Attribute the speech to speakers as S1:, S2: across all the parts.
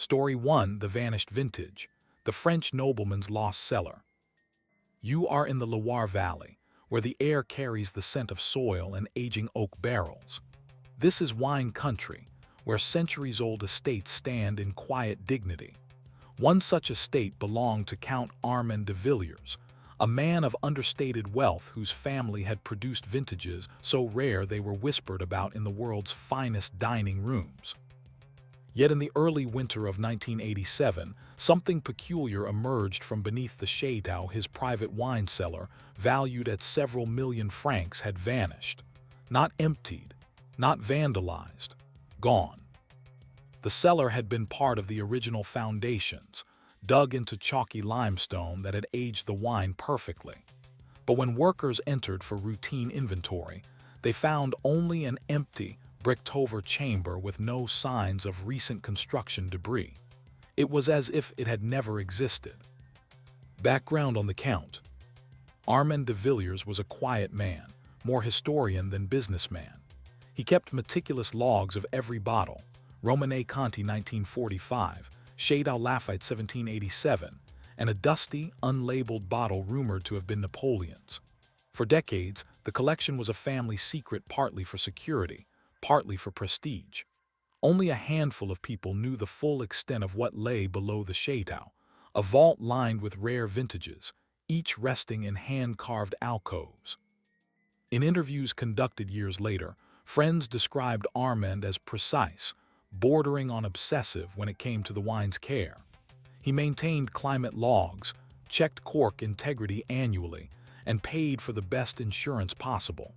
S1: Story 1: The Vanished Vintage. The French Nobleman's Lost Cellar. You are in the Loire Valley, where the air carries the scent of soil and aging oak barrels. This is wine country, where centuries-old estates stand in quiet dignity. One such estate belonged to Count Armand de Villiers, a man of understated wealth whose family had produced vintages so rare they were whispered about in the world's finest dining rooms. Yet in the early winter of 1987, something peculiar emerged from beneath the Chateau. His private wine cellar, valued at several million francs, had vanished. Not emptied, not vandalized, gone. The cellar had been part of the original foundations, dug into chalky limestone that had aged the wine perfectly. But when workers entered for routine inventory, they found only an empty, bricked-over chamber with no signs of recent construction debris. It was as if it had never existed. Background on the Count. Armand de Villiers was a quiet man, more historian than businessman. He kept meticulous logs of every bottle: Romanée Conti 1945, Chateau Lafite 1787, and a dusty, unlabeled bottle rumored to have been Napoleon's. For decades, the collection was a family secret, partly for security, partly for prestige. Only a handful of people knew the full extent of what lay below the Chateau, a vault lined with rare vintages, each resting in hand-carved alcoves. In interviews conducted years later, friends described Armand as precise, bordering on obsessive when it came to the wine's care. He maintained climate logs, checked cork integrity annually, and paid for the best insurance possible.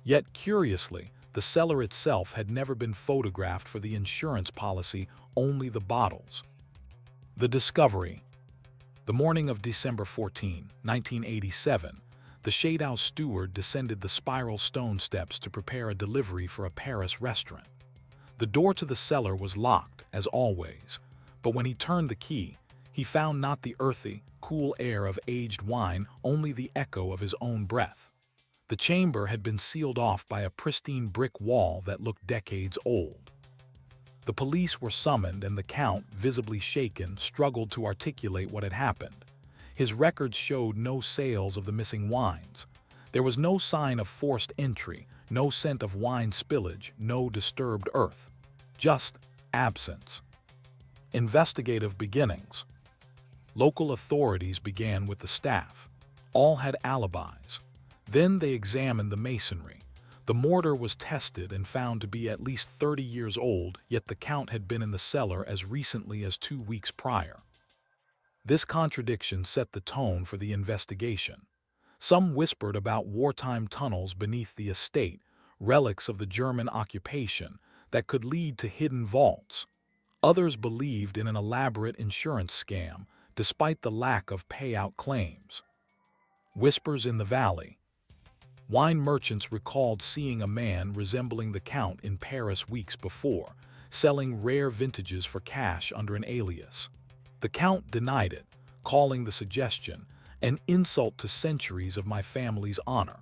S1: Yet, curiously, the cellar itself had never been photographed for the insurance policy, only the bottles. The discovery. The morning of December 14, 1987, the Chateau steward descended the spiral stone steps to prepare a delivery for a Paris restaurant. The door to the cellar was locked, as always, but when he turned the key, he found not the earthy, cool air of aged wine, only the echo of his own breath. The chamber had been sealed off by a pristine brick wall that looked decades old. The police were summoned, and the Count, visibly shaken, struggled to articulate what had happened. His records showed no sales of the missing wines. There was no sign of forced entry, no scent of wine spillage, no disturbed earth. Just absence. Investigative beginnings. Local authorities began with the staff. All had alibis. Then they examined the masonry. The mortar was tested and found to be at least 30 years old, yet the Count had been in the cellar as recently as 2 weeks prior. This contradiction set the tone for the investigation. Some whispered about wartime tunnels beneath the estate, relics of the German occupation, that could lead to hidden vaults. Others believed in an elaborate insurance scam, despite the lack of payout claims. Whispers in the valley. Wine merchants recalled seeing a man resembling the Count in Paris weeks before, selling rare vintages for cash under an alias. The Count denied it, calling the suggestion an insult to centuries of my family's honor.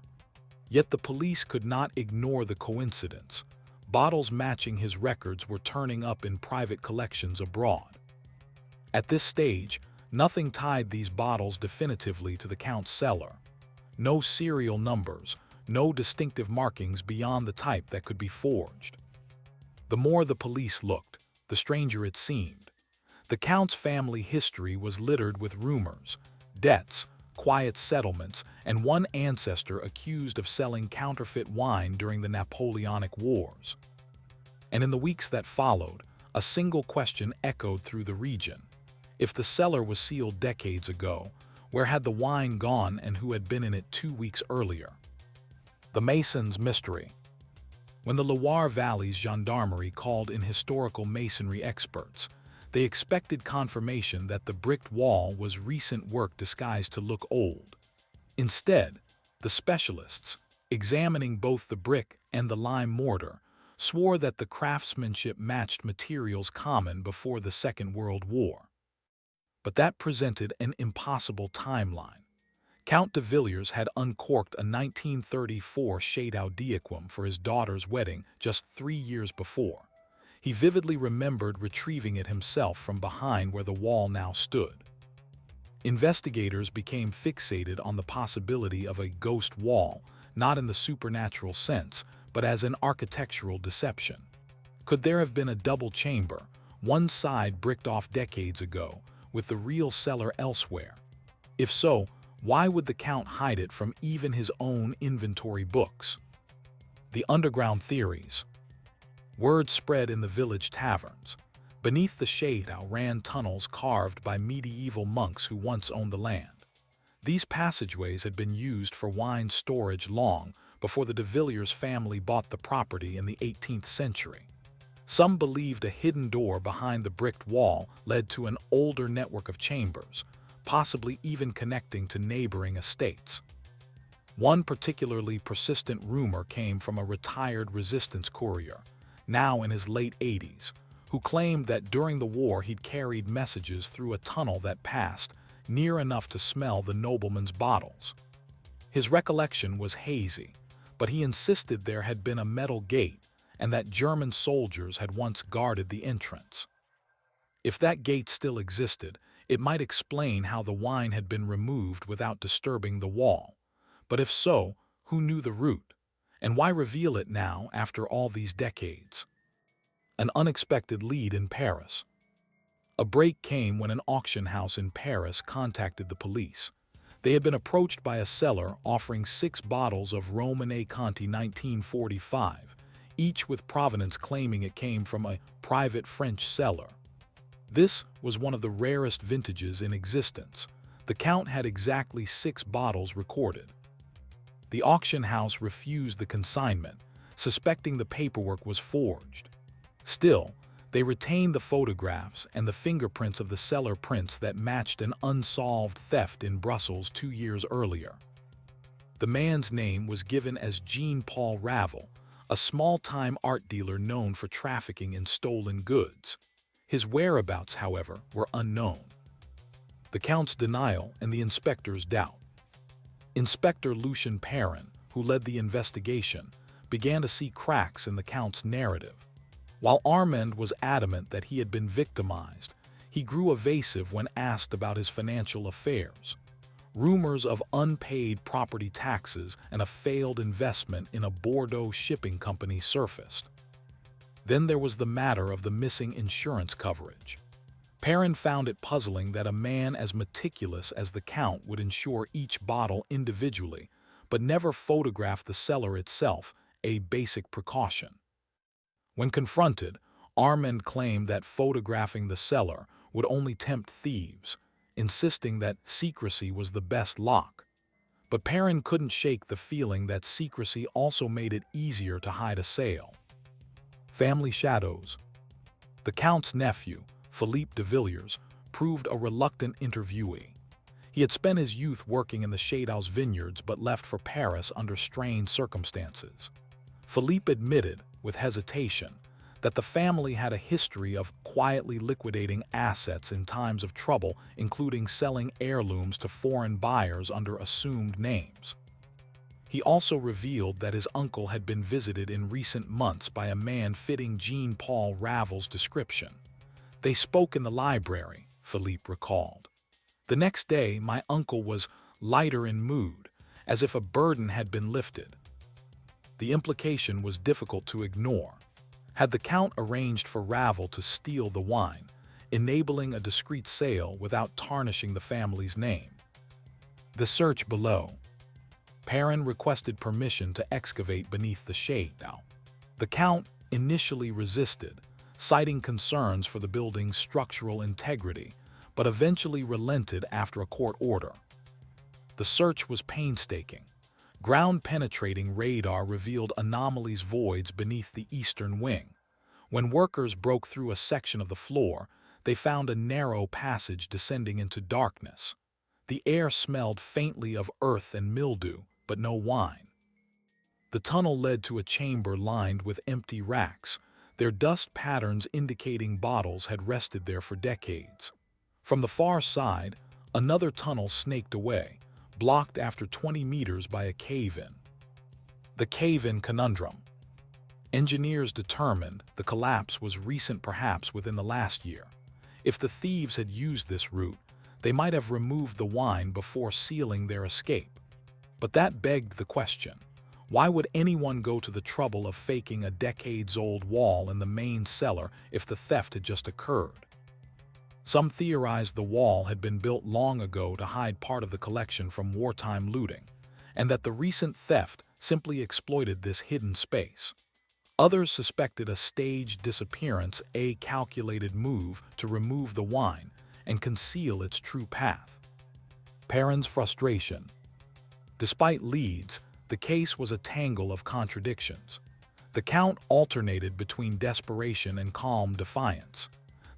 S1: Yet the police could not ignore the coincidence. Bottles matching his records were turning up in private collections abroad. At this stage, nothing tied these bottles definitively to the Count's cellar. No serial numbers, no distinctive markings beyond the type that could be forged. The more the police looked, the stranger it seemed. The Count's family history was littered with rumors, debts, quiet settlements, and one ancestor accused of selling counterfeit wine during the Napoleonic Wars. And in the weeks that followed, a single question echoed through the region. If the cellar was sealed decades ago, where had the wine gone, and who had been in it 2 weeks earlier? The Mason's mystery. When the Loire Valley's gendarmerie called in historical masonry experts, they expected confirmation that the bricked wall was recent work disguised to look old. Instead, the specialists, examining both the brick and the lime mortar, swore that the craftsmanship matched materials common before the Second World War. But that presented an impossible timeline. Count de Villiers had uncorked a 1934 Chateau d'Yquem for his daughter's wedding just 3 years before. He vividly remembered retrieving it himself from behind where the wall now stood. Investigators became fixated on the possibility of a ghost wall, not in the supernatural sense, but as an architectural deception. Could there have been a double chamber, one side bricked off decades ago, with the real cellar elsewhere? If so, why would the Count hide it from even his own inventory books? The underground theories. Word spread in the village taverns. Beneath the shade ran tunnels carved by medieval monks who once owned the land. These passageways had been used for wine storage long before the de Villiers family bought the property in the 18th century. Some believed a hidden door behind the bricked wall led to an older network of chambers, possibly even connecting to neighboring estates. One particularly persistent rumor came from a retired resistance courier, now in his late 80s, who claimed that during the war he'd carried messages through a tunnel that passed near enough to smell the nobleman's bottles. His recollection was hazy, but he insisted there had been a metal gate and that German soldiers had once guarded the entrance. If that gate still existed, it might explain how the wine had been removed without disturbing the wall. But if so, who knew the route? And why reveal it now after all these decades? An unexpected lead in Paris. A break came when an auction house in Paris contacted the police. They had been approached by a seller offering 6 bottles of Romanée Conti 1945, each with provenance claiming it came from a private French cellar. This was one of the rarest vintages in existence. The Count had exactly 6 bottles recorded. The auction house refused the consignment, suspecting the paperwork was forged. Still, they retained the photographs and the fingerprints of the cellar prints that matched an unsolved theft in Brussels 2 years earlier. The man's name was given as Jean-Paul Ravel, a small-time art dealer known for trafficking in stolen goods. His whereabouts, however, were unknown. The Count's denial and the inspector's doubt. Inspector Lucien Perrin, who led the investigation, began to see cracks in the Count's narrative. While Armand was adamant that he had been victimized, he grew evasive when asked about his financial affairs. Rumors of unpaid property taxes and a failed investment in a Bordeaux shipping company surfaced. Then there was the matter of the missing insurance coverage. Perrin found it puzzling that a man as meticulous as the Count would insure each bottle individually, but never photograph the cellar itself, a basic precaution. When confronted, Armand claimed that photographing the cellar would only tempt thieves, insisting that secrecy was the best lock. But Perrin couldn't shake the feeling that secrecy also made it easier to hide a sale. Family shadows. The Count's nephew, Philippe de Villiers, proved a reluctant interviewee. He had spent his youth working in the Château's vineyards but left for Paris under strained circumstances. Philippe admitted, with hesitation, that the family had a history of quietly liquidating assets in times of trouble, including selling heirlooms to foreign buyers under assumed names. He also revealed that his uncle had been visited in recent months by a man fitting Jean-Paul Ravel's description. They spoke in the library, Philippe recalled. The next day, my uncle was lighter in mood, as if a burden had been lifted. The implication was difficult to ignore. Had the Count arranged for Ravel to steal the wine, enabling a discreet sale without tarnishing the family's name? The search below. Perrin requested permission to excavate beneath the Château. The Count initially resisted, citing concerns for the building's structural integrity, but eventually relented after a court order. The search was painstaking. Ground-penetrating radar revealed anomalies voids beneath the eastern wing. When workers broke through a section of the floor, they found a narrow passage descending into darkness. The air smelled faintly of earth and mildew, but no wine. The tunnel led to a chamber lined with empty racks, their dust patterns indicating bottles had rested there for decades. From the far side, another tunnel snaked away, blocked after 20 meters by a cave-in. The cave-in conundrum. Engineers determined the collapse was recent, perhaps within the last year. If the thieves had used this route, they might have removed the wine before sealing their escape. But that begged the question, why would anyone go to the trouble of faking a decades-old wall in the main cellar if the theft had just occurred? Some theorized the wall had been built long ago to hide part of the collection from wartime looting, and that the recent theft simply exploited this hidden space. Others suspected a staged disappearance, a calculated move to remove the wine and conceal its true path. Perrin's frustration. Despite leads, the case was a tangle of contradictions. The Count alternated between desperation and calm defiance.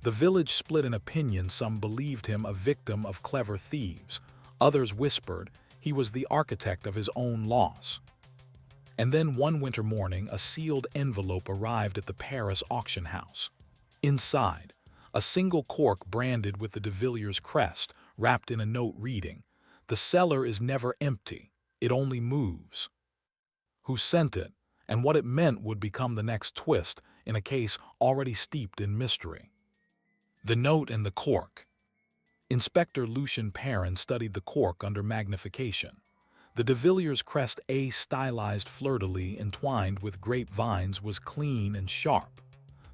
S1: The village split in opinion. Some believed him a victim of clever thieves. Others whispered he was the architect of his own loss. And then one winter morning, a sealed envelope arrived at the Paris auction house. Inside, a single cork branded with the de Villiers crest, wrapped in a note reading, "The cellar is never empty, it only moves." Who sent it, and what it meant would become the next twist in a case already steeped in mystery. The note and the cork. Inspector Lucien Perrin studied the cork under magnification. The de Villiers crest, a stylized fleur-de-lis entwined with grapevines, was clean and sharp.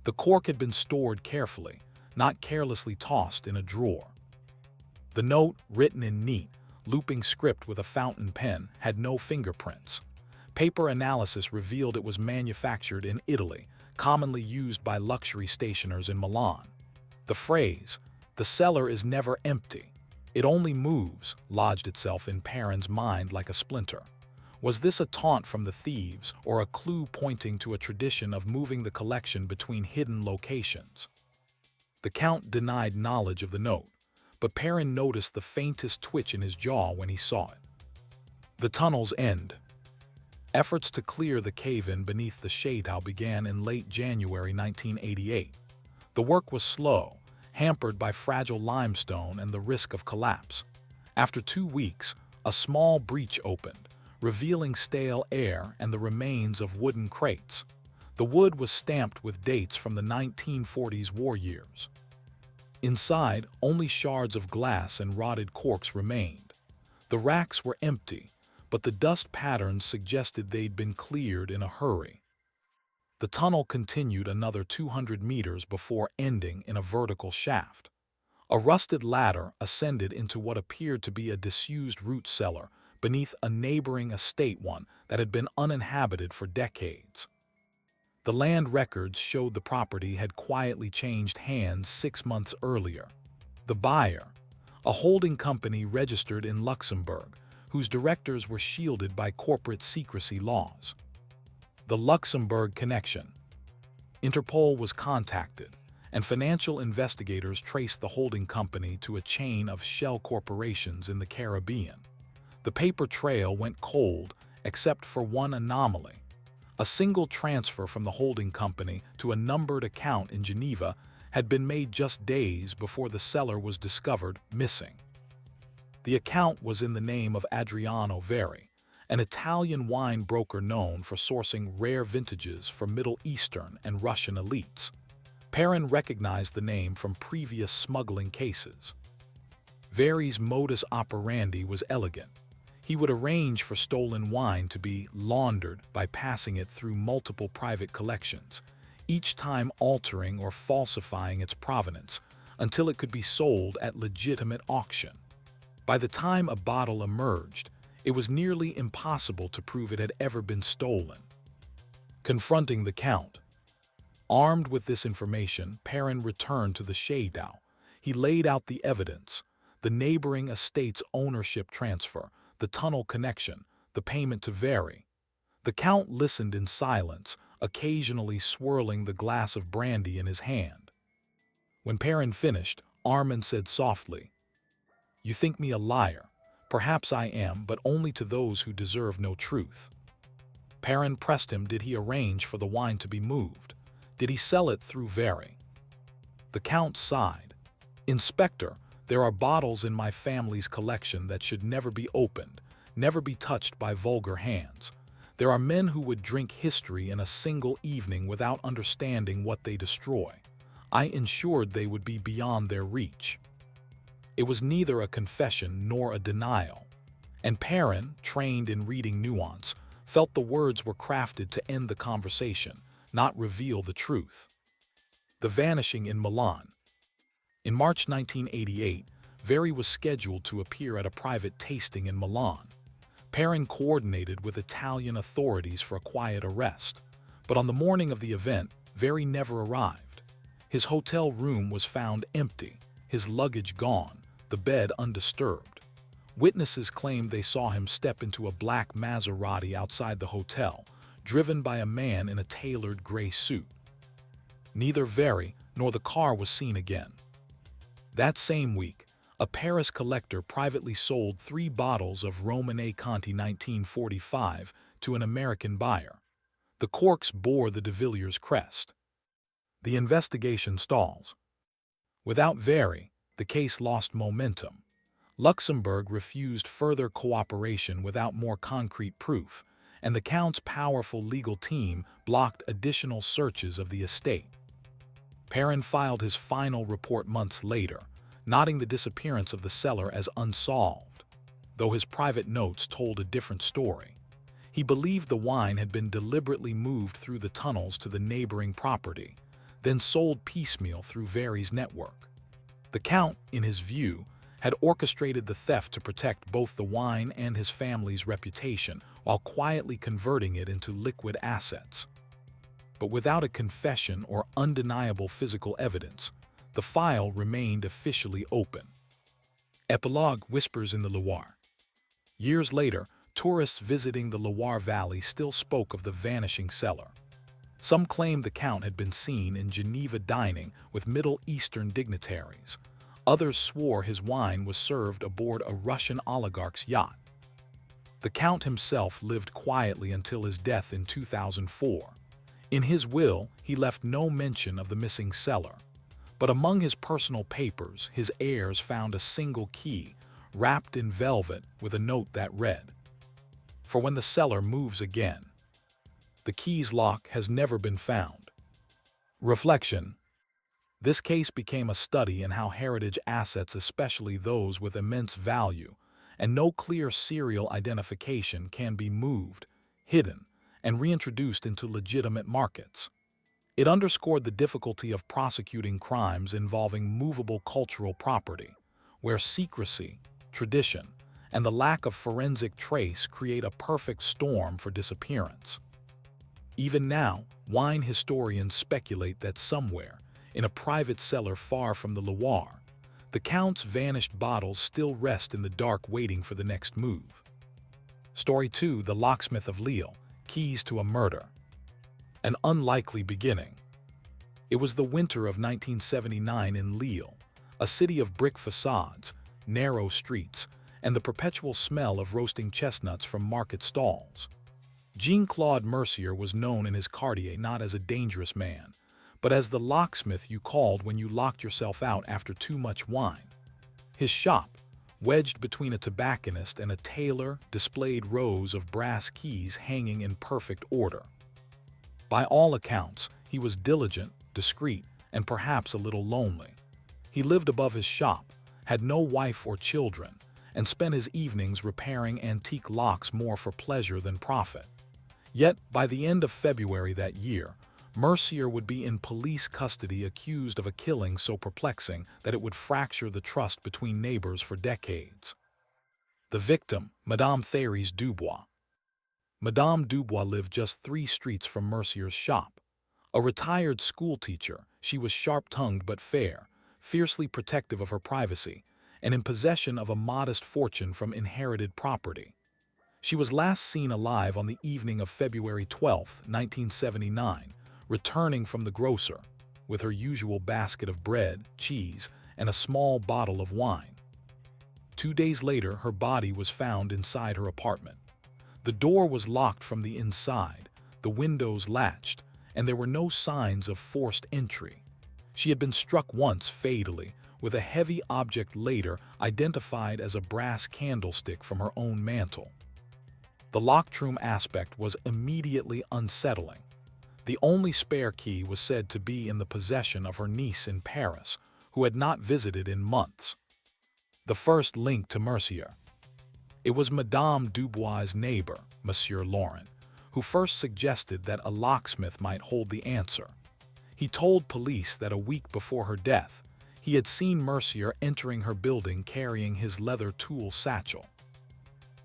S1: The cork had been stored carefully, not carelessly tossed in a drawer. The note, written in neat, looping script with a fountain pen, had no fingerprints. Paper analysis revealed it was manufactured in Italy, commonly used by luxury stationers in Milan. The phrase, "The cellar is never empty, it only moves," lodged itself in Perrin's mind like a splinter. Was this a taunt from the thieves, or a clue pointing to a tradition of moving the collection between hidden locations? The Count denied knowledge of the note, but Perrin noticed the faintest twitch in his jaw when he saw it. The tunnel's end. Efforts to clear the cave-in beneath the Chateau began in late January 1988. The work was slow, hampered by fragile limestone and the risk of collapse. After 2 weeks, a small breach opened, revealing stale air and the remains of wooden crates. The wood was stamped with dates from the 1940s war years. Inside, only shards of glass and rotted corks remained. The racks were empty, but the dust patterns suggested they'd been cleared in a hurry. The tunnel continued another 200 meters before ending in a vertical shaft. A rusted ladder ascended into what appeared to be a disused root cellar beneath a neighboring estate, one that had been uninhabited for decades. The land records showed the property had quietly changed hands 6 months earlier. The buyer, a holding company registered in Luxembourg, whose directors were shielded by corporate secrecy laws. The Luxembourg connection. Interpol was contacted, and financial investigators traced the holding company to a chain of shell corporations in the Caribbean. The paper trail went cold, except for one anomaly. A single transfer from the holding company to a numbered account in Geneva had been made just days before the cellar was discovered missing. The account was in the name of Adriano Veri, an Italian wine broker known for sourcing rare vintages for Middle Eastern and Russian elites. Perrin recognized the name from previous smuggling cases. Veri's modus operandi was elegant. He would arrange for stolen wine to be laundered by passing it through multiple private collections, each time altering or falsifying its provenance until it could be sold at legitimate auction. By the time a bottle emerged, it was nearly impossible to prove it had ever been stolen. Confronting the Count. Armed with this information, Perrin returned to the Chateau. He laid out the evidence: the neighboring estate's ownership transfer, the tunnel connection, the payment to Veri. The Count listened in silence, occasionally swirling the glass of brandy in his hand. When Perrin finished, Armand said softly, "You think me a liar. Perhaps I am, but only to those who deserve no truth." Perrin pressed him. Did he arrange for the wine to be moved? Did he sell it through Veri? The Count sighed. "Inspector, there are bottles in my family's collection that should never be opened, never be touched by vulgar hands. There are men who would drink history in a single evening without understanding what they destroy. I ensured they would be beyond their reach. It was neither a confession nor a denial, and Perrin, trained in reading nuance, felt the words were crafted to end the conversation, not reveal the truth. The vanishing in Milan. In March 1988, Veri was scheduled to appear at a private tasting in Milan. Perrin coordinated with Italian authorities for a quiet arrest, but on the morning of the event, Veri never arrived. His hotel room was found empty, his luggage gone, the bed undisturbed. Witnesses claimed they saw him step into a black Maserati outside the hotel, driven by a man in a tailored gray suit. Neither Veri nor the car was seen again. That same week, a Paris collector privately sold 3 bottles of Romanée Conti 1945 to an American buyer. The corks bore the de Villiers crest. The investigation stalls. Without Veri, the case lost momentum. Luxembourg refused further cooperation without more concrete proof, and the Count's powerful legal team blocked additional searches of the estate. Perrin filed his final report months later, noting the disappearance of the cellar as unsolved, though his private notes told a different story. He believed the wine had been deliberately moved through the tunnels to the neighboring property, then sold piecemeal through Veri's network. The Count, in his view, had orchestrated the theft to protect both the wine and his family's reputation while quietly converting it into liquid assets. But without a confession or undeniable physical evidence, the file remained officially open. Epilogue: Whispers in the Loire. Years later, tourists visiting the Loire Valley still spoke of the vanishing cellar. Some claimed the Count had been seen in Geneva dining with Middle Eastern dignitaries. Others swore his wine was served aboard a Russian oligarch's yacht. The Count himself lived quietly until his death in 2004. In his will, he left no mention of the missing cellar. But among his personal papers, his heirs found a single key, wrapped in velvet with a note that read, "For when the cellar moves again." The key's lock has never been found. Reflection. This case became a study in how heritage assets, especially those with immense value, and no clear serial identification, can be moved, hidden, and reintroduced into legitimate markets. It underscored the difficulty of prosecuting crimes involving movable cultural property, where secrecy, tradition, and the lack of forensic trace create a perfect storm for disappearance. Even now, wine historians speculate that somewhere, in a private cellar far from the Loire, the Count's vanished bottles still rest in the dark waiting for the next move. Story 2: The Locksmith of Lille, Keys to a Murder. An unlikely beginning. It was the winter of 1979 in Lille, a city of brick facades, narrow streets, and the perpetual smell of roasting chestnuts from market stalls. Jean-Claude Mercier was known in his quartier not as a dangerous man, but as the locksmith you called when you locked yourself out after too much wine. His shop, wedged between a tobacconist and a tailor, displayed rows of brass keys hanging in perfect order. By all accounts, he was diligent, discreet, and perhaps a little lonely. He lived above his shop, had no wife or children, and spent his evenings repairing antique locks more for pleasure than profit. Yet, by the end of February that year, Mercier would be in police custody accused of a killing so perplexing that it would fracture the trust between neighbors for decades. The victim, Madame Thérèse Dubois. Madame Dubois lived just 3 streets from Mercier's shop. A retired schoolteacher, she was sharp-tongued but fair, fiercely protective of her privacy, and in possession of a modest fortune from inherited property. She was last seen alive on the evening of February 12, 1979, returning from the grocer, with her usual basket of bread, cheese, and a small bottle of wine. 2 days later, her body was found inside her apartment. The door was locked from the inside, the windows latched, and there were no signs of forced entry. She had been struck once fatally, with a heavy object later identified as a brass candlestick from her own mantel. The locked room aspect was immediately unsettling. The only spare key was said to be in the possession of her niece in Paris, who had not visited in months. The first link to Mercier. It was Madame Dubois' neighbor, Monsieur Laurent, who first suggested that a locksmith might hold the answer. He told police that a week before her death, he had seen Mercier entering her building carrying his leather tool satchel.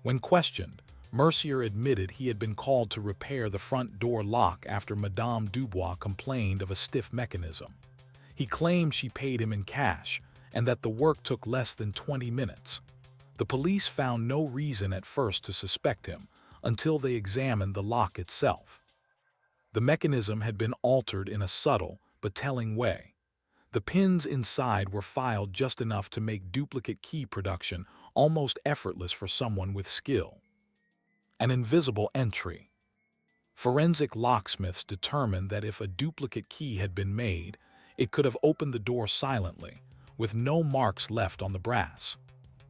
S1: When questioned, Mercier admitted he had been called to repair the front door lock after Madame Dubois complained of a stiff mechanism. He claimed she paid him in cash and that the work took less than 20 minutes. The police found no reason at first to suspect him until they examined the lock itself. The mechanism had been altered in a subtle but telling way. The pins inside were filed just enough to make duplicate key production almost effortless for someone with skill. An invisible entry. Forensic locksmiths determined that if a duplicate key had been made, it could have opened the door silently, with no marks left on the brass.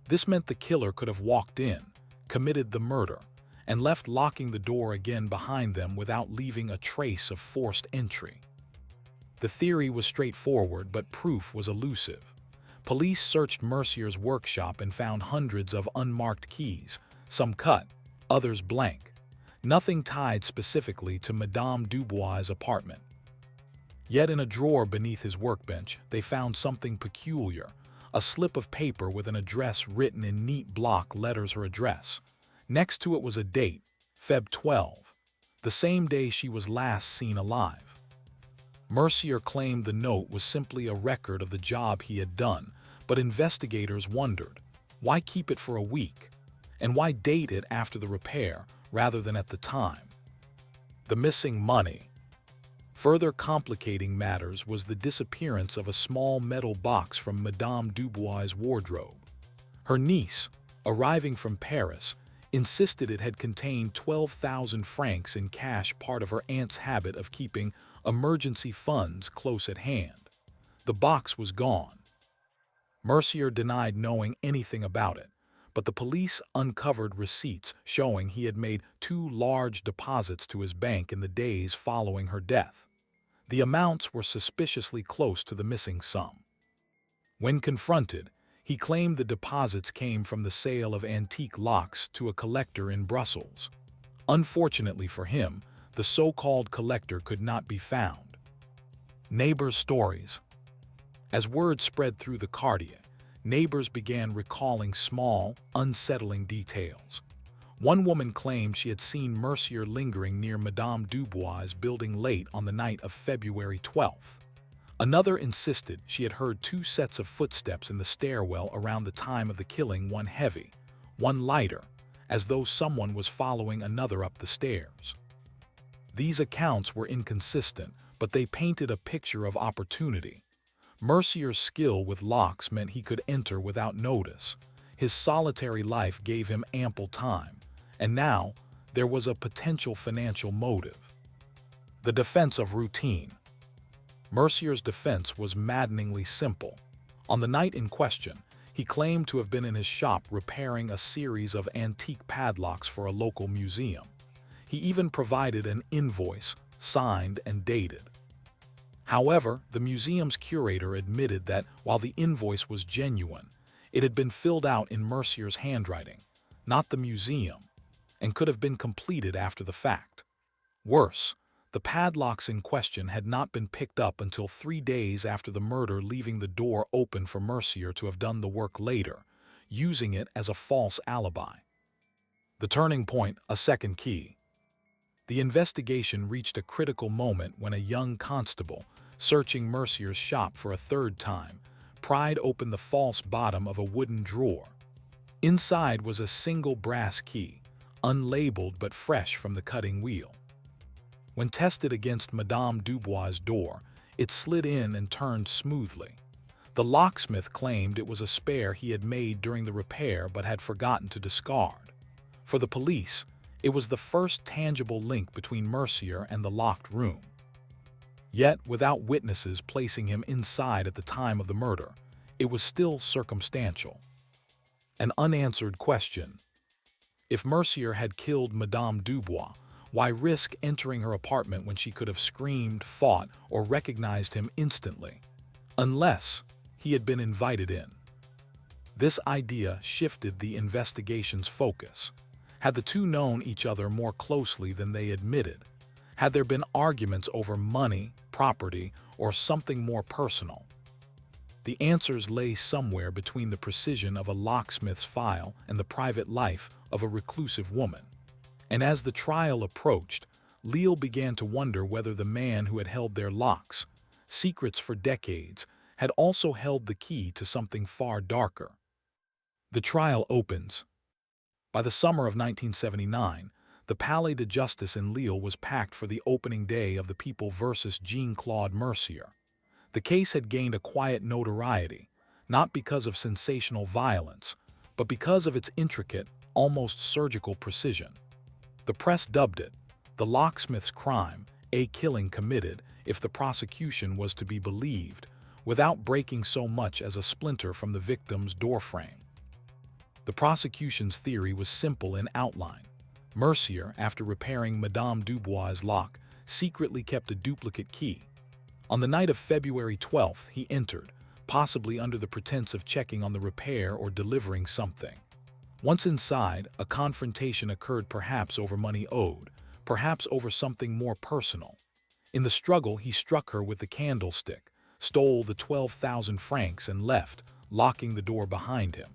S1: This meant the killer could have walked in, committed the murder, and left locking the door again behind them without leaving a trace of forced entry. The theory was straightforward, but proof was elusive. Police searched Mercier's workshop and found hundreds of unmarked keys, some cut, others blank. Nothing tied specifically to Madame Dubois' apartment. Yet in a drawer beneath his workbench, they found something peculiar, a slip of paper with an address written in neat block letters, her address. Next to it was a date, Feb 12, the same day she was last seen alive. Mercier claimed the note was simply a record of the job he had done, but investigators wondered, why keep it for a week? And why date it after the repair rather than at the time? The missing money. Further complicating matters was the disappearance of a small metal box from Madame Dubois' wardrobe. Her niece, arriving from Paris, insisted it had contained 12,000 francs in cash, part of her aunt's habit of keeping emergency funds close at hand. The box was gone. Mercier denied knowing anything about it, but the police uncovered receipts showing he had made 2 large deposits to his bank in the days following her death. The amounts were suspiciously close to the missing sum. When confronted, he claimed the deposits came from the sale of antique locks to a collector in Brussels. Unfortunately for him, the so-called collector could not be found. Neighbors' stories. As word spread through the quartier, neighbors began recalling small, unsettling details. One woman claimed she had seen Mercier lingering near Madame Dubois' building late on the night of February 12th. Another insisted she had heard 2 sets of footsteps in the stairwell around the time of the killing, one heavy, one lighter, as though someone was following another up the stairs. These accounts were inconsistent, but they painted a picture of opportunity. Mercier's skill with locks meant he could enter without notice. His solitary life gave him ample time, and now there was a potential financial motive. The defense of routine. Mercier's defense was maddeningly simple. On the night in question, he claimed to have been in his shop repairing a series of antique padlocks for a local museum. He even provided an invoice, signed and dated. However, the museum's curator admitted that while the invoice was genuine, it had been filled out in Mercier's handwriting, not the museum, and could have been completed after the fact. Worse, the padlocks in question had not been picked up until 3 days after the murder, leaving the door open for Mercier to have done the work later, using it as a false alibi. The turning point, a second key. The investigation reached a critical moment when a young constable, searching Mercier's shop for a 3rd time, pried open the false bottom of a wooden drawer. Inside was a single brass key, unlabeled but fresh from the cutting wheel. When tested against Madame Dubois' door, it slid in and turned smoothly. The locksmith claimed it was a spare he had made during the repair but had forgotten to discard. For the police, it was the first tangible link between Mercier and the locked room. Yet, without witnesses placing him inside at the time of the murder, it was still circumstantial. An unanswered question. If Mercier had killed Madame Dubois, why risk entering her apartment when she could have screamed, fought, or recognized him instantly? Unless he had been invited in. This idea shifted the investigation's focus. Had the two known each other more closely than they admitted? Had there been arguments over money, property, or something more personal? The answers lay somewhere between the precision of a locksmith's file and the private life of a reclusive woman. And as the trial approached, Leal began to wonder whether the man who had held their locks, secrets for decades, had also held the key to something far darker. The trial opens. By the summer of 1979, the Palais de Justice in Lille was packed for the opening day of the People versus Jean-Claude Mercier. The case had gained a quiet notoriety, not because of sensational violence, but because of its intricate, almost surgical precision. The press dubbed it the locksmith's crime, a killing committed, if the prosecution was to be believed, without breaking so much as a splinter from the victim's doorframe. The prosecution's theory was simple in outline. Mercier, after repairing Madame Dubois' lock, secretly kept a duplicate key. On the night of February 12th, he entered, possibly under the pretense of checking on the repair or delivering something. Once inside, a confrontation occurred, perhaps over money owed, perhaps over something more personal. In the struggle, he struck her with the candlestick, stole the 12,000 francs and left, locking the door behind him.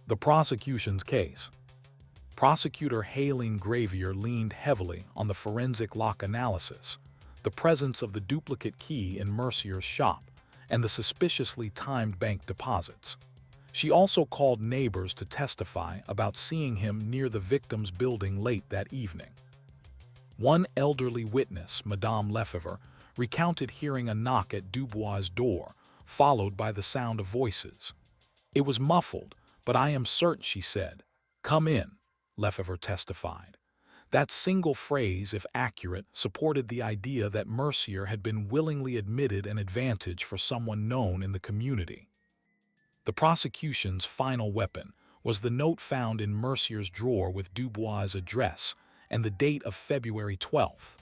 S1: The prosecution's case. Prosecutor Haileen Gravier leaned heavily on the forensic lock analysis, the presence of the duplicate key in Mercier's shop, and the suspiciously timed bank deposits. She also called neighbors to testify about seeing him near the victim's building late that evening. One elderly witness, Madame Lefevre, recounted hearing a knock at Dubois' door, followed by the sound of voices. "It was muffled, but I am certain," she said. "Come in," Lefevre testified. That single phrase, if accurate, supported the idea that Mercier had been willingly admitted an advantage for someone known in the community. The prosecution's final weapon was the note found in Mercier's drawer with Dubois' address and the date of February 12th.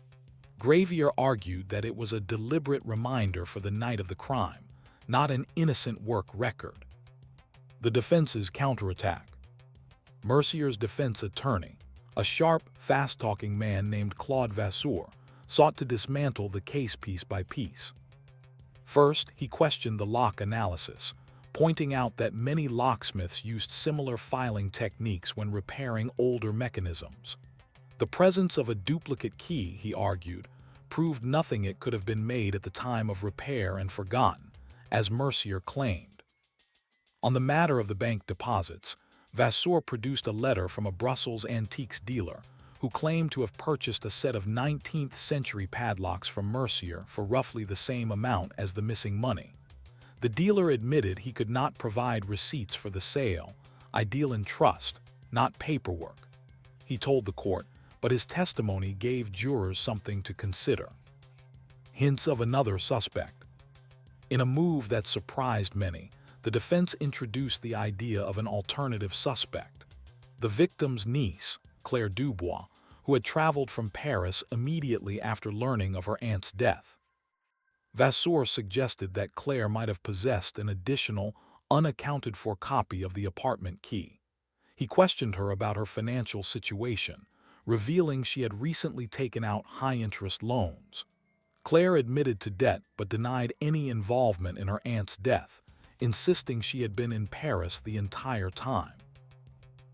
S1: Gravier argued that it was a deliberate reminder for the night of the crime, not an innocent work record. The defense's counterattack. Mercier's defense attorney, a sharp, fast-talking man named Claude Vasseur, sought to dismantle the case piece by piece. First, he questioned the lock analysis, pointing out that many locksmiths used similar filing techniques when repairing older mechanisms. The presence of a duplicate key, he argued, proved nothing it could have been made at the time of repair and forgotten, as Mercier claimed. On the matter of the bank deposits, Vasseur produced a letter from a Brussels antiques dealer who claimed to have purchased a set of 19th-century padlocks from Mercier for roughly the same amount as the missing money. The dealer admitted he could not provide receipts for the sale. "I deal in trust, not paperwork," he told the court, but his testimony gave jurors something to consider. Hints of another suspect. In a move that surprised many, the defense introduced the idea of an alternative suspect. The victim's niece, Claire Dubois, who had traveled from Paris immediately after learning of her aunt's death. Vasseur suggested that Claire might have possessed an additional, unaccounted-for copy of the apartment key. He questioned her about her financial situation, revealing she had recently taken out high-interest loans. Claire admitted to debt but denied any involvement in her aunt's death, insisting she had been in Paris the entire time.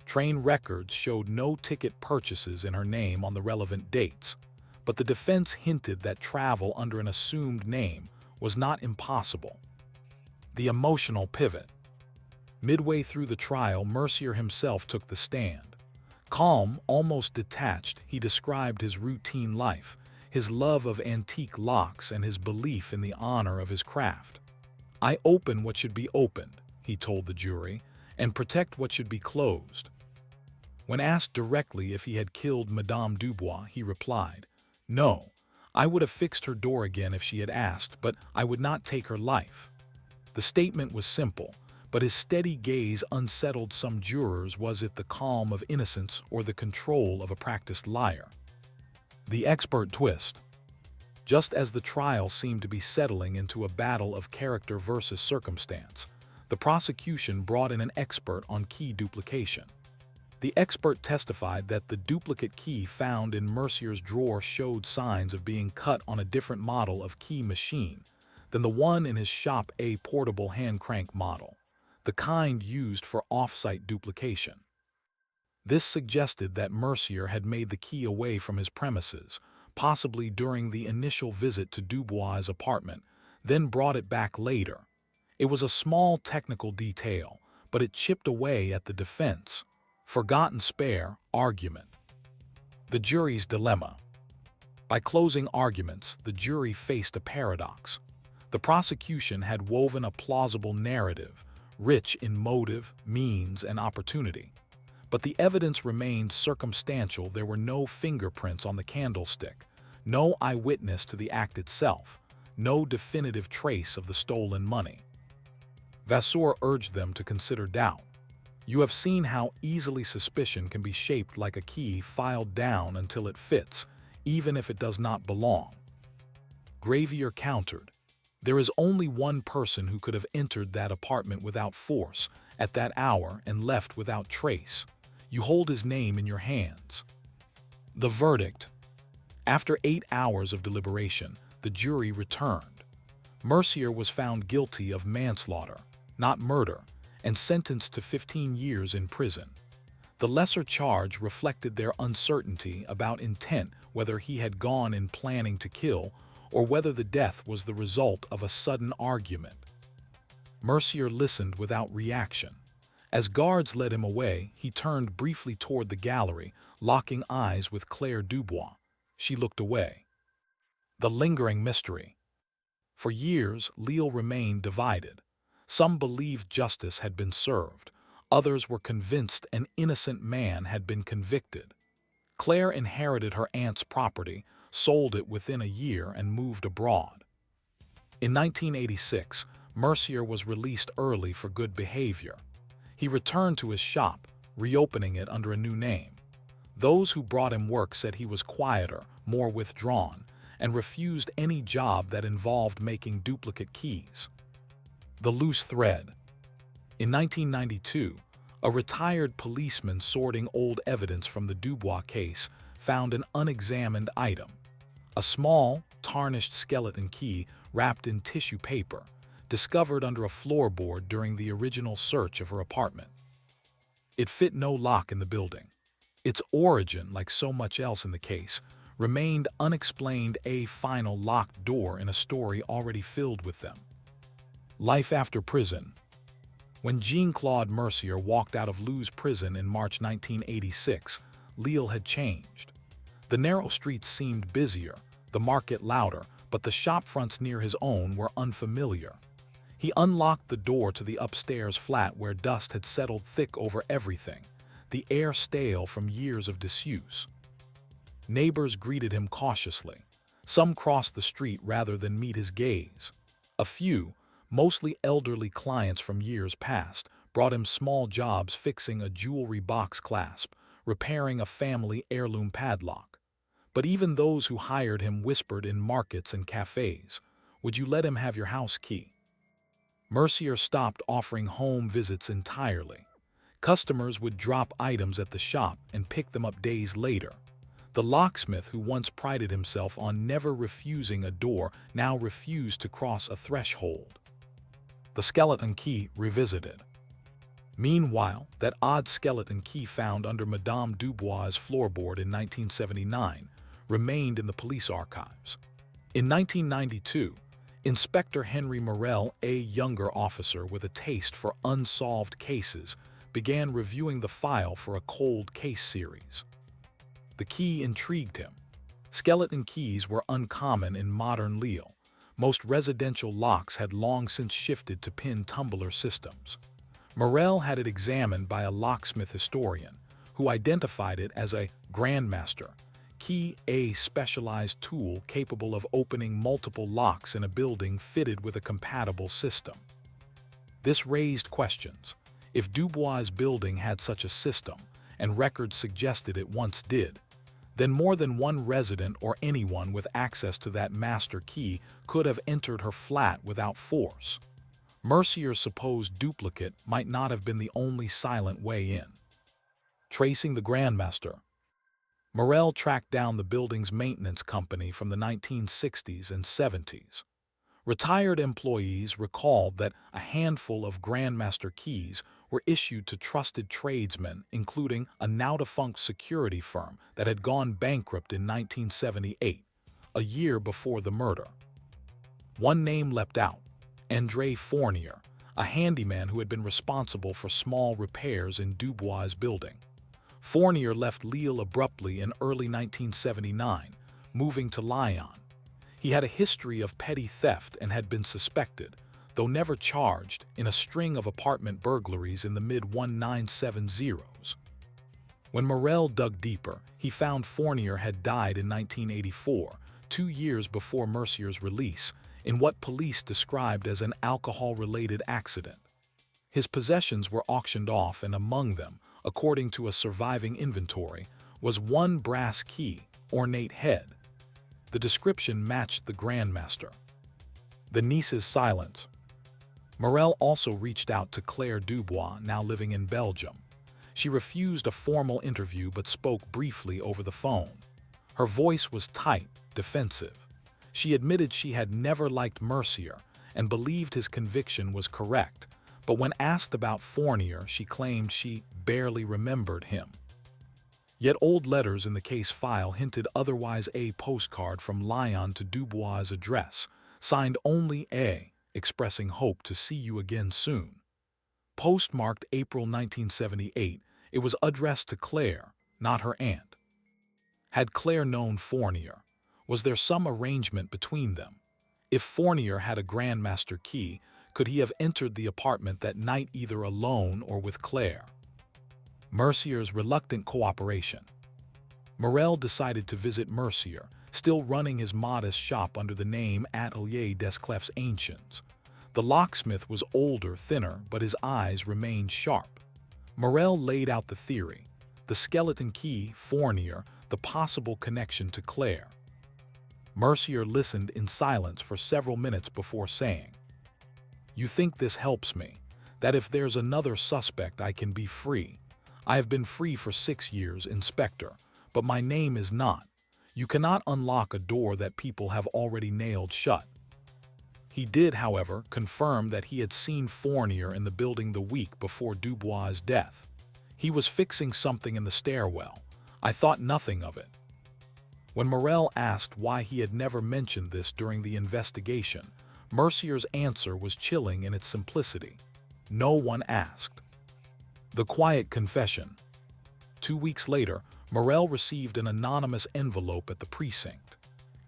S1: Train records showed no ticket purchases in her name on the relevant dates, but the defense hinted that travel under an assumed name was not impossible. The emotional pivot. Midway through the trial, Mercier himself took the stand. Calm, almost detached, he described his routine life, his love of antique locks, and his belief in the honor of his craft. "I open what should be opened," he told the jury, "and protect what should be closed." When asked directly if he had killed Madame Dubois, he replied, "No, I would have fixed her door again if she had asked, but I would not take her life." The statement was simple, but his steady gaze unsettled some jurors. Was it the calm of innocence or the control of a practiced liar? The expert twist. Just as the trial seemed to be settling into a battle of character versus circumstance, the prosecution brought in an expert on key duplication. The expert testified that the duplicate key found in Mercier's drawer showed signs of being cut on a different model of key machine than the one in his shop, a portable hand crank model, the kind used for off-site duplication. This suggested that Mercier had made the key away from his premises, possibly during the initial visit to Dubois' apartment, then brought it back later. It was a small technical detail, but it chipped away at the defense. Forgotten spare argument. The jury's dilemma. By closing arguments, the jury faced a paradox. The prosecution had woven a plausible narrative, rich in motive, means, and opportunity. But the evidence remained circumstantial. There were no fingerprints on the candlestick, no eyewitness to the act itself, no definitive trace of the stolen money. Vasseur urged them to consider doubt. You have seen how easily suspicion can be shaped like a key filed down until it fits, even if it does not belong. Gravier countered. There is only one person who could have entered that apartment without force, at that hour, and left without trace. You hold his name in your hands. The verdict. After 8 hours of deliberation, the jury returned. Mercier was found guilty of manslaughter, not murder, and sentenced to 15 years in prison. The lesser charge reflected their uncertainty about intent, whether he had gone in planning to kill or whether the death was the result of a sudden argument. Mercier listened without reaction. As guards led him away, he turned briefly toward the gallery, locking eyes with Claire Dubois. She looked away. The lingering mystery. For years, Lille remained divided. Some believed justice had been served. Others were convinced an innocent man had been convicted. Claire inherited her aunt's property, sold it within a year, and moved abroad. In 1986, Mercier was released early for good behavior. He returned to his shop, reopening it under a new name. Those who brought him work said he was quieter, more withdrawn, and refused any job that involved making duplicate keys. The loose thread. In 1992, a retired policeman sorting old evidence from the Dubois case found an unexamined item, a small, tarnished skeleton key wrapped in tissue paper, discovered under a floorboard during the original search of her apartment. It fit no lock in the building. Its origin, like so much else in the case, remained unexplained, a final locked door in a story already filled with them. Life after prison. When Jean-Claude Mercier walked out of Leu's prison in March 1986, Lille had changed. The narrow streets seemed busier, the market louder, but the shopfronts near his own were unfamiliar. He unlocked the door to the upstairs flat where dust had settled thick over everything, the air stale from years of disuse. Neighbors greeted him cautiously. Some crossed the street rather than meet his gaze. A few, mostly elderly clients from years past, brought him small jobs fixing a jewelry box clasp, repairing a family heirloom padlock. But even those who hired him whispered in markets and cafes, "Would you let him have your house key?" Mercier stopped offering home visits entirely. Customers would drop items at the shop and pick them up days later. The locksmith who once prided himself on never refusing a door now refused to cross a threshold. The skeleton key revisited. Meanwhile, that odd skeleton key found under Madame Dubois' floorboard in 1979 remained in the police archives. In 1992, Inspector Henry Morel, a younger officer with a taste for unsolved cases, began reviewing the file for a cold case series. The key intrigued him. Skeleton keys were uncommon in modern Lille. Most residential locks had long since shifted to pin-tumbler systems. Morel had it examined by a locksmith historian, who identified it as a grandmaster key, a specialized tool capable of opening multiple locks in a building fitted with a compatible system. This raised questions. If Dubois' building had such a system, and records suggested it once did, then more than one resident or anyone with access to that master key could have entered her flat without force. Mercier's supposed duplicate might not have been the only silent way in. Tracing the Grandmaster. Morel tracked down the building's maintenance company from the 1960s and 70s. Retired employees recalled that a handful of Grandmaster keys were issued to trusted tradesmen, including a now-defunct security firm that had gone bankrupt in 1978, a year before the murder. One name leapt out: André Fournier, a handyman who had been responsible for small repairs in Dubois' building. Fournier left Lille abruptly in early 1979, moving to Lyon. He had a history of petty theft and had been suspected, though never charged, in a string of apartment burglaries in the mid-1970s. When Morel dug deeper, he found Fournier had died in 1984, 2 years before Mercier's release, in what police described as an alcohol-related accident. His possessions were auctioned off, and among them, according to a surviving inventory, was one brass key, ornate head. The description matched the Grandmaster. The niece's silence. Morel also reached out to Claire Dubois, now living in Belgium. She refused a formal interview but spoke briefly over the phone. Her voice was tight, defensive. She admitted she had never liked Mercier and believed his conviction was correct, but when asked about Fournier, she claimed she barely remembered him. Yet old letters in the case file hinted otherwise. A postcard from Lyon to Dubois' address, signed only A, expressing hope to see you again soon. Postmarked April 1978, it was addressed to Claire, not her aunt. Had Claire known Fournier? Was there some arrangement between them? If Fournier had a Grandmaster key, could he have entered the apartment that night either alone or with Claire? Mercier's reluctant cooperation. Morel decided to visit Mercier, still running his modest shop under the name Atelier des Clefs Anciens. The locksmith was older, thinner, but his eyes remained sharp. Morel laid out the theory: the skeleton key, Fournier, the possible connection to Claire. Mercier listened in silence for several minutes before saying, "You think this helps me? That if there's another suspect I can be free? I have been free for 6 years, Inspector, but my name is not. You cannot unlock a door that people have already nailed shut." He did, however, confirm that he had seen Fournier in the building the week before Dubois' death. "He was fixing something in the stairwell. I thought nothing of it." When Morel asked why he had never mentioned this during the investigation, Mercier's answer was chilling in its simplicity. No one asked. The quiet confession. 2 weeks later, Morel received an anonymous envelope at the precinct.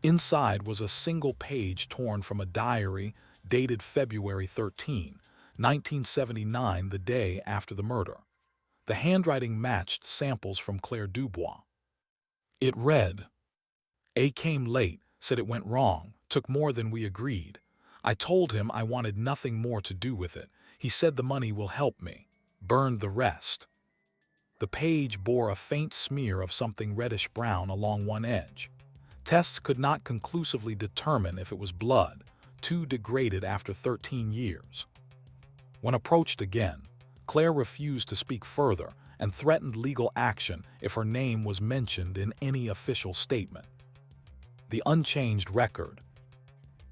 S1: Inside was a single page torn from a diary dated February 13, 1979, the day after the murder. The handwriting matched samples from Claire Dubois. It read, "A came late, said it went wrong, took more than we agreed. I told him I wanted nothing more to do with it. He said the money will help me. Burned the rest." The page bore a faint smear of something reddish-brown along one edge. Tests could not conclusively determine if it was blood, too degraded after 13 years. When approached again, Claire refused to speak further and threatened legal action if her name was mentioned in any official statement. The unchanged record.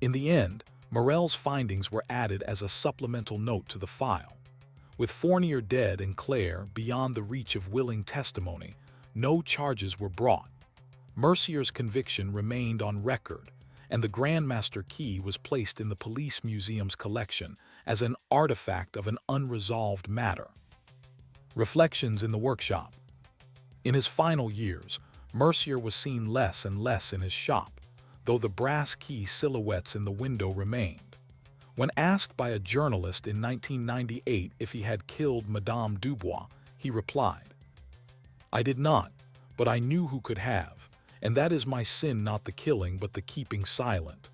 S1: In the end, Morel's findings were added as a supplemental note to the file. With Fournier dead and Claire beyond the reach of willing testimony, no charges were brought. Mercier's conviction remained on record, and the Grandmaster key was placed in the police museum's collection as an artifact of an unresolved matter. Reflections in the workshop. In his final years, Mercier was seen less and less in his shop, though the brass key silhouettes in the window remained. When asked by a journalist in 1998 if he had killed Madame Dubois, he replied, "I did not, but I knew who could have, and that is my sin, not the killing but the keeping silent."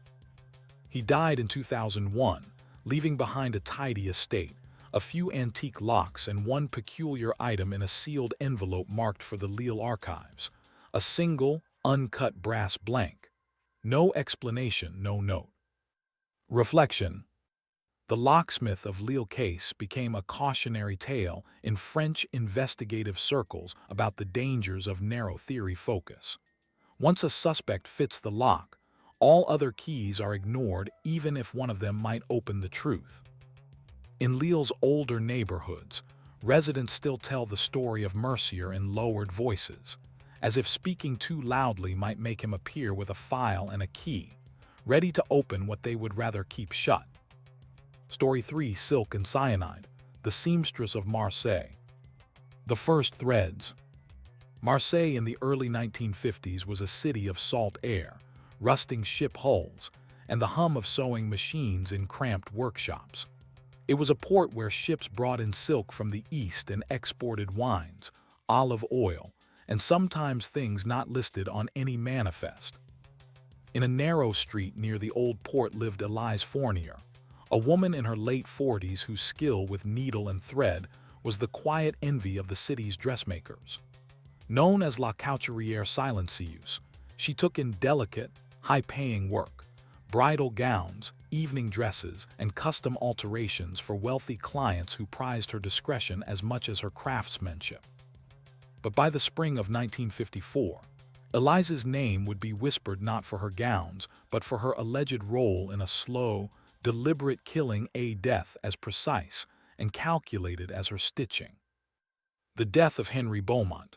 S1: He died in 2001, leaving behind a tidy estate, a few antique locks, and one peculiar item in a sealed envelope marked for the Lille archives, a single, uncut brass blank. No explanation, no note. Reflection. The Locksmith of Lille case became a cautionary tale in French investigative circles about the dangers of narrow theory focus. Once a suspect fits the lock, all other keys are ignored even if one of them might open the truth. In Lille's older neighborhoods, residents still tell the story of Mercier in lowered voices, as if speaking too loudly might make him appear with a file and a key, ready to open what they would rather keep shut. Story 3: Silk and Cyanide, the Seamstress of Marseille. The first threads. Marseille in the early 1950s was a city of salt air, rusting ship hulls, and the hum of sewing machines in cramped workshops. It was a port where ships brought in silk from the east and exported wines, olive oil, and sometimes things not listed on any manifest. In a narrow street near the old port lived Elise Fournier, a woman in her late 40s whose skill with needle and thread was the quiet envy of the city's dressmakers. Known as La Couturière Silencieuse, she took in delicate, high-paying work, bridal gowns, evening dresses, and custom alterations for wealthy clients who prized her discretion as much as her craftsmanship. But by the spring of 1954, Elise's name would be whispered not for her gowns, but for her alleged role in a slow, deliberate killing, a death as precise and calculated as her stitching. The death of Henry Beaumont.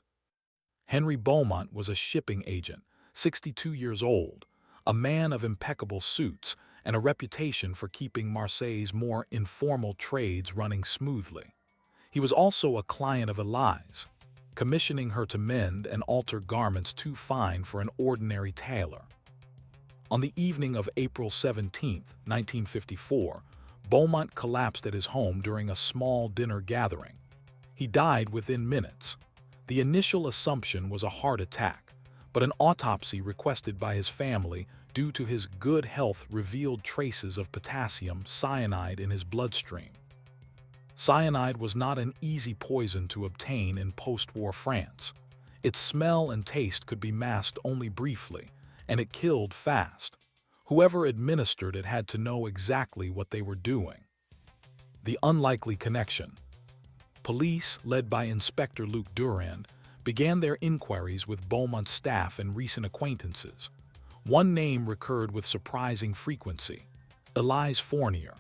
S1: Henry Beaumont was a shipping agent, 62 years old, a man of impeccable suits and a reputation for keeping Marseille's more informal trades running smoothly. He was also a client of Elise, commissioning her to mend and alter garments too fine for an ordinary tailor. On the evening of April 17, 1954, Beaumont collapsed at his home during a small dinner gathering. He died within minutes. The initial assumption was a heart attack, but an autopsy requested by his family due to his good health revealed traces of potassium cyanide in his bloodstream. Cyanide was not an easy poison to obtain in post-war France. Its smell and taste could be masked only briefly, and it killed fast. Whoever administered it had to know exactly what they were doing. The unlikely connection. Police, led by Inspector Luc Durand, began their inquiries with Beaumont's staff and recent acquaintances. One name recurred with surprising frequency: Elise Fournier.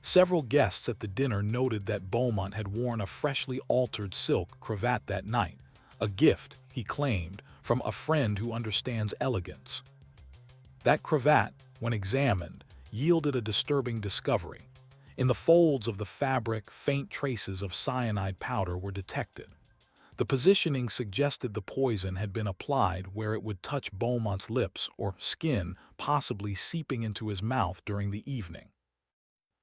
S1: Several guests at the dinner noted that Beaumont had worn a freshly altered silk cravat that night, a gift, he claimed, from a friend who understands elegance. That cravat, when examined, yielded a disturbing discovery. In the folds of the fabric, faint traces of cyanide powder were detected. The positioning suggested the poison had been applied where it would touch Beaumont's lips or skin, possibly seeping into his mouth during the evening.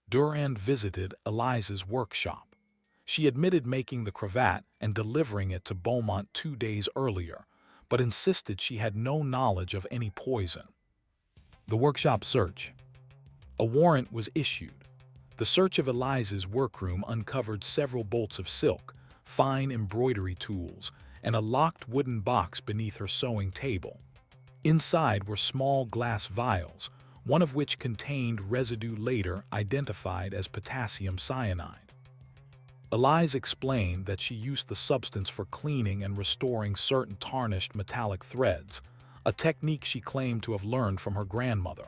S1: Durand visited Elise's workshop. She admitted making the cravat and delivering it to Beaumont 2 days earlier, but insisted she had no knowledge of any poison. The workshop search. A warrant was issued. The search of Elise's workroom uncovered several bolts of silk, fine embroidery tools, and a locked wooden box beneath her sewing table. Inside were small glass vials, one of which contained residue later identified as potassium cyanide. Elise explained that she used the substance for cleaning and restoring certain tarnished metallic threads, a technique she claimed to have learned from her grandmother.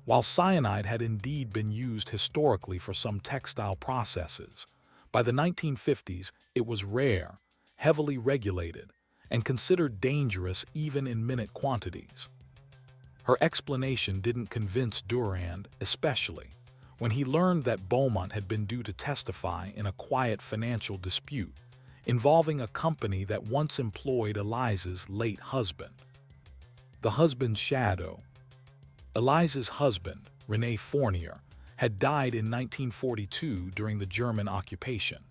S1: While cyanide had indeed been used historically for some textile processes, by the 1950s it was rare, heavily regulated, and considered dangerous even in minute quantities. Her explanation didn't convince Durand, especially when he learned that Beaumont had been due to testify in a quiet financial dispute involving a company that once employed Elise's late husband. The husband's shadow. Elise's husband, René Fournier, had died in 1942 during the German occupation.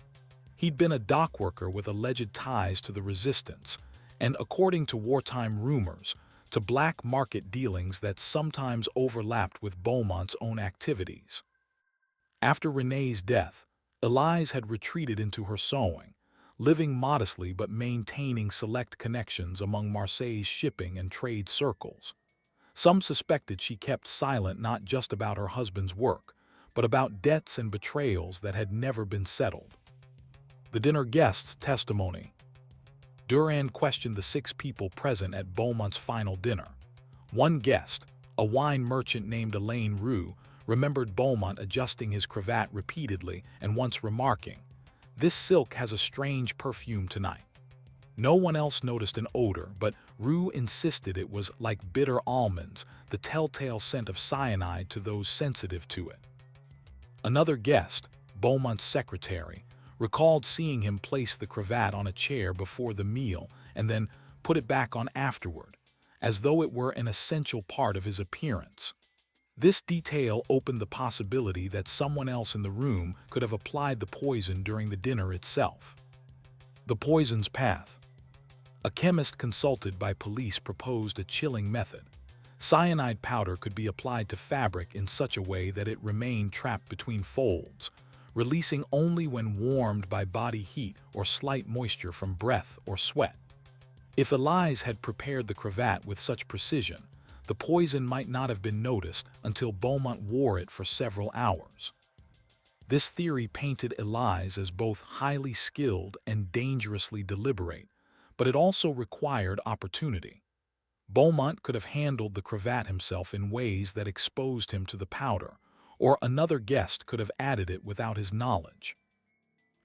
S1: He'd been a dockworker with alleged ties to the resistance and, according to wartime rumors, to black market dealings that sometimes overlapped with Beaumont's own activities. After Renee's death, Elise had retreated into her sewing, living modestly but maintaining select connections among Marseille's shipping and trade circles. Some suspected she kept silent not just about her husband's work, but about debts and betrayals that had never been settled. The dinner guests' testimony. Durand questioned the 6 people present at Beaumont's final dinner. One guest, a wine merchant named Elaine Roux, remembered Beaumont adjusting his cravat repeatedly and once remarking, "This silk has a strange perfume tonight." No one else noticed an odor, but Roux insisted it was like bitter almonds, the telltale scent of cyanide to those sensitive to it. Another guest, Beaumont's secretary, recalled seeing him place the cravat on a chair before the meal and then put it back on afterward, as though it were an essential part of his appearance. This detail opened the possibility that someone else in the room could have applied the poison during the dinner itself. The poison's path. A chemist consulted by police proposed a chilling method. Cyanide powder could be applied to fabric in such a way that it remained trapped between folds, releasing only when warmed by body heat or slight moisture from breath or sweat. If Elise had prepared the cravat with such precision, the poison might not have been noticed until Beaumont wore it for several hours. This theory painted Elise as both highly skilled and dangerously deliberate, but it also required opportunity. Beaumont could have handled the cravat himself in ways that exposed him to the powder, or another guest could have added it without his knowledge.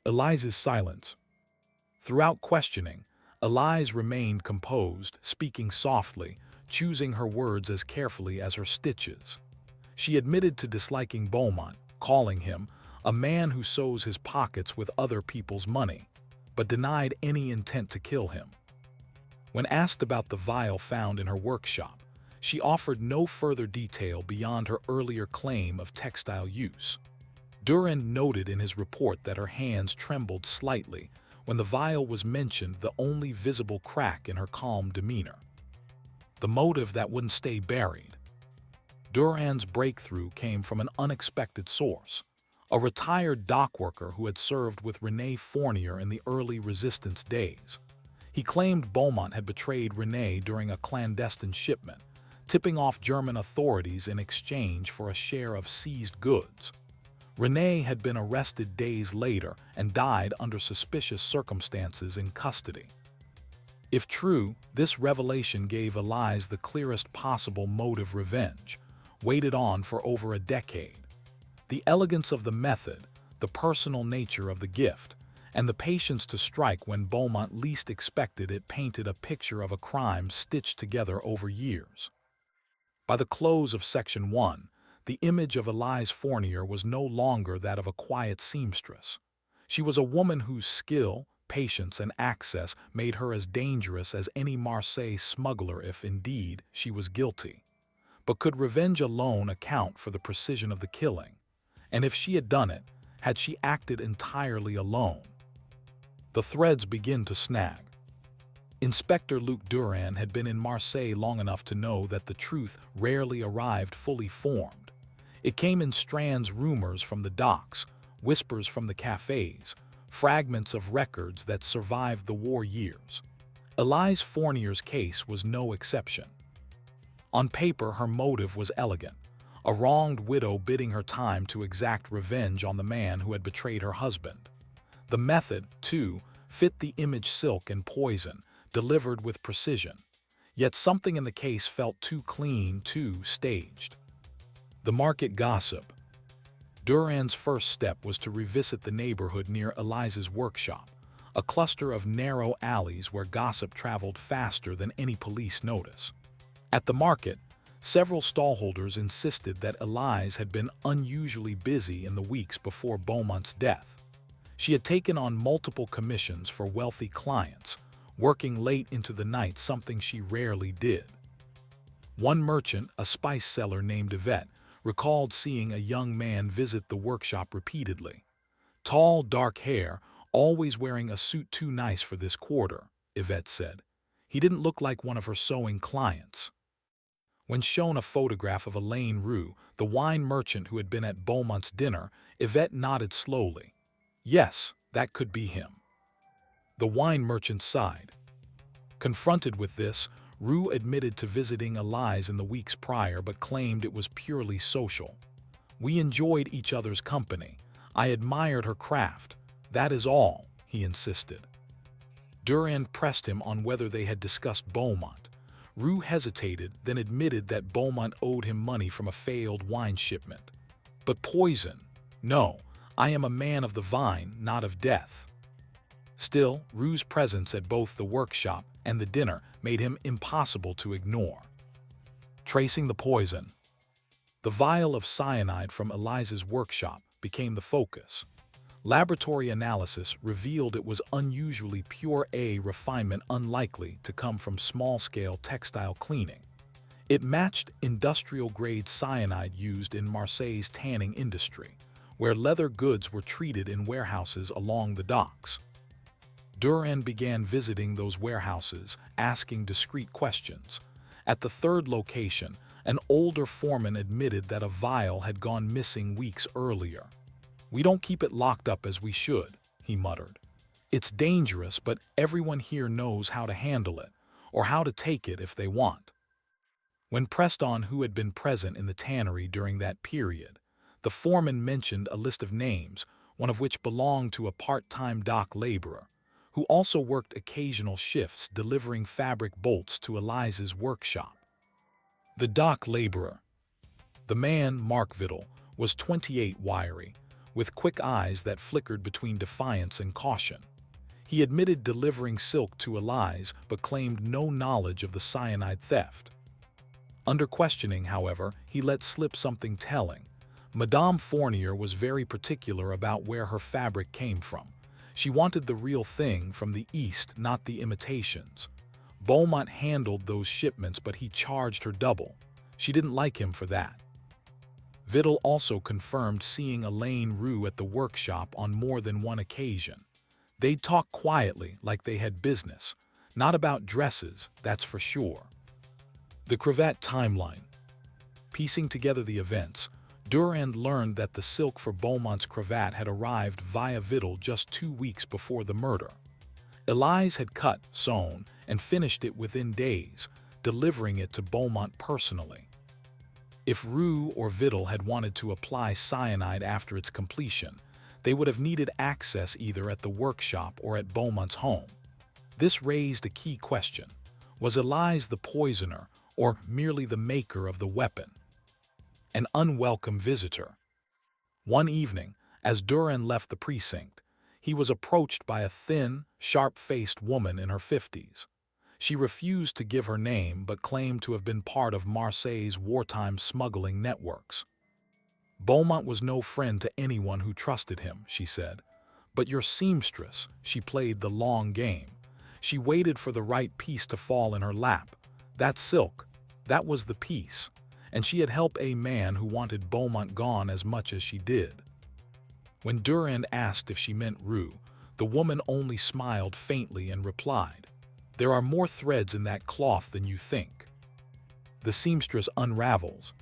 S1: Elise's silence. Throughout questioning, Elise remained composed, speaking softly, choosing her words as carefully as her stitches. She admitted to disliking Beaumont, calling him a man who sows his pockets with other people's money, but denied any intent to kill him. When asked about the vial found in her workshop, she offered no further detail beyond her earlier claim of textile use. Durand noted in his report that her hands trembled slightly when the vial was mentioned, the only visible crack in her calm demeanor. The motive that wouldn't stay buried. Durand's breakthrough came from an unexpected source. A retired dockworker who had served with Renee Fournier in the early resistance days. He claimed Beaumont had betrayed Renee during a clandestine shipment, tipping off German authorities in exchange for a share of seized goods. Renee had been arrested days later and died under suspicious circumstances in custody. If true, this revelation gave Elise the clearest possible motive: revenge, waited on for over a decade. The elegance of the method, the personal nature of the gift, and the patience to strike when Beaumont least expected it painted a picture of a crime stitched together over years. By the close of Section 1, the image of Elise Fournier was no longer that of a quiet seamstress. She was a woman whose skill, patience, and access made her as dangerous as any Marseille smuggler if, indeed, she was guilty. But could revenge alone account for the precision of the killing? And if she had done it, had she acted entirely alone? The threads begin to snag. Inspector Luc Durand had been in Marseille long enough to know that the truth rarely arrived fully formed. It came in strands: rumors from the docks, whispers from the cafes, fragments of records that survived the war years. Elise Fournier's case was no exception. On paper, her motive was elegant: a wronged widow bidding her time to exact revenge on the man who had betrayed her husband. The method, too, fit the image: silk and poison, delivered with precision. Yet something in the case felt too clean, too staged. The market gossip. Durand's first step was to revisit the neighborhood near Elise's workshop, a cluster of narrow alleys where gossip traveled faster than any police notice. At the market, several stallholders insisted that Elise had been unusually busy in the weeks before Beaumont's death. She had taken on multiple commissions for wealthy clients, working late into the night, something she rarely did. One merchant, a spice seller named Yvette, recalled seeing a young man visit the workshop repeatedly. Tall, dark hair, always wearing a suit too nice for this quarter, Yvette said. He didn't look like one of her sewing clients. When shown a photograph of Elaine Roux, the wine merchant who had been at Beaumont's dinner, Yvette nodded slowly. Yes, that could be him. The wine merchant sighed. Confronted with this, Roux admitted to visiting Elise in the weeks prior but claimed it was purely social. We enjoyed each other's company. I admired her craft. That is all, he insisted. Durand pressed him on whether they had discussed Beaumont. Roux hesitated, then admitted that Beaumont owed him money from a failed wine shipment. But poison? No, I am a man of the vine, not of death. Still, Roux's presence at both the workshop and the dinner made him impossible to ignore. Tracing the poison. The vial of cyanide from Elise's workshop became the focus. Laboratory analysis revealed it was unusually pure, a refinement unlikely to come from small-scale textile cleaning. It matched industrial-grade cyanide used in Marseille's tanning industry, where leather goods were treated in warehouses along the docks. Durand began visiting those warehouses, asking discreet questions. At the third location, an older foreman admitted that a vial had gone missing weeks earlier. We don't keep it locked up as we should, he muttered. It's dangerous, but everyone here knows how to handle it, or how to take it if they want. When pressed on who had been present in the tannery during that period, the foreman mentioned a list of names, one of which belonged to a part-time dock laborer, who also worked occasional shifts delivering fabric bolts to Elise's workshop. The dock laborer. The man, Mark Vidal, was 28, wiry, with quick eyes that flickered between defiance and caution. He admitted delivering silk to Elise but claimed no knowledge of the cyanide theft. Under questioning, however, he let slip something telling. Madame Fournier was very particular about where her fabric came from. She wanted the real thing from the East, not the imitations. Beaumont handled those shipments, but he charged her double. She didn't like him for that. Vidal also confirmed seeing Elaine Roux at the workshop on more than one occasion. They'd talk quietly, like they had business. Not about dresses, that's for sure. The cravat timeline. Piecing together the events, Durand learned that the silk for Beaumont's cravat had arrived via Vidal just 2 weeks before the murder. Elise had cut, sewn, and finished it within days, delivering it to Beaumont personally. If Roux or Vidal had wanted to apply cyanide after its completion, they would have needed access either at the workshop or at Beaumont's home. This raised a key question. Was Elise the poisoner or merely the maker of the weapon? An unwelcome visitor. One evening, as Durand left the precinct, he was approached by a thin, sharp-faced woman in her 50s. She refused to give her name but claimed to have been part of Marseille's wartime smuggling networks. Beaumont was no friend to anyone who trusted him, she said. But your seamstress, she played the long game. She waited for the right piece to fall in her lap. That silk, that was the piece. And she had helped a man who wanted Beaumont gone as much as she did. When Durand asked if she meant Roux, the woman only smiled faintly and replied, "There are more threads in that cloth than you think." The seamstress unravels.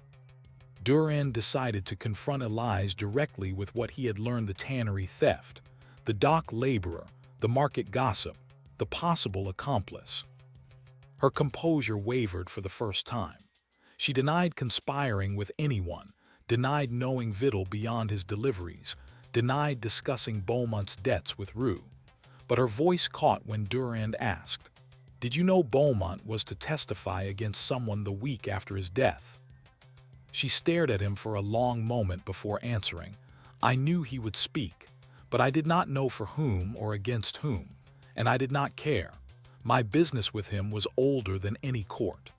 S1: Durand decided to confront Elise directly with what he had learned: the tannery theft, the dock laborer, the market gossip, the possible accomplice. Her composure wavered for the first time. She denied conspiring with anyone, denied knowing Vidal beyond his deliveries, denied discussing Beaumont's debts with Roux. But her voice caught when Durand asked, "Did you know Beaumont was to testify against someone the week after his death?" She stared at him for a long moment before answering. "I knew he would speak, but I did not know for whom or against whom, and I did not care. My business with him was older than any court."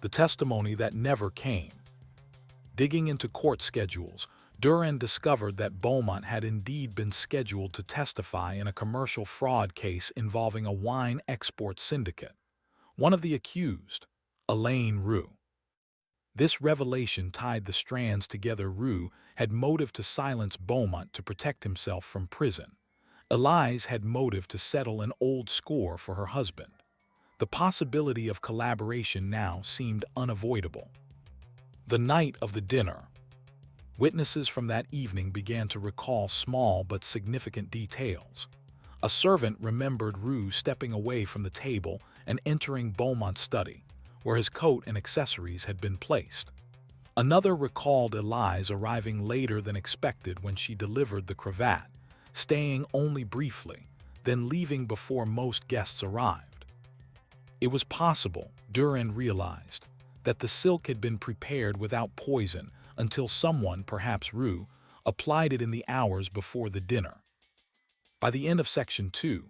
S1: The testimony that never came. Digging into court schedules, Durand discovered that Beaumont had indeed been scheduled to testify in a commercial fraud case involving a wine export syndicate. One of the accused, Elaine Roux. This revelation tied the strands together. Roux had motive to silence Beaumont to protect himself from prison. Elise had motive to settle an old score for her husband. The possibility of collaboration now seemed unavoidable. The night of the dinner. Witnesses from that evening began to recall small but significant details. A servant remembered Rue stepping away from the table and entering Beaumont's study, where his coat and accessories had been placed. Another recalled Elise arriving later than expected when she delivered the cravat, staying only briefly, then leaving before most guests arrived. It was possible, Durand realized, that the silk had been prepared without poison until someone, perhaps Rue, applied it in the hours before the dinner. By the end of Section 2,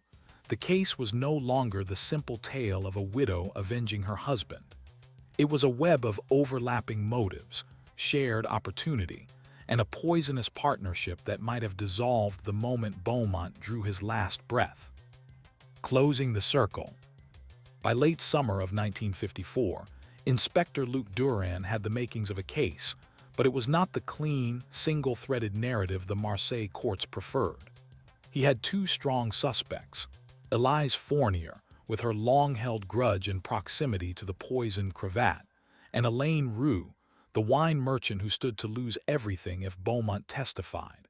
S1: the case was no longer the simple tale of a widow avenging her husband. It was a web of overlapping motives, shared opportunity, and a poisonous partnership that might have dissolved the moment Beaumont drew his last breath. Closing the circle. By late summer of 1954, Inspector Luc Durand had the makings of a case, but it was not the clean, single-threaded narrative the Marseille courts preferred. He had two strong suspects: Elise Fournier, with her long-held grudge and proximity to the poisoned cravat, and Elaine Rue, the wine merchant who stood to lose everything if Beaumont testified.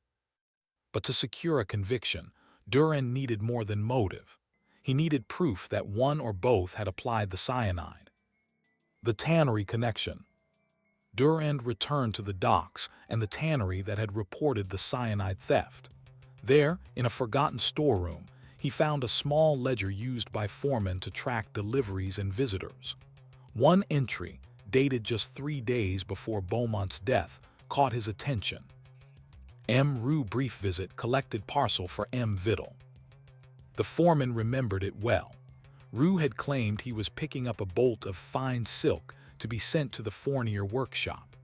S1: But to secure a conviction, Durand needed more than motive. He needed proof that one or both had applied the cyanide. The tannery connection. Durand returned to the docks and the tannery that had reported the cyanide theft. There, in a forgotten storeroom, he found a small ledger used by foremen to track deliveries and visitors. One entry, dated just 3 days before Beaumont's death, caught his attention. M. Rue brief visit collected parcel for M. Vidal. The foreman remembered it well. Rue had claimed he was picking up a bolt of fine silk to be sent to the Fournier workshop.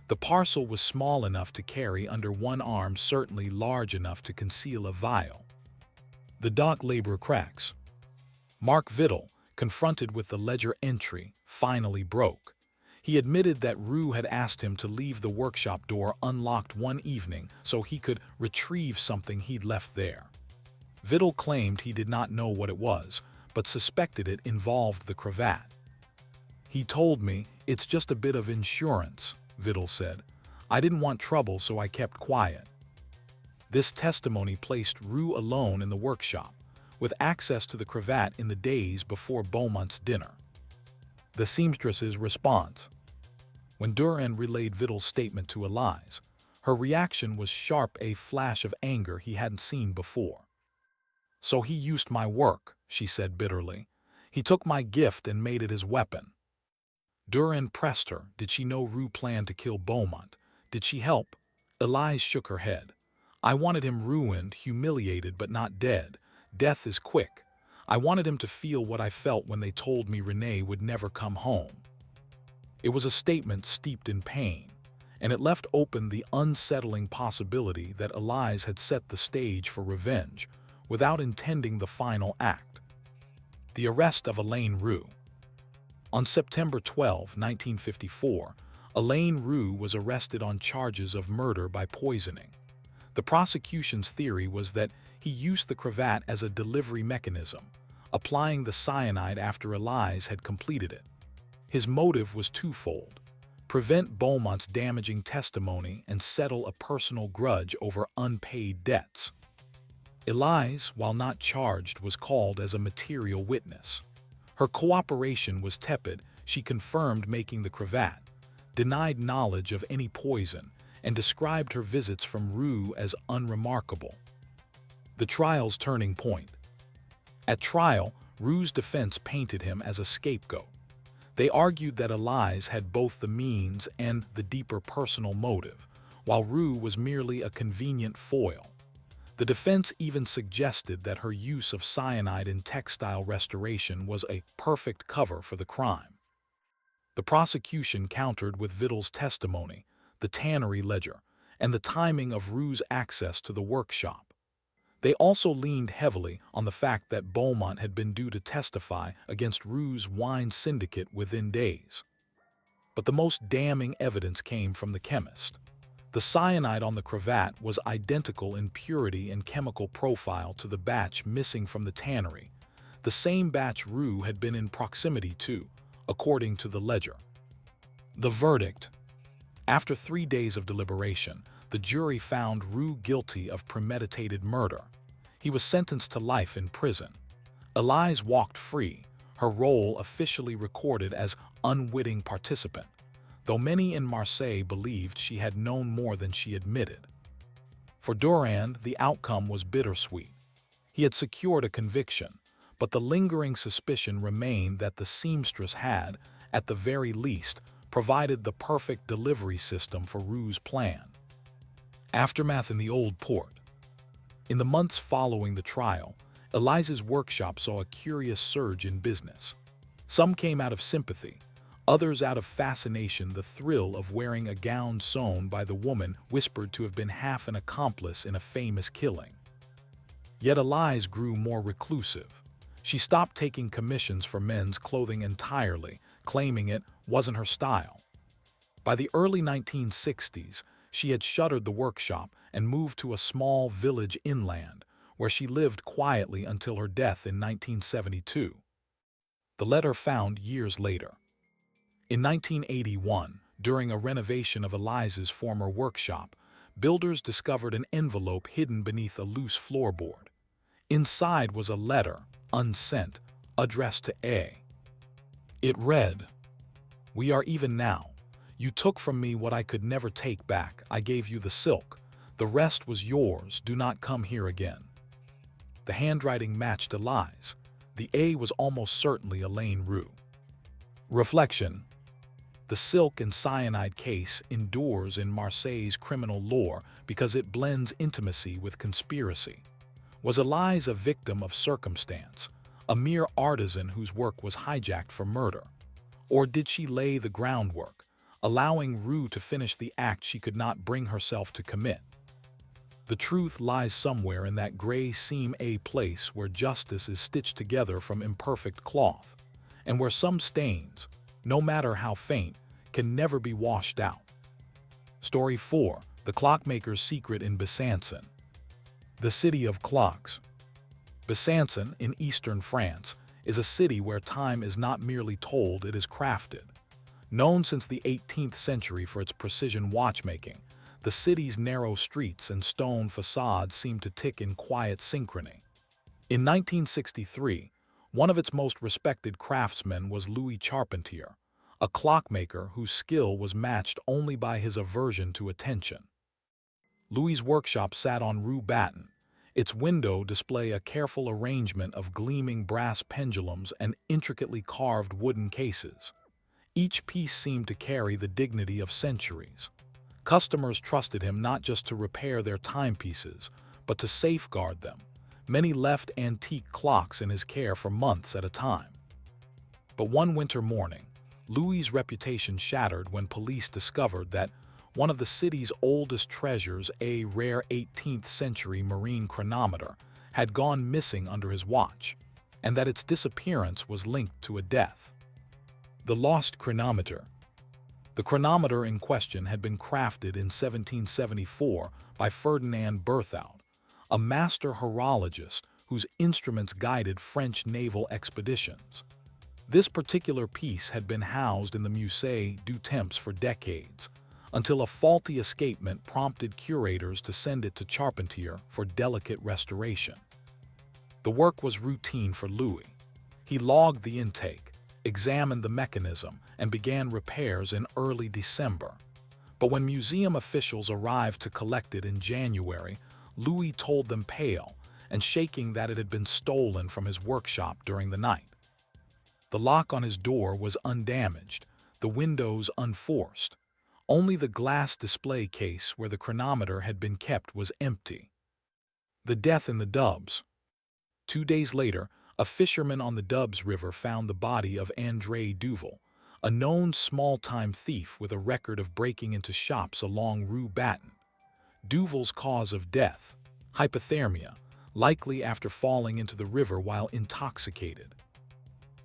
S1: The parcel was small enough to carry under one arm, certainly large enough to conceal a vial. The dock labor cracks. Mark Vidal, confronted with the ledger entry, finally broke. He admitted that Rue had asked him to leave the workshop door unlocked one evening so he could retrieve something he'd left there. Vidal claimed he did not know what it was, but suspected it involved the cravat. "He told me, it's just a bit of insurance," Vidal said. "I didn't want trouble, so I kept quiet." This testimony placed Rue alone in the workshop, with access to the cravat in the days before Beaumont's dinner. The seamstress's response. When Durand relayed Vidal's statement to Elise, her reaction was sharp, a flash of anger he hadn't seen before. "So he used my work," she said bitterly. "He took my gift and made it his weapon." Durand pressed her. Did she know Rue planned to kill Beaumont? Did she help? Elise shook her head. "I wanted him ruined, humiliated, but not dead. Death is quick. I wanted him to feel what I felt when they told me Renee would never come home." It was a statement steeped in pain, and it left open the unsettling possibility that Elise had set the stage for revenge without intending the final act. The arrest of Elaine Rue. On September 12, 1954, Elaine Rue was arrested on charges of murder by poisoning. The prosecution's theory was that he used the cravat as a delivery mechanism, applying the cyanide after Elise had completed it. His motive was twofold: prevent Beaumont's damaging testimony and settle a personal grudge over unpaid debts. Elise, while not charged, was called as a material witness. Her cooperation was tepid. She confirmed making the cravat, denied knowledge of any poison, and described her visits from Rue as unremarkable. The trial's turning point. At trial, Rue's defense painted him as a scapegoat. They argued that Elise had both the means and the deeper personal motive, while Rue was merely a convenient foil. The defense even suggested that her use of cyanide in textile restoration was a perfect cover for the crime. The prosecution countered with Vidal's testimony, the tannery ledger, and the timing of Rue's access to the workshop. They also leaned heavily on the fact that Beaumont had been due to testify against Rue's wine syndicate within days. But the most damning evidence came from the chemist. The cyanide on the cravat was identical in purity and chemical profile to the batch missing from the tannery, The same batch Rue had been in proximity to, according to the ledger. The verdict. After 3 days of deliberation, the jury found Rue guilty of premeditated murder. He was sentenced to life in prison. Elise walked free, her role officially recorded as unwitting participant, though many in Marseille believed she had known more than she admitted. For Durand, the outcome was bittersweet. He had secured a conviction, but the lingering suspicion remained that the seamstress had, at the very least, provided the perfect delivery system for Rue's plan. Aftermath in the Old Port. In the months following the trial, Elise's workshop saw a curious surge in business. Some came out of sympathy, others out of fascination, the thrill of wearing a gown sewn by the woman whispered to have been half an accomplice in a famous killing. Yet Elise grew more reclusive. She stopped taking commissions for men's clothing entirely, claiming it wasn't her style. By the early 1960s, she had shuttered the workshop and moved to a small village inland, where she lived quietly until her death in 1972. The letter found years later. In 1981, during a renovation of Elise's former workshop, builders discovered an envelope hidden beneath a loose floorboard. Inside was a letter, unsent, addressed to A. It read, "We are even now. You took from me what I could never take back. I gave you the silk. The rest was yours. Do not come here again." The handwriting matched Elise. The A was almost certainly Elaine Rue. Reflection. The silk and cyanide case endures in Marseille's criminal lore because it blends intimacy with conspiracy. Was Elise a victim of circumstance, a mere artisan whose work was hijacked for murder? Or did she lay the groundwork, allowing Rue to finish the act she could not bring herself to commit? The truth lies somewhere in that gray seam, a place where justice is stitched together from imperfect cloth, and where some stains, no matter how faint, can never be washed out. Story 4. The Clockmaker's Secret in Besançon. The City of Clocks. Besançon, in eastern France, is a city where time is not merely told, it is crafted. Known since the 18th century for its precision watchmaking, the city's narrow streets and stone facades seem to tick in quiet synchrony. In 1963, one of its most respected craftsmen was Louis Charpentier, a clockmaker whose skill was matched only by his aversion to attention. Louis's workshop sat on Rue Baton. Its window display a careful arrangement of gleaming brass pendulums and intricately carved wooden cases. Each piece seemed to carry the dignity of centuries. Customers trusted him not just to repair their timepieces, but to safeguard them. Many left antique clocks in his care for months at a time. But one winter morning, Louis's reputation shattered when police discovered that one of the city's oldest treasures, a rare 18th-century marine chronometer, had gone missing under his watch, and that its disappearance was linked to a death. The lost chronometer. The chronometer in question had been crafted in 1774 by Ferdinand Berthoud, a master horologist whose instruments guided French naval expeditions. This particular piece had been housed in the Musée du Temps for decades, until a faulty escapement prompted curators to send it to Charpentier for delicate restoration. The work was routine for Louis. He logged the intake, examined the mechanism, and began repairs in early December. But when museum officials arrived to collect it in January, Louis told them, pale and shaking, that it had been stolen from his workshop during the night. The lock on his door was undamaged, the windows unforced. Only the glass display case where the chronometer had been kept was empty. The death in the Doubs. 2 days later, a fisherman on the Doubs River found the body of André Duval, a known small-time thief with a record of breaking into shops along Rue Baton. Duval's cause of death: hypothermia, likely after falling into the river while intoxicated.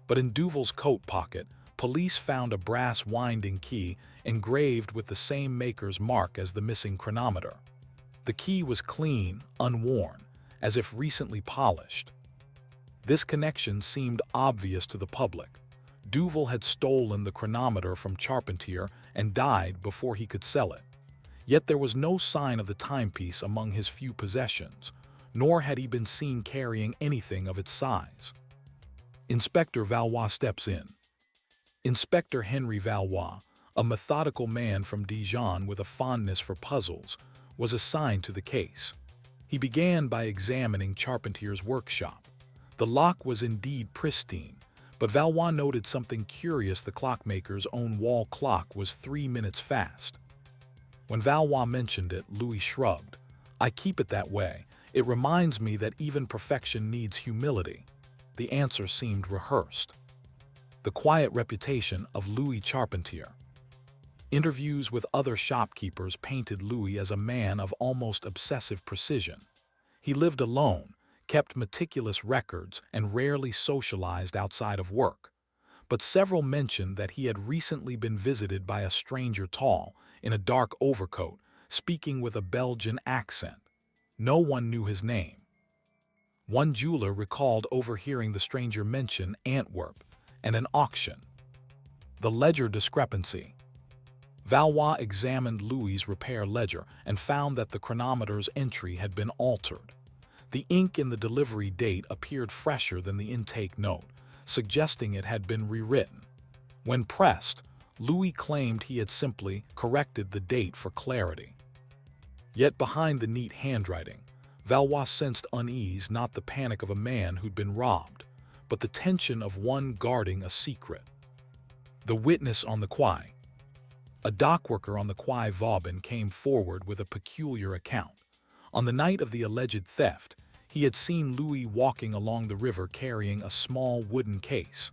S1: But in Duval's coat pocket, police found a brass winding key engraved with the same maker's mark as the missing chronometer. The key was clean, unworn, as if recently polished. This connection seemed obvious to the public. Duval had stolen the chronometer from Charpentier and died before he could sell it. Yet there was no sign of the timepiece among his few possessions, nor had he been seen carrying anything of its size. Inspector Valois steps in. Inspector Henry Valois, a methodical man from Dijon with a fondness for puzzles, was assigned to the case. He began by examining Charpentier's workshop. The lock was indeed pristine, but Valois noted something curious. The clockmaker's own wall clock was 3 minutes fast. When Valois mentioned it, Louis shrugged. "I keep it that way. It reminds me that even perfection needs humility." The answer seemed rehearsed. The quiet reputation of Louis Charpentier. Interviews with other shopkeepers painted Louis as a man of almost obsessive precision. He lived alone, kept meticulous records, and rarely socialized outside of work. But several mentioned that he had recently been visited by a stranger tall, in a dark overcoat, speaking with a Belgian accent. No one knew his name. One jeweler recalled overhearing the stranger mention Antwerp and an auction. The ledger discrepancy. Valois examined Louis's repair ledger and found that the chronometer's entry had been altered. The ink in the delivery date appeared fresher than the intake note, suggesting it had been rewritten. When pressed, Louis claimed he had simply corrected the date for clarity. Yet behind the neat handwriting, Valois sensed unease, not the panic of a man who'd been robbed, but the tension of one guarding a secret. The witness on the quay. A dockworker on the quay Vauban came forward with a peculiar account. On the night of the alleged theft, he had seen Louis walking along the river carrying a small wooden case.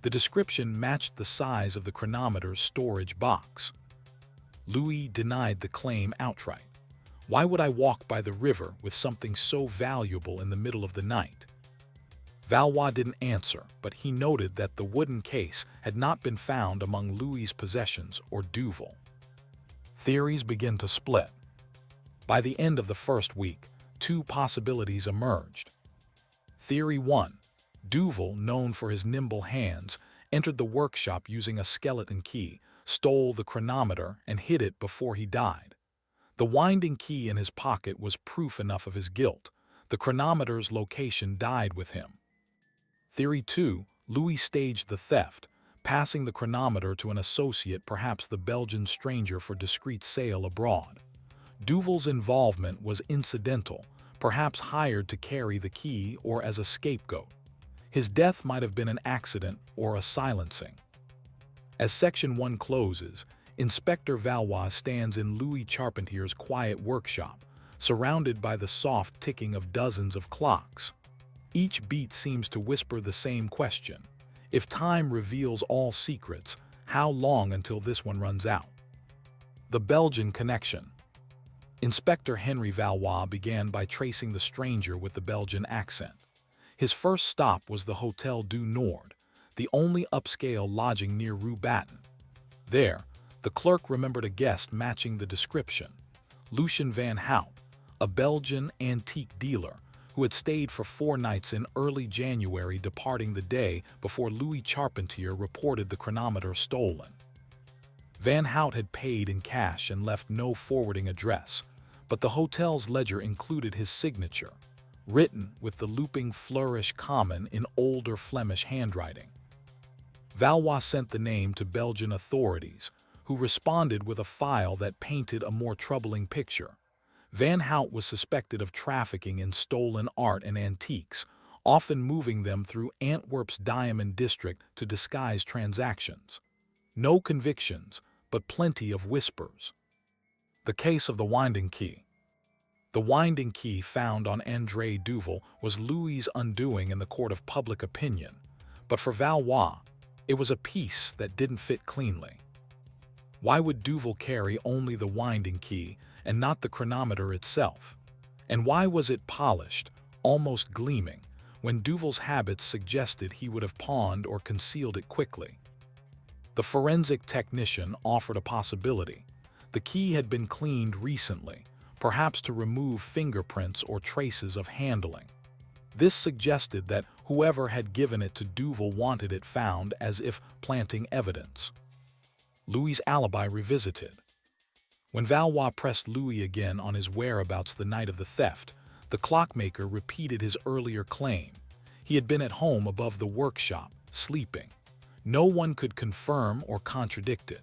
S1: The description matched the size of the chronometer's storage box. Louis denied the claim outright. "Why would I walk by the river with something so valuable in the middle of the night?" Valois didn't answer, but he noted that the wooden case had not been found among Louis's possessions or Duval. Theories begin to split. By the end of the first week, 2 possibilities emerged. Theory 1. Duval, known for his nimble hands, entered the workshop using a skeleton key, stole the chronometer, and hid it before he died. The winding key in his pocket was proof enough of his guilt. The chronometer's location died with him. Theory 2. Louis staged the theft, passing the chronometer to an associate, perhaps the Belgian stranger, for discreet sale abroad. Duval's involvement was incidental, perhaps hired to carry the key or as a scapegoat. His death might have been an accident or a silencing. As Section 1 closes, Inspector Valois stands in Louis Charpentier's quiet workshop, surrounded by the soft ticking of dozens of clocks. Each beat seems to whisper the same question. If time reveals all secrets, how long until this one runs out? The Belgian connection. Inspector Henry Valois began by tracing the stranger with the Belgian accent. His first stop was the Hotel du Nord, the only upscale lodging near Rue Baton. There, the clerk remembered a guest matching the description, Lucien Van Hout, a Belgian antique dealer who had stayed for 4 nights in early January, departing the day before Louis Charpentier reported the chronometer stolen. Van Hout had paid in cash and left no forwarding address, but the hotel's ledger included his signature, written with the looping flourish common in older Flemish handwriting. Valois sent the name to Belgian authorities, who responded with a file that painted a more troubling picture. Van Hout was suspected of trafficking in stolen art and antiques, often moving them through Antwerp's diamond district to disguise transactions. No convictions, but plenty of whispers. The case of the winding key. The winding key found on André Duval was Louis's undoing in the court of public opinion, but for Valois, it was a piece that didn't fit cleanly. Why would Duval carry only the winding key and not the chronometer itself? And why was it polished, almost gleaming, when Duval's habits suggested he would have pawned or concealed it quickly? The forensic technician offered a possibility. The key had been cleaned recently, perhaps to remove fingerprints or traces of handling. This suggested that whoever had given it to Duval wanted it found, as if planting evidence. Louis's alibi revisited. When Valois pressed Louis again on his whereabouts the night of the theft, the clockmaker repeated his earlier claim. He had been at home above the workshop, sleeping. No one could confirm or contradict it.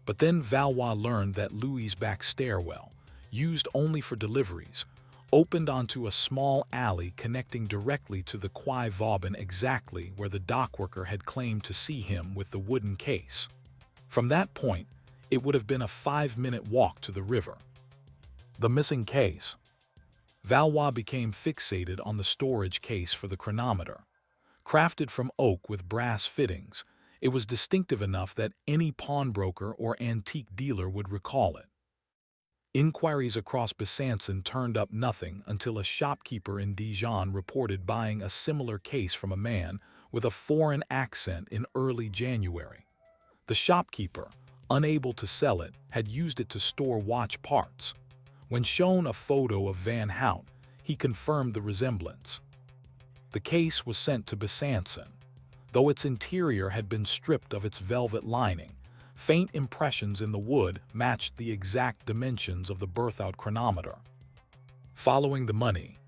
S1: But then Valois learned that Louis's back stairwell, used only for deliveries, opened onto a small alley connecting directly to the Quai Vauban, exactly where the dockworker had claimed to see him with the wooden case. From that point, it would have been a 5-minute walk to the river. The missing case. Valois became fixated on the storage case for the chronometer. Crafted from oak with brass fittings, it was distinctive enough that any pawnbroker or antique dealer would recall it. Inquiries across Besançon turned up nothing until a shopkeeper in Dijon reported buying a similar case from a man with a foreign accent in early January. The shopkeeper, unable to sell it, had used it to store watch parts. When shown a photo of Van Hout, he confirmed the resemblance. The case was sent to Besançon. Though its interior had been stripped of its velvet lining, faint impressions in the wood matched the exact dimensions of the Berthoud chronometer. Following the money,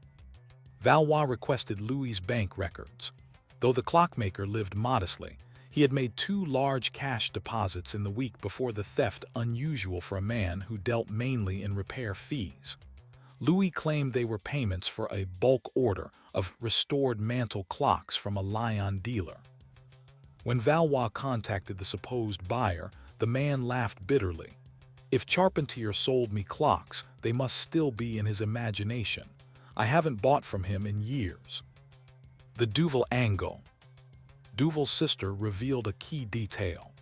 S1: Valois requested Louis's bank records. Though the clockmaker lived modestly, he had made 2 large cash deposits in the week before the theft, unusual for a man who dealt mainly in repair fees. Louis claimed they were payments for a bulk order of restored mantel clocks from a Lyon dealer. When Valois contacted the supposed buyer, the man laughed bitterly. "If Charpentier sold me clocks, they must still be in his imagination. I haven't bought from him in years." The Duval angle. Duval's sister revealed a key detail.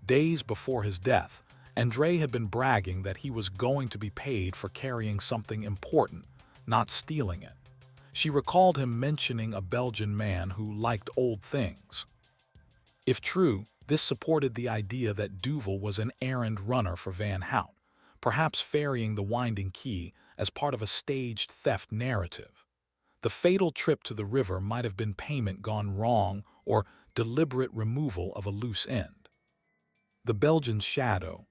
S1: Days before his death, André had been bragging that he was going to be paid for carrying something important, not stealing it. She recalled him mentioning a Belgian man who liked old things. If true, this supported the idea that Duval was an errand runner for Van Hout, perhaps ferrying the winding key as part of a staged theft narrative. The fatal trip to the river might have been payment gone wrong or deliberate removal of a loose end. The Belgian's shadow.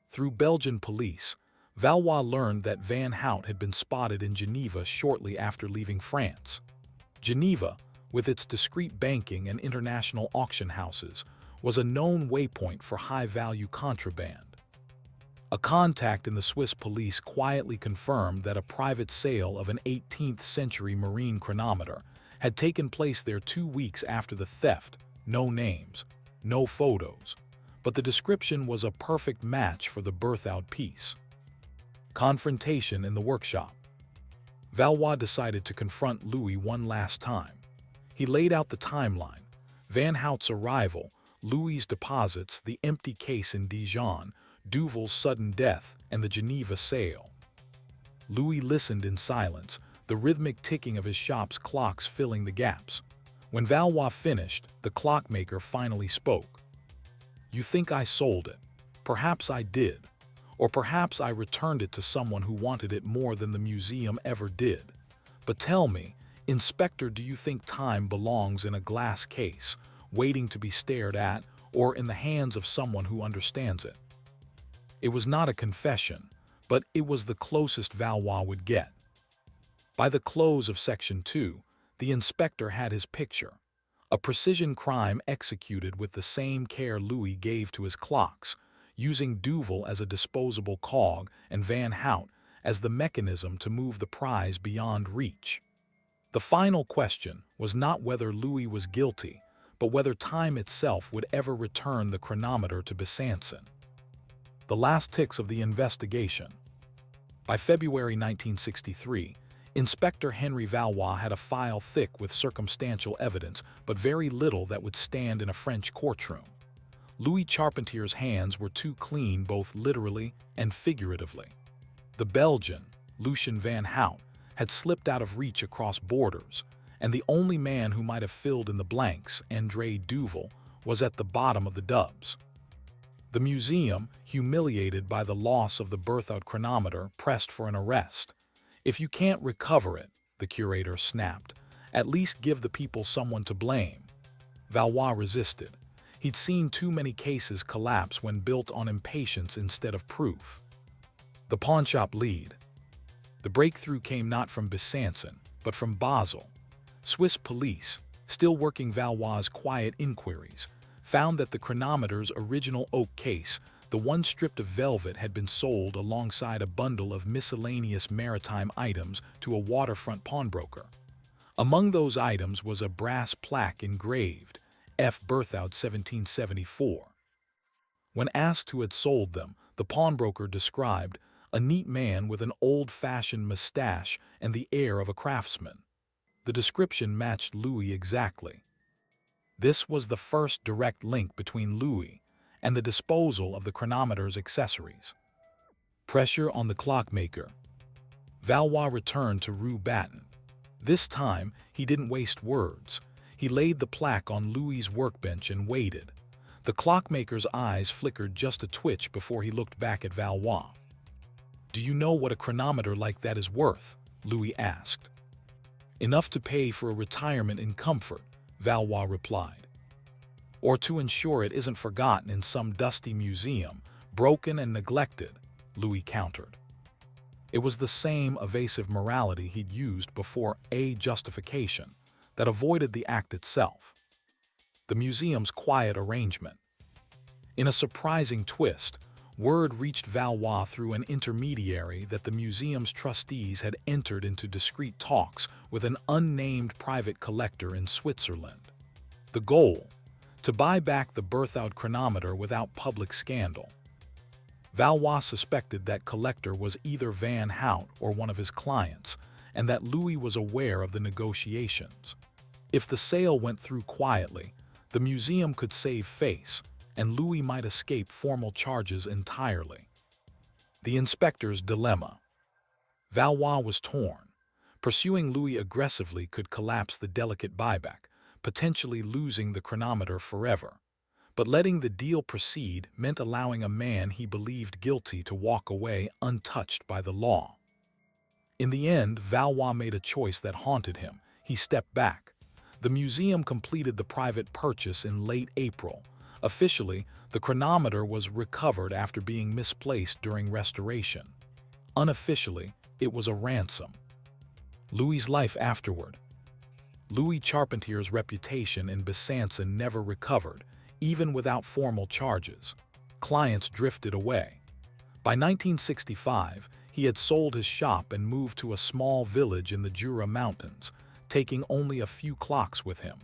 S1: Through Belgian police, Valois learned that Van Hout had been spotted in Geneva shortly after leaving France. Geneva, with its discreet banking and international auction houses, was a known waypoint for high-value contraband. A contact in the Swiss police quietly confirmed that a private sale of an 18th-century marine chronometer had taken place there 2 weeks after the theft. No names, no photos, but the description was a perfect match for the Berthoud piece. Confrontation in the workshop. Valois decided to confront Louis one last time. He laid out the timeline: Van Hout's arrival, Louis's deposits, the empty case in Dijon, Duval's sudden death, and the Geneva sale. Louis listened in silence, the rhythmic ticking of his shop's clocks filling the gaps. When Valois finished, the clockmaker finally spoke. "You think I sold it. Perhaps I did. Or perhaps I returned it to someone who wanted it more than the museum ever did. But tell me, Inspector, do you think time belongs in a glass case, waiting to be stared at, or in the hands of someone who understands it?" It was not a confession, but it was the closest Valois would get. By the close of Section 2, the inspector had his picture. A precision crime executed with the same care Louis gave to his clocks, using Duval as a disposable cog and Van Hout as the mechanism to move the prize beyond reach. The final question was not whether Louis was guilty, but whether time itself would ever return the chronometer to Besançon. The last ticks of the investigation. By February 1963, Inspector Henry Valois had a file thick with circumstantial evidence, but very little that would stand in a French courtroom. Louis Charpentier's hands were too clean both literally and figuratively. The Belgian, Lucien Van Hout, had slipped out of reach across borders, and the only man who might have filled in the blanks, André Duval, was at the bottom of the dubs. The museum, humiliated by the loss of the Berthoud chronometer, pressed for an arrest. "If you can't recover it," the curator snapped. At least give the people someone to blame. Valois resisted. He'd seen too many cases collapse when built on impatience instead of proof. The pawnshop lead. The breakthrough came not from Besançon, but from Basel. Swiss police, still working Valois' quiet inquiries, found that the chronometer's original oak case, the one stripped of velvet, had been sold alongside a bundle of miscellaneous maritime items to a waterfront pawnbroker. Among those items was a brass plaque engraved, F. Berthoud 1774. When asked who had sold them, the pawnbroker described a neat man with an old-fashioned mustache and the air of a craftsman. The description matched Louis exactly. This was the first direct link between Louis and the disposal of the chronometer's accessories. Pressure on the clockmaker. Valois returned to Rue Baton. This time, he didn't waste words. He laid the plaque on Louis's workbench and waited. The clockmaker's eyes flickered just a twitch before he looked back at Valois. "Do you know what a chronometer like that is worth?" Louis asked. "Enough to pay for a retirement in comfort," Valois replied. "Or to ensure it isn't forgotten in some dusty museum, broken and neglected," Louis countered. It was the same evasive morality he'd used before, a justification that avoided the act itself. The museum's quiet arrangement. In a surprising twist, word reached Valois through an intermediary that the museum's trustees had entered into discreet talks with an unnamed private collector in Switzerland. The goal? To buy back the Berthoud chronometer without public scandal. Valois suspected that collector was either Van Hout or one of his clients, and that Louis was aware of the negotiations. If the sale went through quietly, the museum could save face, and Louis might escape formal charges entirely. The inspector's dilemma. Valois was torn. Pursuing Louis aggressively could collapse the delicate buyback, potentially losing the chronometer forever. But letting the deal proceed meant allowing a man he believed guilty to walk away untouched by the law. In the end, Valois made a choice that haunted him. He stepped back. The museum completed the private purchase in late April. Officially, the chronometer was recovered after being misplaced during restoration. Unofficially, it was a ransom. Louis's life afterward. Louis Charpentier's reputation in Besançon never recovered, even without formal charges. Clients drifted away. By 1965, he had sold his shop and moved to a small village in the Jura Mountains, taking only a few clocks with him.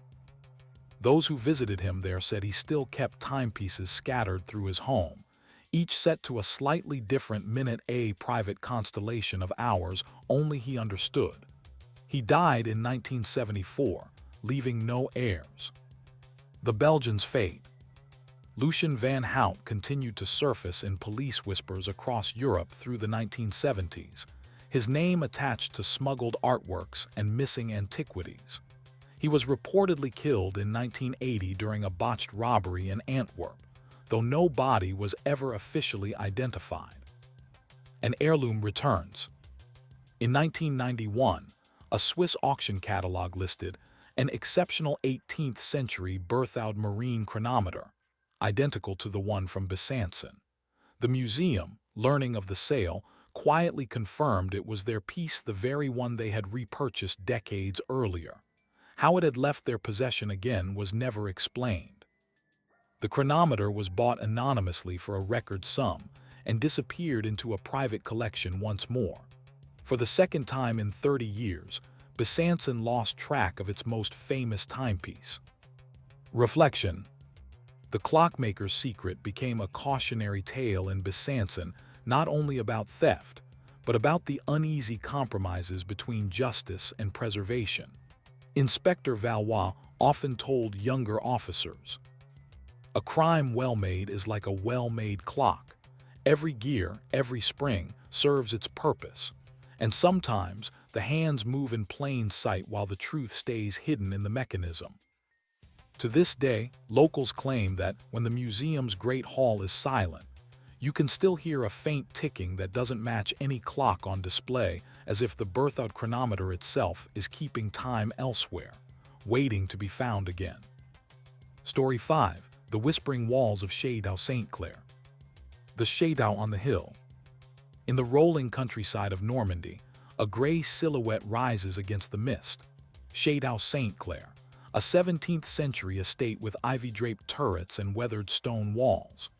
S1: Those who visited him there said he still kept timepieces scattered through his home, each set to a slightly different minute, a private constellation of hours only he understood. He died in 1974, leaving no heirs. The Belgian's fate. Lucien Van Hout continued to surface in police whispers across Europe through the 1970s, his name attached to smuggled artworks and missing antiquities. He was reportedly killed in 1980 during a botched robbery in Antwerp, though no body was ever officially identified. An heirloom returns. In 1991, a Swiss auction catalog listed an exceptional 18th century Berthoud marine chronometer, identical to the one from Besançon. The museum, learning of the sale, quietly confirmed it was their piece, the very one they had repurchased decades earlier. How it had left their possession again was never explained. The chronometer was bought anonymously for a record sum and disappeared into a private collection once more. For the second time in 30 years, Besançon lost track of its most famous timepiece. Reflection. The clockmaker's secret became a cautionary tale in Besançon, not only about theft, but about the uneasy compromises between justice and preservation. Inspector Valois often told younger officers, "A crime well-made is like a well-made clock. Every gear, every spring, serves its purpose. And sometimes the hands move in plain sight while the truth stays hidden in the mechanism." To this day, locals claim that when the museum's Great Hall is silent, You can still hear a faint ticking that doesn't match any clock on display, as if the birth-out chronometer itself is keeping time elsewhere, waiting to be found again. Story 5. The Whispering Walls of Shadow St. Clair. The Shadow on the Hill. In the rolling countryside of Normandy, a gray silhouette rises against the mist. Shadow St. Clair, a 17th-century estate with ivy-draped turrets and weathered stone walls.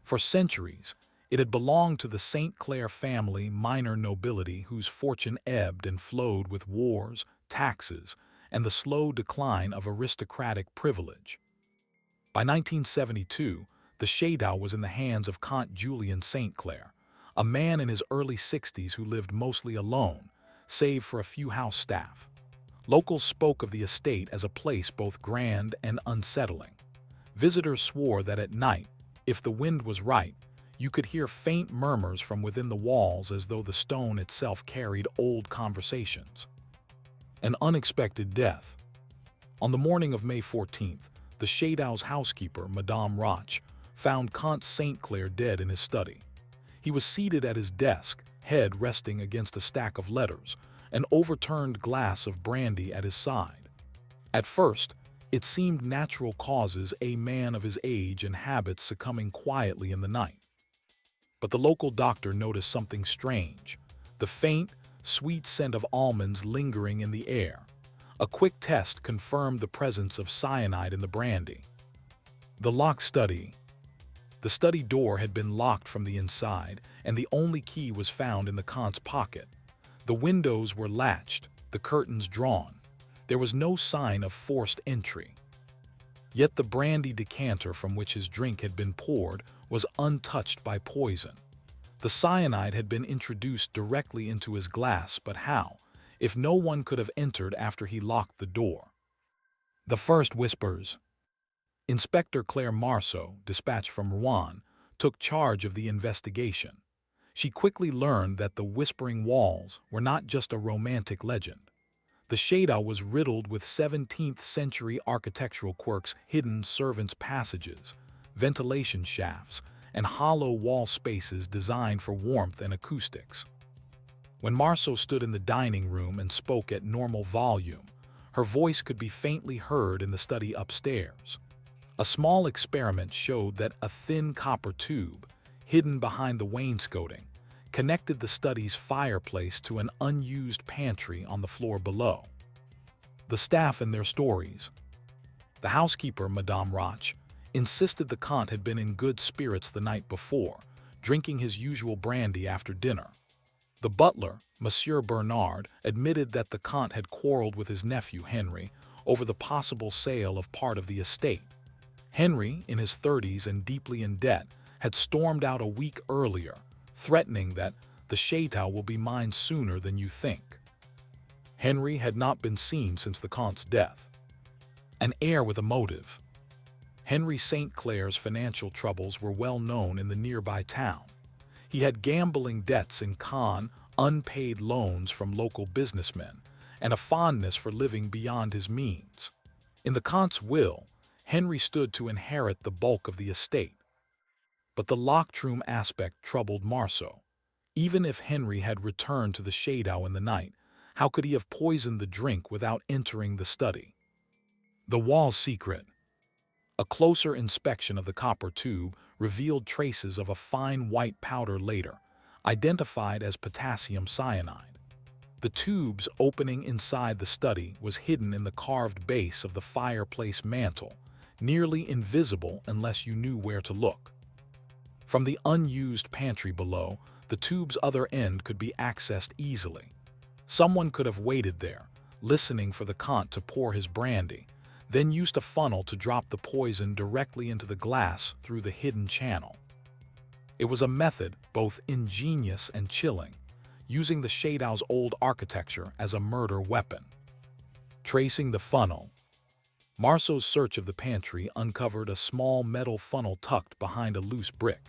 S1: For centuries, it had belonged to the St. Clair family minor nobility whose fortune ebbed and flowed with wars, taxes, and the slow decline of aristocratic privilege. By 1972, the Shadow was in the hands of Count Julien St. Clair, a man in his early 60s who lived mostly alone, save for a few house staff. Locals spoke of the estate as a place both grand and unsettling. Visitors swore that at night, if the wind was right, you could hear faint murmurs from within the walls as though the stone itself carried old conversations. An unexpected death. On the morning of May 14th, the Shadow's housekeeper, Madame Roch, found Count St. Clair dead in his study. He was seated at his desk, head resting against a stack of letters, an overturned glass of brandy at his side. At first, it seemed natural causes, a man of his age and habits succumbing quietly in the night. But the local doctor noticed something strange, the faint, sweet scent of almonds lingering in the air. A quick test confirmed the presence of cyanide in the brandy. The locked study. The study door had been locked from the inside, and the only key was found in the Count's pocket. The windows were latched, the curtains drawn. There was no sign of forced entry. Yet the brandy decanter from which his drink had been poured was untouched by poison. The cyanide had been introduced directly into his glass, but how, if no one could have entered after he locked the door? The first whispers. Inspector Claire Marceau, dispatched from Rouen, took charge of the investigation. She quickly learned that the Whispering Walls were not just a romantic legend. The Shadow was riddled with 17th-century architectural quirks, hidden servants' passages, ventilation shafts, and hollow wall spaces designed for warmth and acoustics. When Marceau stood in the dining room and spoke at normal volume, her voice could be faintly heard in the study upstairs. A small experiment showed that a thin copper tube, hidden behind the wainscoting, connected the study's fireplace to an unused pantry on the floor below. The staff and their stories. The housekeeper, Madame Roch, insisted the Count had been in good spirits the night before, drinking his usual brandy after dinner. The butler, Monsieur Bernard, admitted that the Count had quarreled with his nephew, Henry, over the possible sale of part of the estate. Henry, in his 30s and deeply in debt, had stormed out a week earlier, threatening that the Chateau will be mine sooner than you think. Henry had not been seen since the Count's death. An heir with a motive. Henry St. Clair's financial troubles were well known in the nearby town. He had gambling debts in Cannes, unpaid loans from local businessmen, and a fondness for living beyond his means. In the Count's will, Henry stood to inherit the bulk of the estate. But the locked room aspect troubled Marceau. Even if Henry had returned to the Shadow in the night, how could he have poisoned the drink without entering the study? The wall's secret. A closer inspection of the copper tube revealed traces of a fine white powder later, identified as potassium cyanide. The tube's opening inside the study was hidden in the carved base of the fireplace mantel, nearly invisible unless you knew where to look. From the unused pantry below, the tube's other end could be accessed easily. Someone could have waited there, listening for the Count to pour his brandy, then used a funnel to drop the poison directly into the glass through the hidden channel. It was a method both ingenious and chilling, using the Shadow's old architecture as a murder weapon. Tracing the funnel. Marceau's search of the pantry uncovered a small metal funnel tucked behind a loose brick.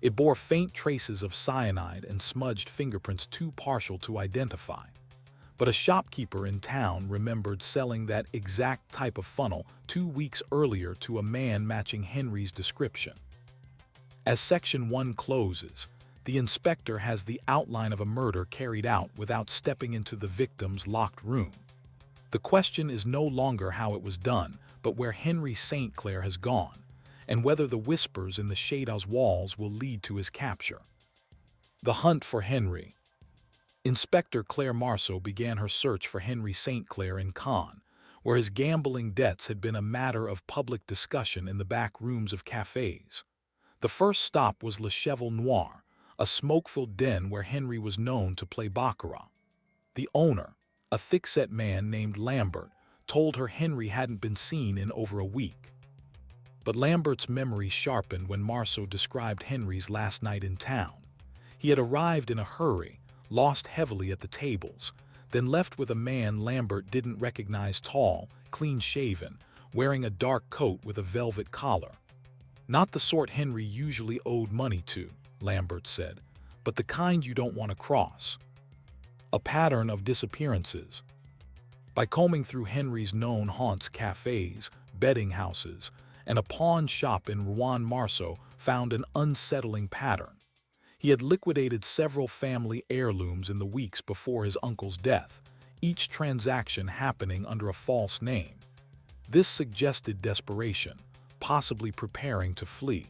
S1: It bore faint traces of cyanide and smudged fingerprints too partial to identify. But a shopkeeper in town remembered selling that exact type of funnel 2 weeks earlier to a man matching Henry's description. As Section 1 closes, the inspector has the outline of a murder carried out without stepping into the victim's locked room. The question is no longer how it was done, but where Henry St. Clair has gone, and whether the whispers in the shadehouse walls will lead to his capture. The hunt for Henry. Inspector Claire Marceau began her search for Henry St. Clair in Cannes, where his gambling debts had been a matter of public discussion in the back rooms of cafes. The first stop was Le Cheval Noir, a smoke-filled den where Henry was known to play baccarat. The owner, a thick-set man named Lambert, told her Henry hadn't been seen in over a week. But Lambert's memory sharpened when Marceau described Henry's last night in town. He had arrived in a hurry, lost heavily at the tables, then left with a man Lambert didn't recognize, tall, clean-shaven, wearing a dark coat with a velvet collar. Not the sort Henry usually owed money to, Lambert said, but the kind you don't want to cross. A pattern of disappearances. By combing through Henry's known haunts, cafes, betting houses, and a pawn shop in Rouen, Marceau found an unsettling pattern. He had liquidated several family heirlooms in the weeks before his uncle's death, each transaction happening under a false name. This suggested desperation, possibly preparing to flee.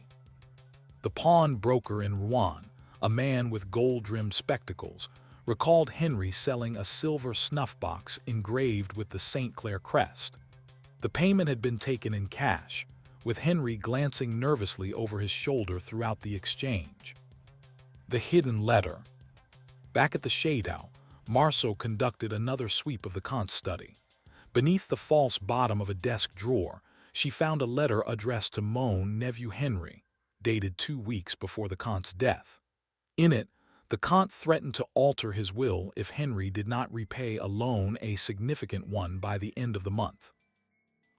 S1: The pawnbroker in Rouen, a man with gold-rimmed spectacles, recalled Henry selling a silver snuff box engraved with the St. Clair crest. The payment had been taken in cash, with Henry glancing nervously over his shoulder throughout the exchange. The hidden letter. Back at the shadehouse, Marceau conducted another sweep of the Comte's study. Beneath the false bottom of a desk drawer, she found a letter addressed to Mon nephew Henry, dated 2 weeks before the Comte's death. In it, the Comte threatened to alter his will if Henry did not repay a loan, a significant one, by the end of the month.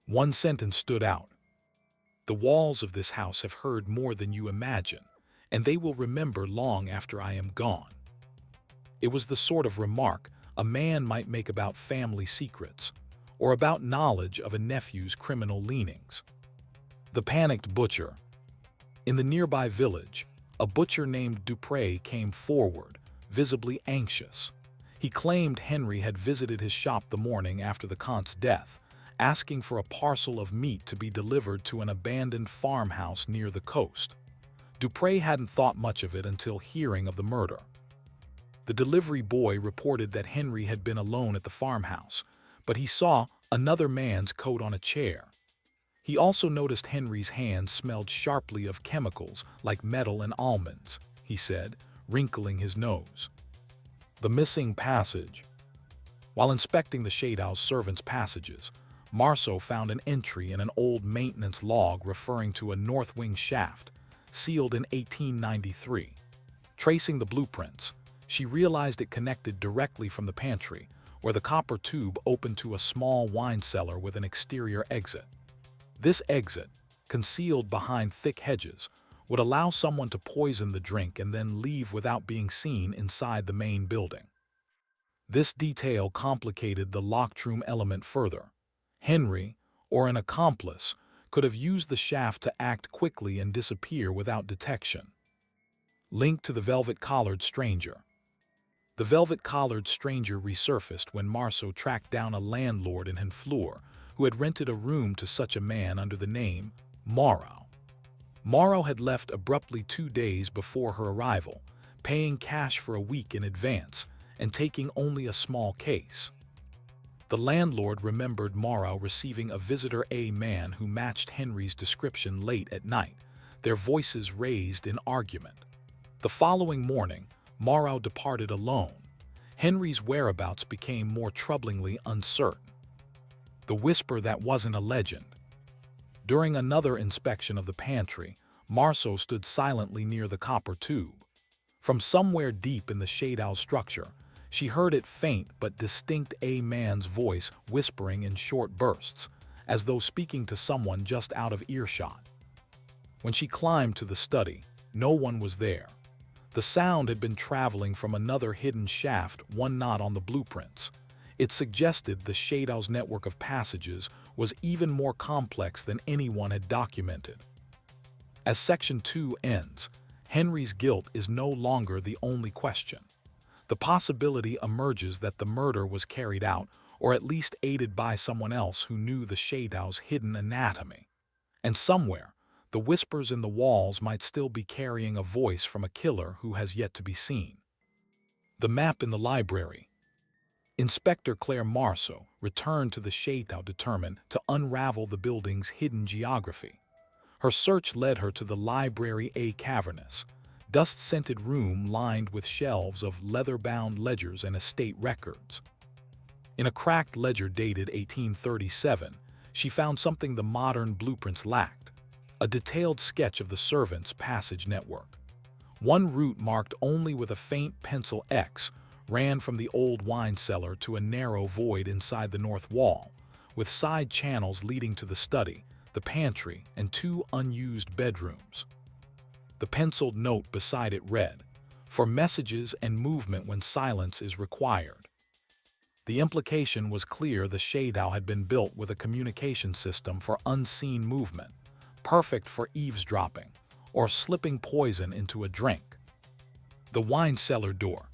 S1: One sentence stood out. "The walls of this house have heard more than you imagine, and they will remember long after I am gone." It was the sort of remark a man might make about family secrets, or about knowledge of a nephew's criminal leanings. The panicked butcher. In the nearby village, a butcher named Dupré came forward, visibly anxious. He claimed Henry had visited his shop the morning after the Comte's death, asking for a parcel of meat to be delivered to an abandoned farmhouse near the coast. Dupré hadn't thought much of it until hearing of the murder. The delivery boy reported that Henry had been alone at the farmhouse, but he saw another man's coat on a chair. He also noticed Henry's hands smelled sharply of chemicals like metal and almonds, he said, wrinkling his nose. The missing passage. While inspecting the shadehouse servants' passages, Marceau found an entry in an old maintenance log referring to a north wing shaft, sealed in 1893. Tracing the blueprints, she realized it connected directly from the pantry, where the copper tube opened to a small wine cellar with an exterior exit. This exit, concealed behind thick hedges, would allow someone to poison the drink and then leave without being seen inside the main building. This detail complicated the locked room element further. Henry, or an accomplice, could have used the shaft to act quickly and disappear without detection. Linked to the velvet-collared stranger. The velvet-collared stranger resurfaced when Marceau tracked down a landlord in Honfleur who had rented a room to such a man under the name Morrow. Morrow had left abruptly 2 days before her arrival, paying cash for a week in advance and taking only a small case. The landlord remembered Morrow receiving a visitor, a man who matched Henry's description, late at night, their voices raised in argument. The following morning, Morrow departed alone. Henry's whereabouts became more troublingly uncertain. The whisper that wasn't a legend. During another inspection of the pantry, Marceau stood silently near the copper tube. From somewhere deep in the shadehouse structure, she heard it, faint but distinct, a man's voice whispering in short bursts, as though speaking to someone just out of earshot. When she climbed to the study, no one was there. The sound had been traveling from another hidden shaft, one not on the blueprints. It suggested the shadehouse network of passages was even more complex than anyone had documented. As Section 2 ends, Henry's guilt is no longer the only question. The possibility emerges that the murder was carried out, or at least aided by someone else who knew the shadow's hidden anatomy. And somewhere, the whispers in the walls might still be carrying a voice from a killer who has yet to be seen. The map in the library. Inspector Claire Marceau returned to the shadow determined to unravel the building's hidden geography. Her search led her to the library, a cavernous, dust-scented room lined with shelves of leather-bound ledgers and estate records. In a cracked ledger dated 1837, she found something the modern blueprints lacked: a detailed sketch of the servants' passage network. One route, marked only with a faint pencil X, ran from the old wine cellar to a narrow void inside the north wall, with side channels leading to the study, the pantry, and 2 unused bedrooms. The penciled note beside it read, "For messages and movement when silence is required." The implication was clear: the shadow had been built with a communication system for unseen movement, perfect for eavesdropping or slipping poison into a drink. The wine cellar door.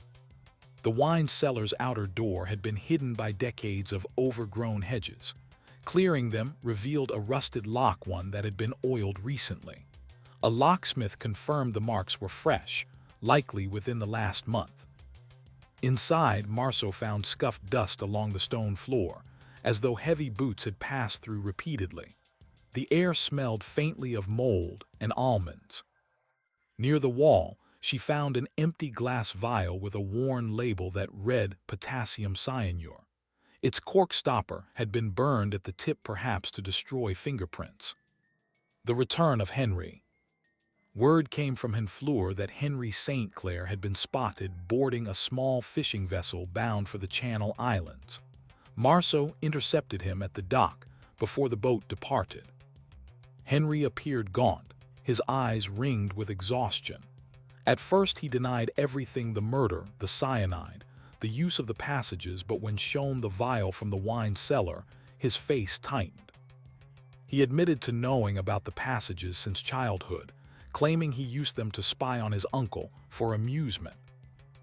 S1: The wine cellar's outer door had been hidden by decades of overgrown hedges. Clearing them revealed a rusted lock, one that had been oiled recently. A locksmith confirmed the marks were fresh, likely within the last month. Inside, Marceau found scuffed dust along the stone floor, as though heavy boots had passed through repeatedly. The air smelled faintly of mold and almonds. Near the wall, she found an empty glass vial with a worn label that read potassium cyanure. Its cork stopper had been burned at the tip, perhaps to destroy fingerprints. The return of Henry. Word came from Honfleur that Henry St. Clair had been spotted boarding a small fishing vessel bound for the Channel Islands. Marceau intercepted him at the dock before the boat departed. Henry appeared gaunt, his eyes ringed with exhaustion. At first he denied everything: the murder, the cyanide, the use of the passages, but when shown the vial from the wine cellar, his face tightened. He admitted to knowing about the passages since childhood, claiming he used them to spy on his uncle for amusement.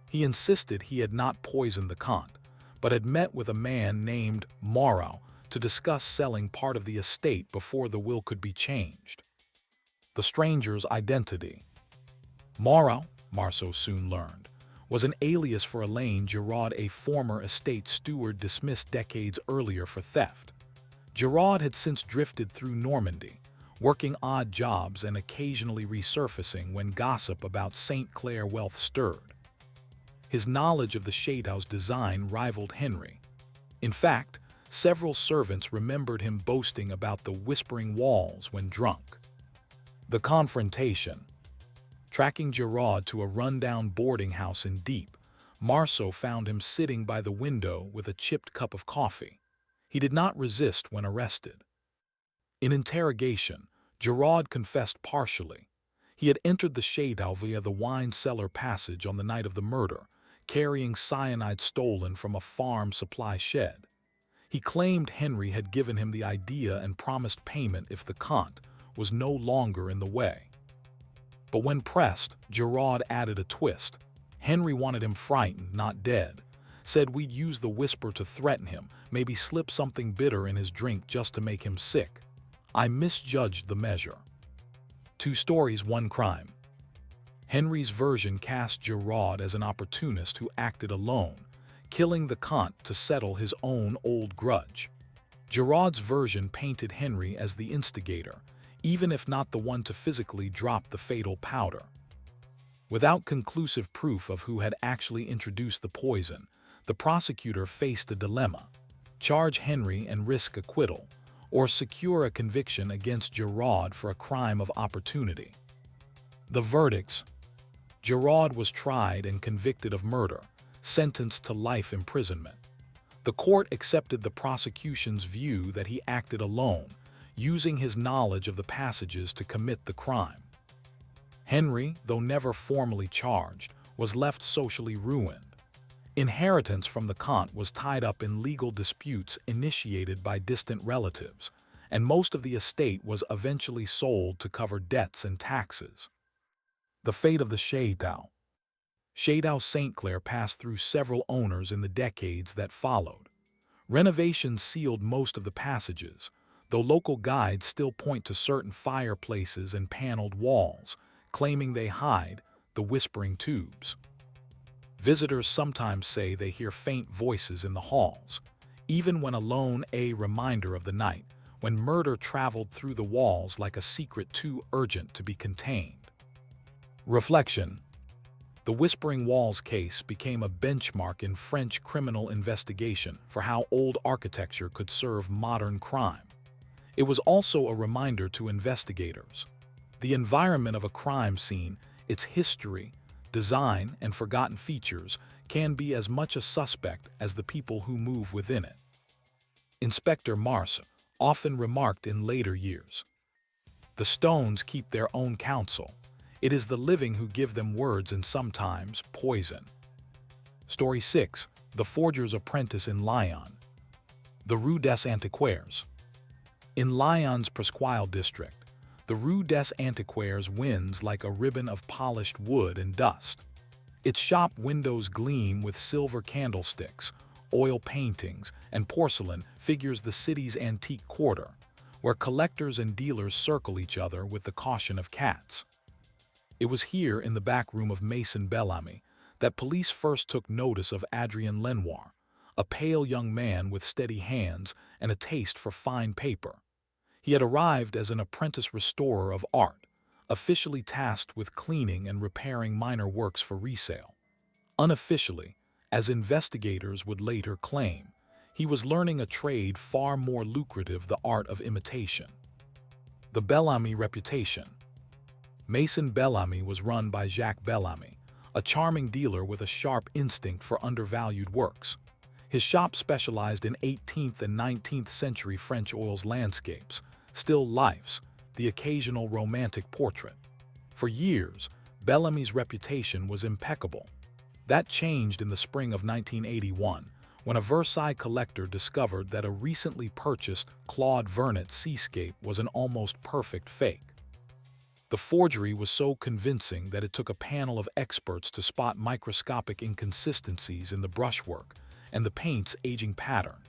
S1: He insisted he had not poisoned the Count, but had met with a man named Moreau to discuss selling part of the estate before the will could be changed. The stranger's identity. Moreau, Marceau soon learned, was an alias for Alain Giraud, a former estate steward dismissed decades earlier for theft. Giraud had since drifted through Normandy, working odd jobs and occasionally resurfacing when gossip about St. Clair wealth stirred. His knowledge of the shadow's design rivaled Henry. In fact, several servants remembered him boasting about the whispering walls when drunk. The confrontation. Tracking Giraud to a rundown boarding house in Dieppe, Marceau found him sitting by the window with a chipped cup of coffee. He did not resist when arrested. In interrogation, Giraud confessed partially. He had entered the shadow via the wine cellar passage on the night of the murder, carrying cyanide stolen from a farm supply shed. He claimed Henry had given him the idea and promised payment if the Count was no longer in the way. But when pressed, Giraud added a twist. Henry wanted him frightened, not dead. Said we'd use the whisper to threaten him, maybe slip something bitter in his drink just to make him sick. I misjudged the measure. 2 stories, 1 crime. Henry's version cast Giraud as an opportunist who acted alone, killing the Count to settle his own old grudge. Giraud's version painted Henry as the instigator, even if not the one to physically drop the fatal powder. Without conclusive proof of who had actually introduced the poison, the prosecutor faced a dilemma: charge Henry and risk acquittal, or secure a conviction against Giraud for a crime of opportunity. The verdicts. Giraud was tried and convicted of murder, sentenced to life imprisonment. The court accepted the prosecution's view that he acted alone, using his knowledge of the passages to commit the crime. Henry, though never formally charged, was left socially ruined. Inheritance from the Count was tied up in legal disputes initiated by distant relatives, and most of the estate was eventually sold to cover debts and taxes. The fate of the Château. Château St. Clair passed through several owners in the decades that followed. Renovations sealed most of the passages, though local guides still point to certain fireplaces and paneled walls, claiming they hide the whispering tubes. Visitors sometimes say they hear faint voices in the halls, even when alone, a reminder of the night when murder traveled through the walls like a secret too urgent to be contained. Reflection. The Whispering Walls case became a benchmark in French criminal investigation for how old architecture could serve modern crime. It was also a reminder to investigators. The environment of a crime scene, its history, design, and forgotten features can be as much a suspect as the people who move within it. Inspector Mars often remarked in later years, "The stones keep their own counsel. It is the living who give them words and sometimes poison." Story 6. The Forger's Apprentice in Lyon. The Rue des Antiquaires. In Lyon's Presqu'île district, the Rue des Antiquaires winds like a ribbon of polished wood and dust. Its shop windows gleam with silver candlesticks, oil paintings, and porcelain figures the city's antique quarter, where collectors and dealers circle each other with the caution of cats. It was here, in the back room of Mason Bellamy, that police first took notice of Adrien Lenoir, a pale young man with steady hands and a taste for fine paper. He had arrived as an apprentice restorer of art, officially tasked with cleaning and repairing minor works for resale. Unofficially, as investigators would later claim, he was learning a trade far more lucrative: the art of imitation. The Bellamy reputation. Mason Bellamy was run by Jacques Bellamy, a charming dealer with a sharp instinct for undervalued works. His shop specialized in 18th and 19th century French oils landscapes, still lifes, the occasional romantic portrait. For years, Bellamy's reputation was impeccable. That changed in the spring of 1981, when a Versailles collector discovered that a recently purchased Claude Vernet seascape was an almost perfect fake. The forgery was so convincing that it took a panel of experts to spot microscopic inconsistencies in the brushwork and the paint's aging pattern.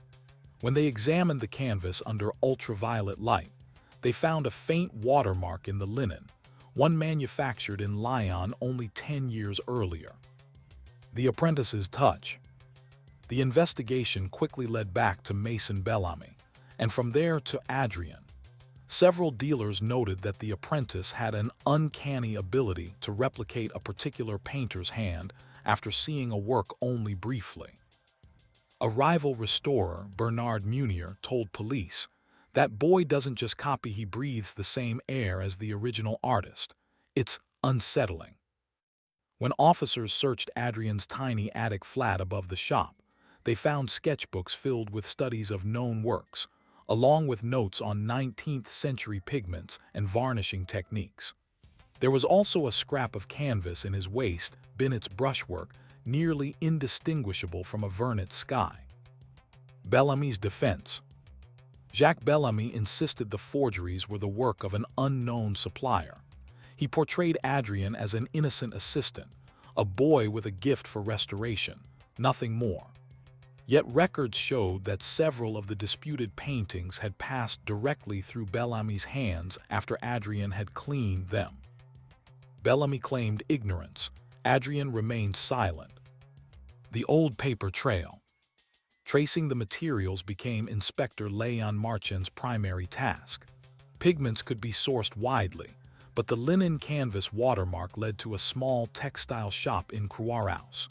S1: When they examined the canvas under ultraviolet light, they found a faint watermark in the linen, one manufactured in Lyon only 10 years earlier. The apprentice's touch. The investigation quickly led back to Mason Bellamy, and from there to Adrien. Several dealers noted that the apprentice had an uncanny ability to replicate a particular painter's hand after seeing a work only briefly. A rival restorer, Bernard Munier, told police, "That boy doesn't just copy, he breathes the same air as the original artist. It's unsettling." When officers searched Adrien's tiny attic flat above the shop, they found sketchbooks filled with studies of known works, along with notes on 19th century pigments and varnishing techniques. There was also a scrap of canvas in his waste bin, its brushwork nearly indistinguishable from a Vernet sky. Bellamy's defense. Jacques Bellamy insisted the forgeries were the work of an unknown supplier. He portrayed Adrien as an innocent assistant, a boy with a gift for restoration, nothing more. Yet records showed that several of the disputed paintings had passed directly through Bellamy's hands after Adrien had cleaned them. Bellamy claimed ignorance. Adrien remained silent. The old paper trail. Tracing the materials became Inspector Léon Marchand's primary task. Pigments could be sourced widely, but the linen canvas watermark led to a small textile shop in Croix-Rousse.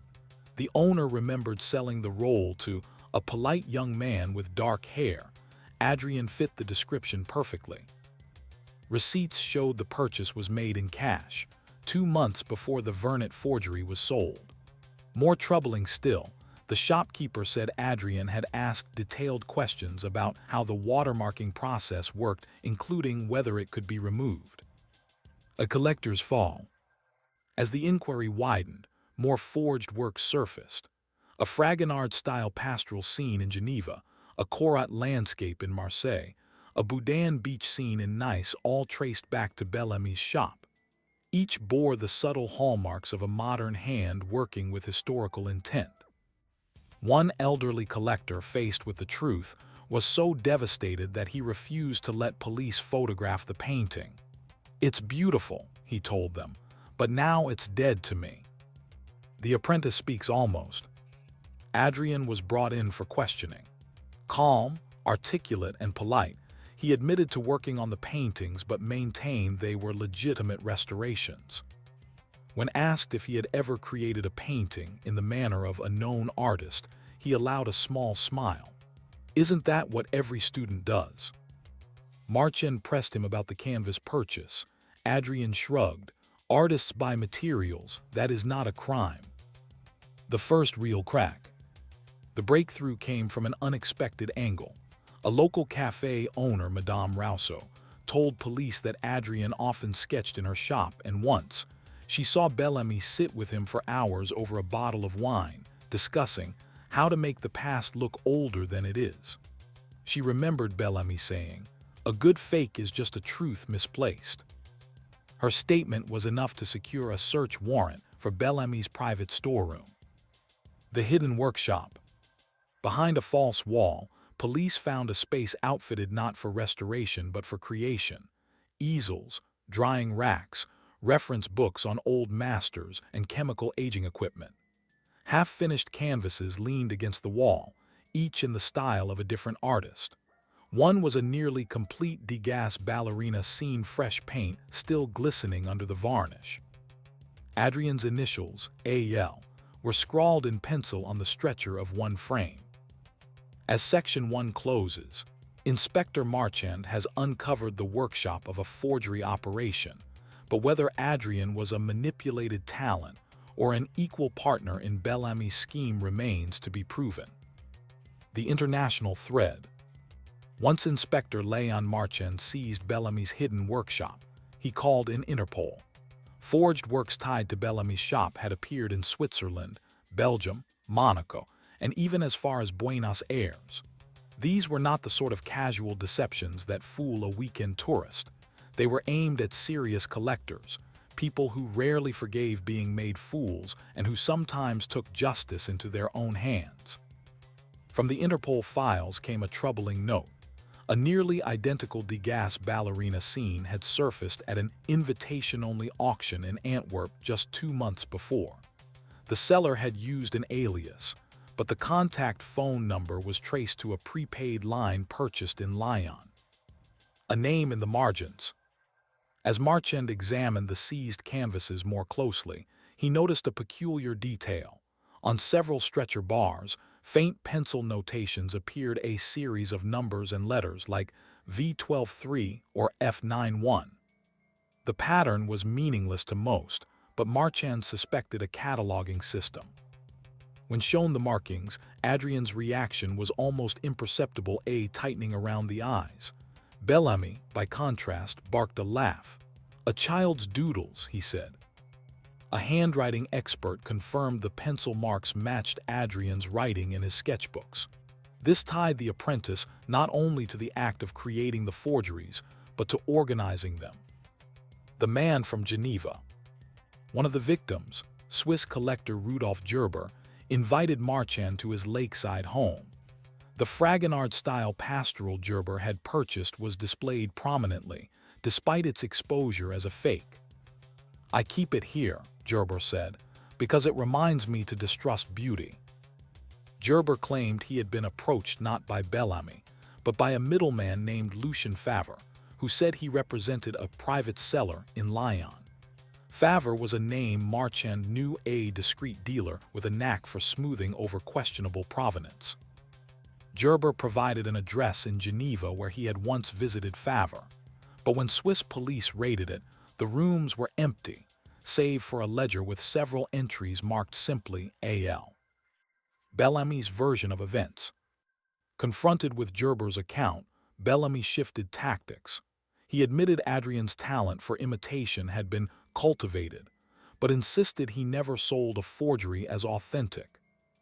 S1: The owner remembered selling the roll to a polite young man with dark hair. Adrien fit the description perfectly. Receipts showed the purchase was made in cash, 2 months before the Vernet forgery was sold. More troubling still, the shopkeeper said Adrien had asked detailed questions about how the watermarking process worked, including whether it could be removed. A collector's fall. As the inquiry widened, more forged works surfaced. A Fragonard-style pastoral scene in Geneva, a Corot landscape in Marseille, a Boudin beach scene in Nice, all traced back to Bellamy's shop. Each bore the subtle hallmarks of a modern hand working with historical intent. One elderly collector, faced with the truth, was so devastated that he refused to let police photograph the painting. "It's beautiful," he told them, "but now it's dead to me." The apprentice speaks almost. Adrien was brought in for questioning. Calm, articulate, and polite, he admitted to working on the paintings but maintained they were legitimate restorations. When asked if he had ever created a painting in the manner of a known artist, he allowed a small smile. "Isn't that what every student does?" Marchand pressed him about the canvas purchase. Adrien shrugged. "Artists buy materials, that is not a crime." The first real crack. The breakthrough came from an unexpected angle. A local cafe owner, Madame Rousseau, told police that Adrien often sketched in her shop, and once, she saw Bellamy sit with him for hours over a bottle of wine, discussing how to make the past look older than it is. She remembered Bellamy saying, "A good fake is just a truth misplaced." Her statement was enough to secure a search warrant for Bellamy's private storeroom. The hidden workshop. Behind a false wall, police found a space outfitted not for restoration but for creation. Easels, drying racks, reference books on old masters, and chemical aging equipment. Half-finished canvases leaned against the wall, each in the style of a different artist. One was a nearly complete Degas ballerina scene, fresh paint still glistening under the varnish. Adrien's initials, A.L., were scrawled in pencil on the stretcher of one frame. As Section 1 closes, Inspector Marchand has uncovered the workshop of a forgery operation, but whether Adrien was a manipulated talent or an equal partner in Bellamy's scheme remains to be proven. The international thread. Once Inspector Léon Marchand seized Bellamy's hidden workshop, he called in Interpol. Forged works tied to Bellamy's shop had appeared in Switzerland, Belgium, Monaco, and even as far as Buenos Aires. These were not the sort of casual deceptions that fool a weekend tourist. They were aimed at serious collectors, people who rarely forgave being made fools and who sometimes took justice into their own hands. From the Interpol files came a troubling note. A nearly identical Degas ballerina scene had surfaced at an invitation-only auction in Antwerp just 2 months before. The seller had used an alias, but the contact phone number was traced to a prepaid line purchased in Lyon. A name in the margins. As Marchand examined the seized canvases more closely, he noticed a peculiar detail. On several stretcher bars, faint pencil notations appeared, a series of numbers and letters like V123 or F91. The pattern was meaningless to most, but Marchand suspected a cataloging system. When shown the markings, Adrien's reaction was almost imperceptible, a tightening around the eyes. Bellamy, by contrast, barked a laugh. "A child's doodles," he said. A handwriting expert confirmed the pencil marks matched Adrien's writing in his sketchbooks. This tied the apprentice not only to the act of creating the forgeries, but to organizing them. The man from Geneva. One of the victims, Swiss collector Rudolf Gerber, invited Marchand to his lakeside home. The Fragonard-style pastoral Gerber had purchased was displayed prominently, despite its exposure as a fake. "I keep it here," Gerber said, "because it reminds me to distrust beauty." Gerber claimed he had been approached not by Bellamy, but by a middleman named Lucien Favre, who said he represented a private cellar in Lyon. Favre was a name Marchand knew, a discreet dealer with a knack for smoothing over questionable provenance. Gerber provided an address in Geneva where he had once visited Favre, but when Swiss police raided it, the rooms were empty, save for a ledger with several entries marked simply A.L. Bellamy's version of events. Confronted with Gerber's account, Bellamy shifted tactics. He admitted Adrien's talent for imitation had been cultivated, but insisted he never sold a forgery as authentic.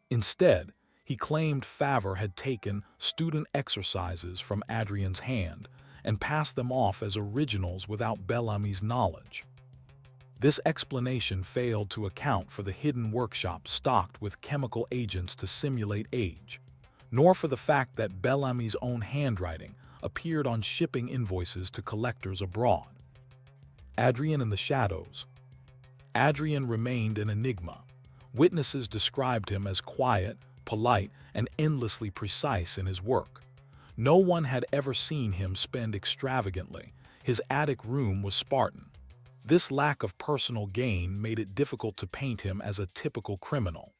S1: Instead, he claimed Favre had taken student exercises from Adrien's hand, and passed them off as originals without Bellamy's knowledge. This explanation failed to account for the hidden workshop stocked with chemical agents to simulate age, nor for the fact that Bellamy's own handwriting appeared on shipping invoices to collectors abroad. Adrian in the shadows. Adrian remained an enigma. Witnesses described him as quiet, polite, and endlessly precise in his work. No one had ever seen him spend extravagantly. His attic room was Spartan. This lack of personal gain made it difficult to paint him as a typical criminal.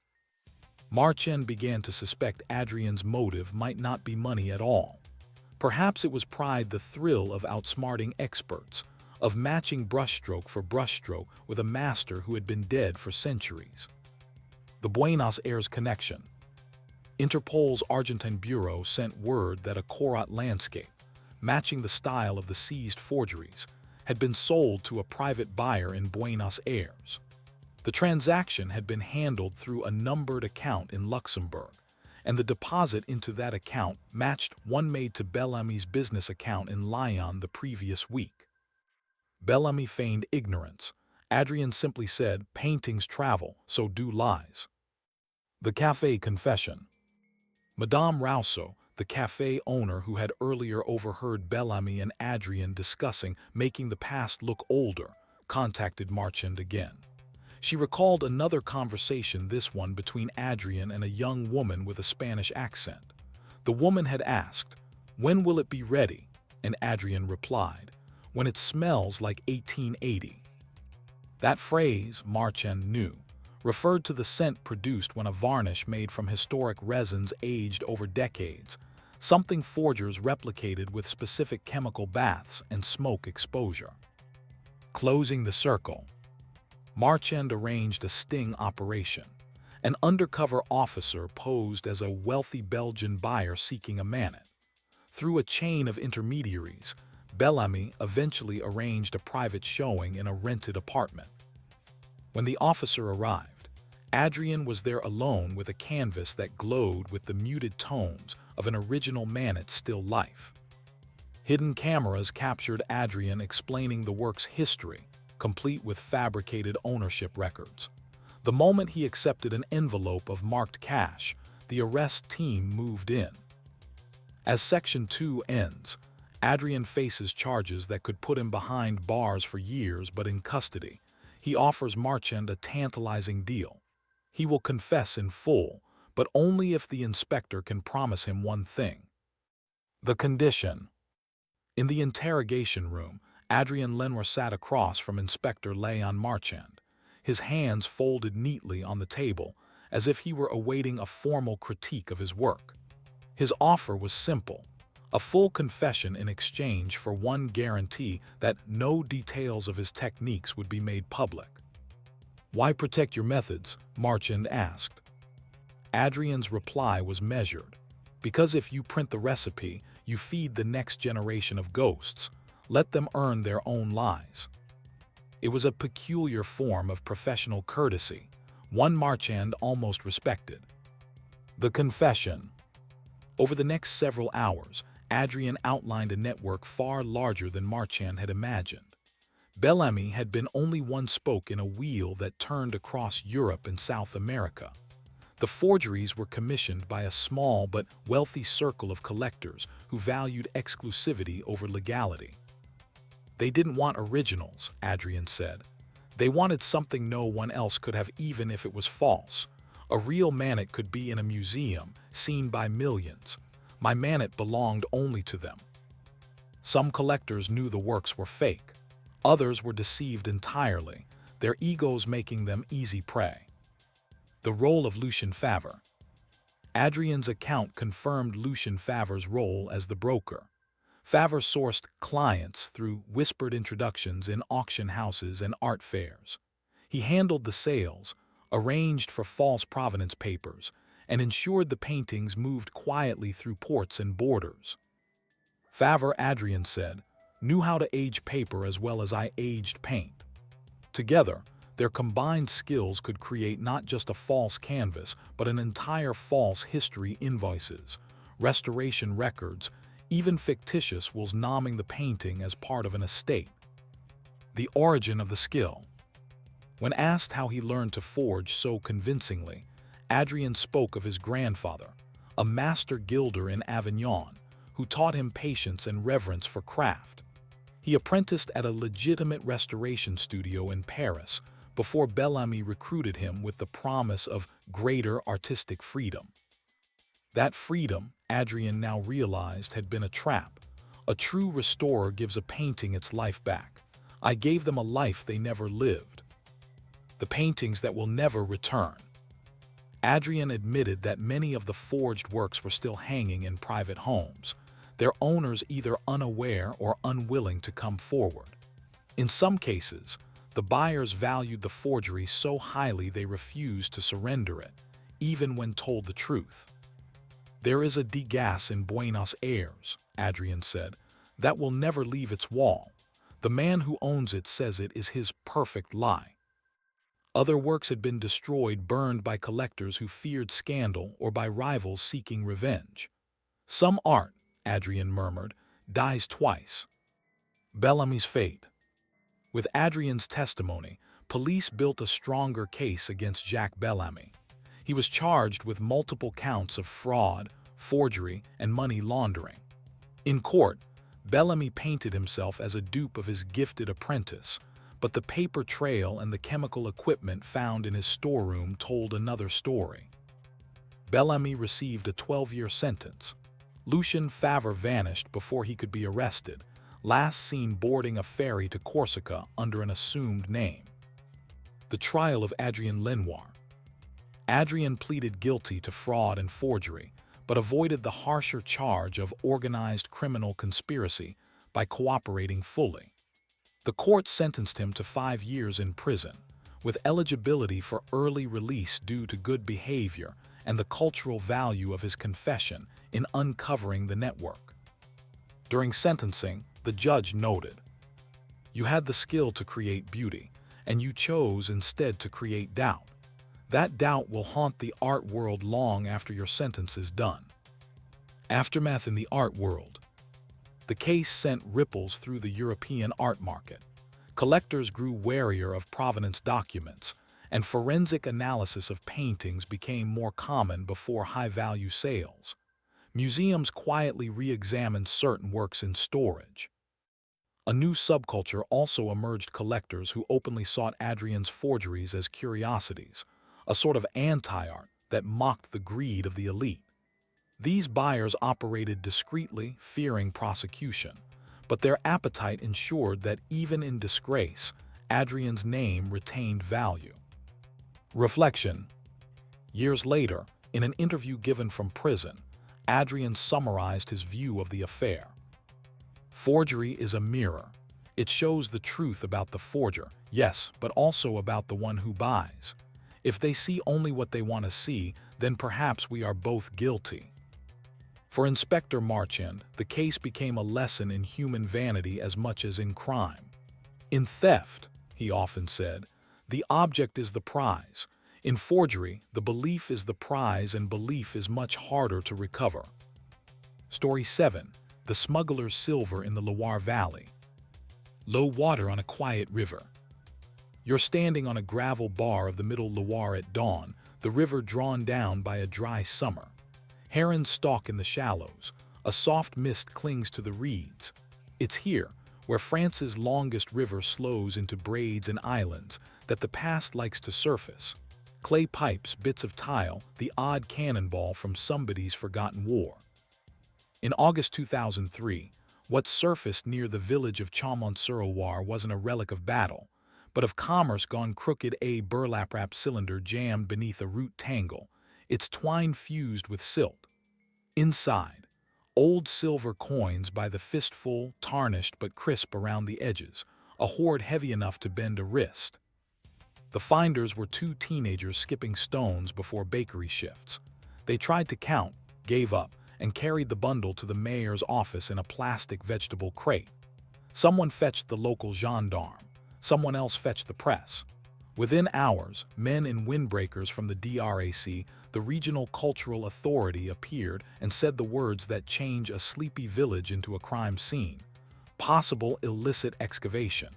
S1: Marchand began to suspect Adrian's motive might not be money at all. Perhaps it was pride, the thrill of outsmarting experts, of matching brushstroke for brushstroke with a master who had been dead for centuries. The Buenos Aires connection. Interpol's Argentine bureau sent word that a Corot landscape, matching the style of the seized forgeries, had been sold to a private buyer in Buenos Aires. The transaction had been handled through a numbered account in Luxembourg, and the deposit into that account matched one made to Bellamy's business account in Lyon the previous week. Bellamy feigned ignorance. Adrian simply said, "Paintings travel, so do lies." The Café confession. Madame Rousseau, the cafe owner who had earlier overheard Bellamy and Adrian discussing making the past look older, contacted Marchand again. She recalled another conversation, this one between Adrian and a young woman with a Spanish accent. The woman had asked, "When will it be ready?" And Adrian replied, "When it smells like 1880. That phrase, Marchand knew, referred to the scent produced when a varnish made from historic resins aged over decades, something forgers replicated with specific chemical baths and smoke exposure. Closing the circle. Marchand arranged a sting operation. An undercover officer posed as a wealthy Belgian buyer seeking a manet. Through a chain of intermediaries, Bellamy eventually arranged a private showing in a rented apartment. When the officer arrived, Adrian was there alone with a canvas that glowed with the muted tones of an original manet still life. Hidden cameras captured Adrian explaining the work's history, complete with fabricated ownership records. The moment he accepted an envelope of marked cash, the arrest team moved in. As Section 2 ends, Adrian faces charges that could put him behind bars for years, but in custody, he offers Marchand a tantalizing deal. He will confess in full, but only if the inspector can promise him one thing. The condition. In the interrogation room, Adrian Lenoir sat across from Inspector Léon Marchand, his hands folded neatly on the table, as if he were awaiting a formal critique of his work. His offer was simple, a full confession in exchange for one guarantee that no details of his techniques would be made public. "Why protect your methods?" Marchand asked. Adrian's reply was measured. "Because if you print the recipe, you feed the next generation of ghosts. Let them earn their own lies." It was a peculiar form of professional courtesy, one Marchand almost respected. The confession. Over the next several hours, Adrian outlined a network far larger than Marchand had imagined. Bellamy had been only one spoke in a wheel that turned across Europe and South America. The forgeries were commissioned by a small but wealthy circle of collectors who valued exclusivity over legality. They didn't want originals, Adrian said. They wanted something no one else could have, even if it was false. A real manet could be in a museum, seen by millions. My manet belonged only to them. Some collectors knew the works were fake. Others were deceived entirely, their egos making them easy prey. The role of Lucien Favre. Adrian's account confirmed Lucien Favre's role as the broker. Favre sourced clients through whispered introductions in auction houses and art fairs. He handled the sales, arranged for false provenance papers, and ensured the paintings moved quietly through ports and borders. Favre, Adrian said, knew how to age paper as well as I aged paint. Together, their combined skills could create not just a false canvas, but an entire false history: invoices, restoration records, even fictitious ones naming the painting as part of an estate. The origin of the skill. When asked how he learned to forge so convincingly, Adrien spoke of his grandfather, a master gilder in Avignon, who taught him patience and reverence for craft. He apprenticed at a legitimate restoration studio in Paris before Bellamy recruited him with the promise of greater artistic freedom. That freedom, Adrien now realized, had been a trap. A true restorer gives a painting its life back. I gave them a life they never lived. The paintings that will never return. Adrien admitted that many of the forged works were still hanging in private homes, their owners either unaware or unwilling to come forward. In some cases, the buyers valued the forgery so highly they refused to surrender it, even when told the truth. There is a Degas in Buenos Aires, Adrien said, that will never leave its wall. The man who owns it says it is his perfect lie. Other works had been destroyed, burned by collectors who feared scandal or by rivals seeking revenge. Some art, Adrien murmured, dies twice. Bellamy's fate. With Adrien's testimony, police built a stronger case against Jacques Bellamy. He was charged with multiple counts of fraud, forgery, and money laundering. In court, Bellamy painted himself as a dupe of his gifted apprentice, but the paper trail and the chemical equipment found in his storeroom told another story. Bellamy received a 12-year sentence. Lucien Favre vanished before he could be arrested, last seen boarding a ferry to Corsica under an assumed name. The trial of Adrien Lenoir. Adrien pleaded guilty to fraud and forgery, but avoided the harsher charge of organized criminal conspiracy by cooperating fully. The court sentenced him to 5 years in prison, with eligibility for early release due to good behavior and the cultural value of his confession in uncovering the network. During sentencing, the judge noted, "You had the skill to create beauty, and you chose instead to create doubt. That doubt will haunt the art world long after your sentence is done." Aftermath in the art world. The case sent ripples through the European art market. Collectors grew warier of provenance documents, and forensic analysis of paintings became more common before high-value sales. Museums quietly re-examined certain works in storage. A new subculture also emerged: collectors who openly sought Adrien's forgeries as curiosities, a sort of anti-art that mocked the greed of the elite. These buyers operated discreetly, fearing prosecution, but their appetite ensured that even in disgrace, Adrien's name retained value. Reflection. Years later, in an interview given from prison, Adrien summarized his view of the affair. "Forgery is a mirror. It shows the truth about the forger, yes, but also about the one who buys. If they see only what they want to see, then perhaps we are both guilty." For Inspector Marchand, the case became a lesson in human vanity as much as in crime. "In theft," he often said, "the object is the prize. In forgery, the belief is the prize, and belief is much harder to recover." Story 7. The Smuggler's Silver in the Loire Valley. Low water on a quiet river. You're standing on a gravel bar of the middle Loire at dawn, the river drawn down by a dry summer. Herons stalk in the shallows. A soft mist clings to the reeds. It's here, where France's longest river slows into braids and islands, that the past likes to surface. Clay pipes, bits of tile, the odd cannonball from somebody's forgotten war. In August 2003, what surfaced near the village of Chaumont-sur-Loire wasn't a relic of battle, but of commerce gone crooked. A burlap-wrapped cylinder jammed beneath a root tangle, its twine fused with silt. Inside, old silver coins by the fistful, tarnished but crisp around the edges, a hoard heavy enough to bend a wrist. The finders were 2 teenagers skipping stones before bakery shifts. They tried to count, gave up, and carried the bundle to the mayor's office in a plastic vegetable crate. Someone fetched the local gendarme. Someone else fetched the press. Within hours, men in windbreakers from the DRAC, the Regional Cultural Authority, appeared and said the words that change a sleepy village into a crime scene. Possible illicit excavation.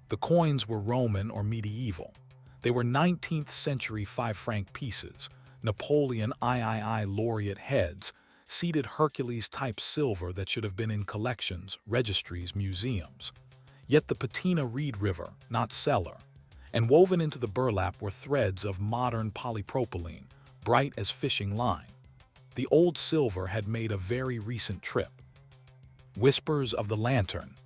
S1: The coins were Roman or medieval. They were 19th century 5-franc pieces, Napoleon III laureate heads, seated Hercules-type silver that should have been in collections, registries, museums. Yet the patina reed river, not Cellar. And woven into the burlap were threads of modern polypropylene, bright as fishing line. The old silver had made a very recent trip. Whispers of the lantern.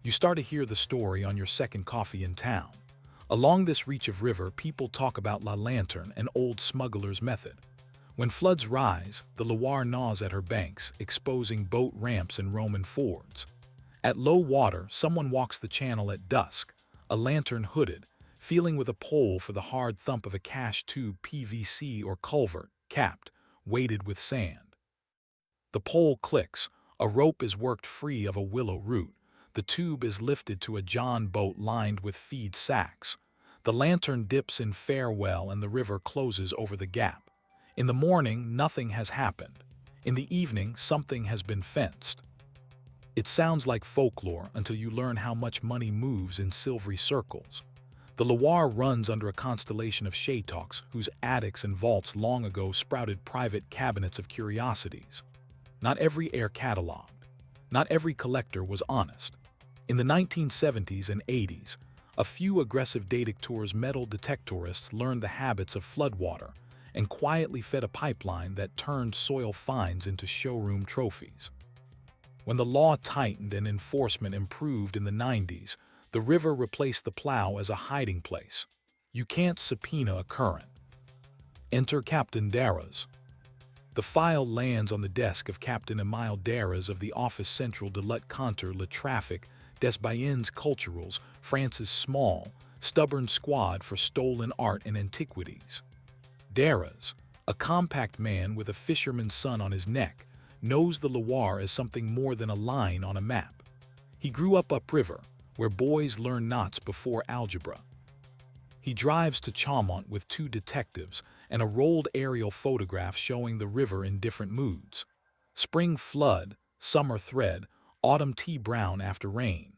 S1: You start to hear the story on your second coffee in town. Along this reach of river, people talk about La Lantern, an old smuggler's method. When floods rise, the Loire gnaws at her banks, exposing boat ramps and Roman fords. At low water, someone walks the channel at dusk, a lantern hooded, feeling with a pole for the hard thump of a cash tube, PVC or culvert, capped, weighted with sand. The pole clicks, a rope is worked free of a willow root, the tube is lifted to a john boat lined with feed sacks. The lantern dips in farewell and the river closes over the gap. In the morning, nothing has happened. In the evening, something has been fenced. It sounds like folklore until you learn how much money moves in silvery circles. The Loire runs under a constellation of shaytoks whose attics and vaults long ago sprouted private cabinets of curiosities. Not every heir cataloged. Not every collector was honest. In the 1970s and 80s, a few aggressive detecteurs metal detectorists learned the habits of floodwater and quietly fed a pipeline that turned soil finds into showroom trophies. When the law tightened and enforcement improved in the 90s, the river replaced the plow as a hiding place. You can't subpoena a current. Enter Captain Darras. The file lands on the desk of Captain Emile Darras of the Office Central de Lutte contre le Trafic des Biens Culturels, France's small, stubborn squad for stolen art and antiquities. Darras, a compact man with a fisherman's son on his neck, knows the Loire as something more than a line on a map. He grew up upriver, where boys learn knots before algebra. He drives to Chaumont with 2 detectives and a rolled aerial photograph showing the river in different moods. Spring flood, summer thread, autumn tea brown after rain.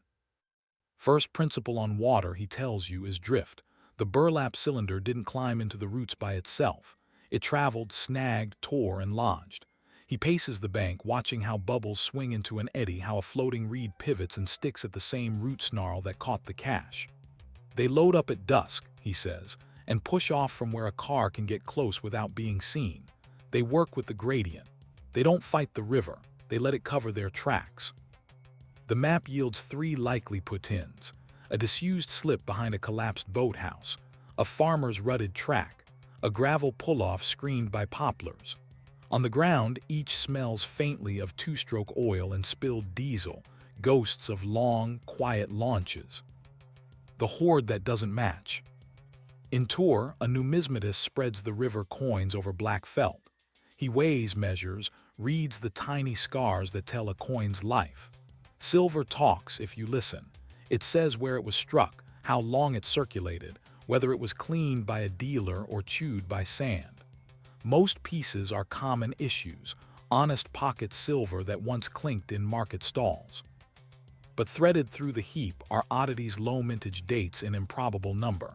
S1: First principle on water, he tells you, is drift. The burlap cylinder didn't climb into the roots by itself. It traveled, snagged, tore, and lodged. He paces the bank, watching how bubbles swing into an eddy, how a floating reed pivots and sticks at the same root snarl that caught the cache. They load up at dusk, he says, and push off from where a car can get close without being seen. They work with the gradient. They don't fight the river. They let it cover their tracks. The map yields 3 likely put-ins: a disused slip behind a collapsed boathouse, a farmer's rutted track, a gravel pull-off screened by poplars. On the ground, each smells faintly of 2-stroke oil and spilled diesel, ghosts of long, quiet launches. The hoard that doesn't match. In Tours, a numismatist spreads the river coins over black felt. He weighs, measures, reads the tiny scars that tell a coin's life. Silver talks if you listen. It says where it was struck, how long it circulated, whether it was cleaned by a dealer or chewed by sand. Most pieces are common issues, honest pocket silver that once clinked in market stalls. But threaded through the heap are oddities, low mintage dates in improbable number,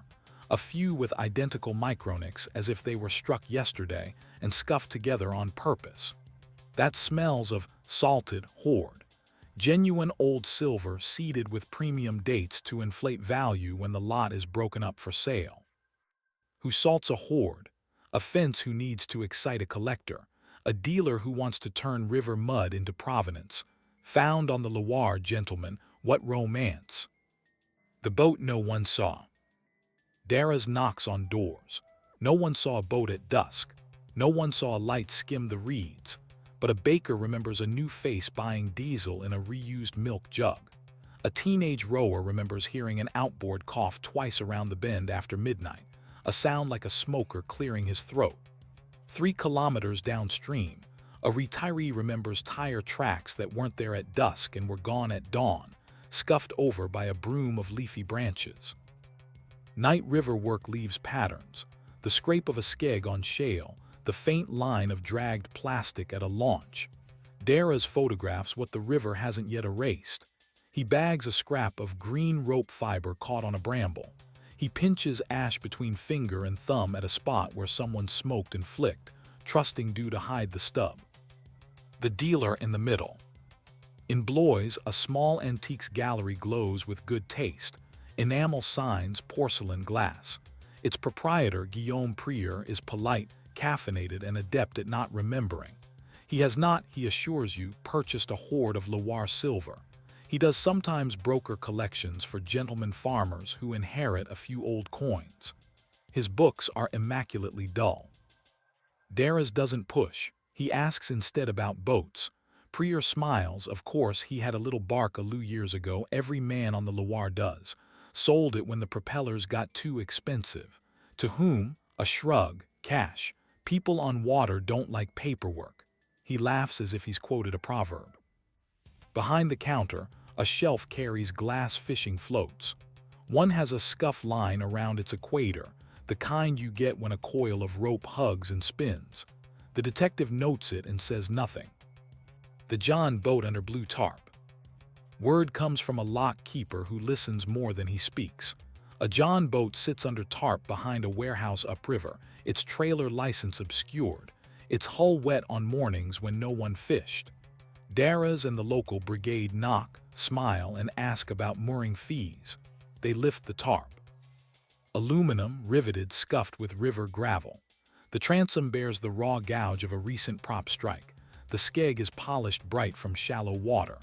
S1: a few with identical micronics as if they were struck yesterday and scuffed together on purpose. That smells of salted hoard. Genuine old silver seeded with premium dates to inflate value when the lot is broken up for sale. Who salts a hoard? A fence who needs to excite a collector, a dealer who wants to turn river mud into provenance. Found on the Loire, gentlemen, what romance! The boat no one saw. Darras knocks on doors. No one saw a boat at dusk. No one saw a light skim the reeds. But a baker remembers a new face buying diesel in a reused milk jug. A teenage rower remembers hearing an outboard cough twice around the bend after midnight, a sound like a smoker clearing his throat. 3 kilometers downstream, a retiree remembers tire tracks that weren't there at dusk and were gone at dawn, scuffed over by a broom of leafy branches. Night river work leaves patterns, the scrape of a skeg on shale, the faint line of dragged plastic at a launch. Dara's photographs what the river hasn't yet erased. He bags a scrap of green rope fiber caught on a bramble. He pinches ash between finger and thumb at a spot where someone smoked and flicked, trusting dew to hide the stub. The dealer in the middle. In Blois, a small antiques gallery glows with good taste. Enamel signs, porcelain, glass. Its proprietor, Guillaume Prieur, is polite, caffeinated, and adept at not remembering. He has not, he assures you, purchased a hoard of Loire silver. He does sometimes broker collections for gentlemen farmers who inherit a few old coins. His books are immaculately dull. Dara's doesn't push. He asks instead about boats. Prieur smiles. Of course, he had a little bark a few years ago. Every man on the Loire does. Sold it when the propellers got too expensive. To whom? A shrug. Cash. People on water don't like paperwork. He laughs as if he's quoted a proverb. Behind the counter, a shelf carries glass fishing floats. One has a scuff line around its equator, the kind you get when a coil of rope hugs and spins. The detective notes it and says nothing. The John boat under blue tarp. Word comes from a lock keeper who listens more than he speaks. A John boat sits under tarp behind a warehouse upriver, its trailer license obscured, its hull wet on mornings when no one fished. Dara's and the local brigade knock, smile, and ask about mooring fees. They lift the tarp. Aluminum, riveted, scuffed with river gravel. The transom bears the raw gouge of a recent prop strike. The skeg is polished bright from shallow water.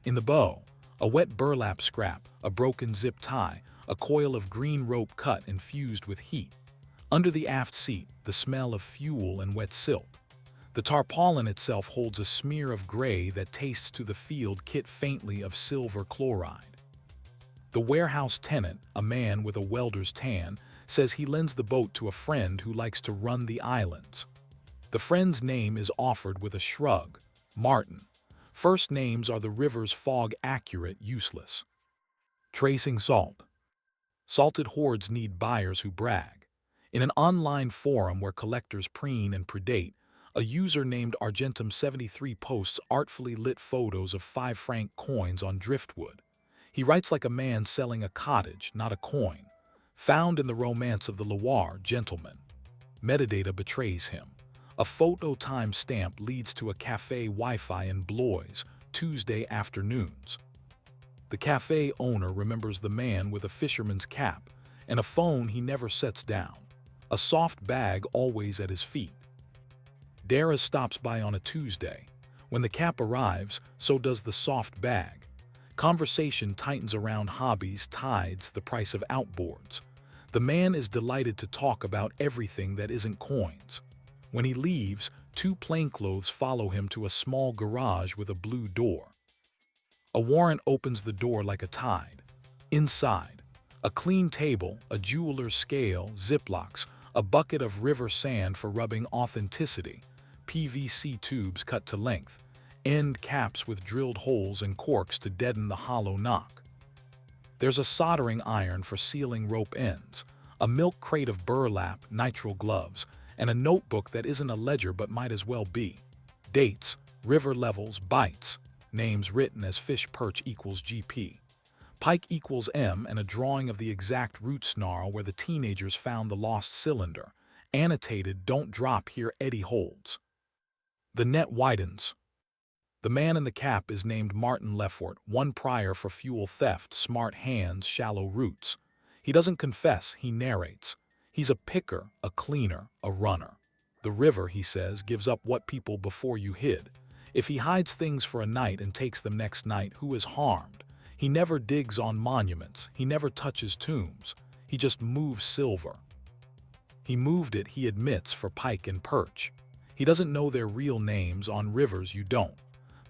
S1: In the bow, a wet burlap scrap, a broken zip tie, a coil of green rope cut and fused with heat. Under the aft seat, the smell of fuel and wet silt. The tarpaulin itself holds a smear of gray that tastes to the field kit faintly of silver chloride. The warehouse tenant, a man with a welder's tan, says he lends the boat to a friend who likes to run the islands. The friend's name is offered with a shrug. Martin. First names are the river's fog accurate, useless. Tracing salt. Salted hoards need buyers who brag. In an online forum where collectors preen and predate, a user named Argentum73 posts artfully lit photos of 5-franc coins on driftwood. He writes like a man selling a cottage, not a coin. Found in the romance of the Loire, gentleman. Metadata betrays him. A photo timestamp leads to a cafe Wi-Fi in Blois, Tuesday afternoons. The cafe owner remembers the man with a fisherman's cap and a phone he never sets down. A soft bag always at his feet. Dara stops by on a Tuesday. When the cap arrives, so does the soft bag. Conversation tightens around hobbies, tides, the price of outboards. The man is delighted to talk about everything that isn't coins. When he leaves, 2 plainclothes follow him to a small garage with a blue door. A warrant opens the door like a tide. Inside, a clean table, a jeweler's scale, Ziplocs, a bucket of river sand for rubbing authenticity, PVC tubes cut to length, end caps with drilled holes and corks to deaden the hollow knock. There's a soldering iron for sealing rope ends, a milk crate of burlap, nitrile gloves, and a notebook that isn't a ledger but might as well be. Dates, river levels, bites, names written as fish perch equals GP. Pike equals M, and a drawing of the exact root snarl where the teenagers found the lost cylinder. Annotated, don't drop here, Eddie holds. The net widens. The man in the cap is named Martin Lefort, one prior for fuel theft, smart hands, shallow roots. He doesn't confess, he narrates. He's a picker, a cleaner, a runner. The river, he says, gives up what people before you hid. If he hides things for a night and takes them next night, who is harmed? He never digs on monuments, he never touches tombs. He just moves silver. He moved it, he admits, for pike and perch. He doesn't know their real names. On rivers you don't.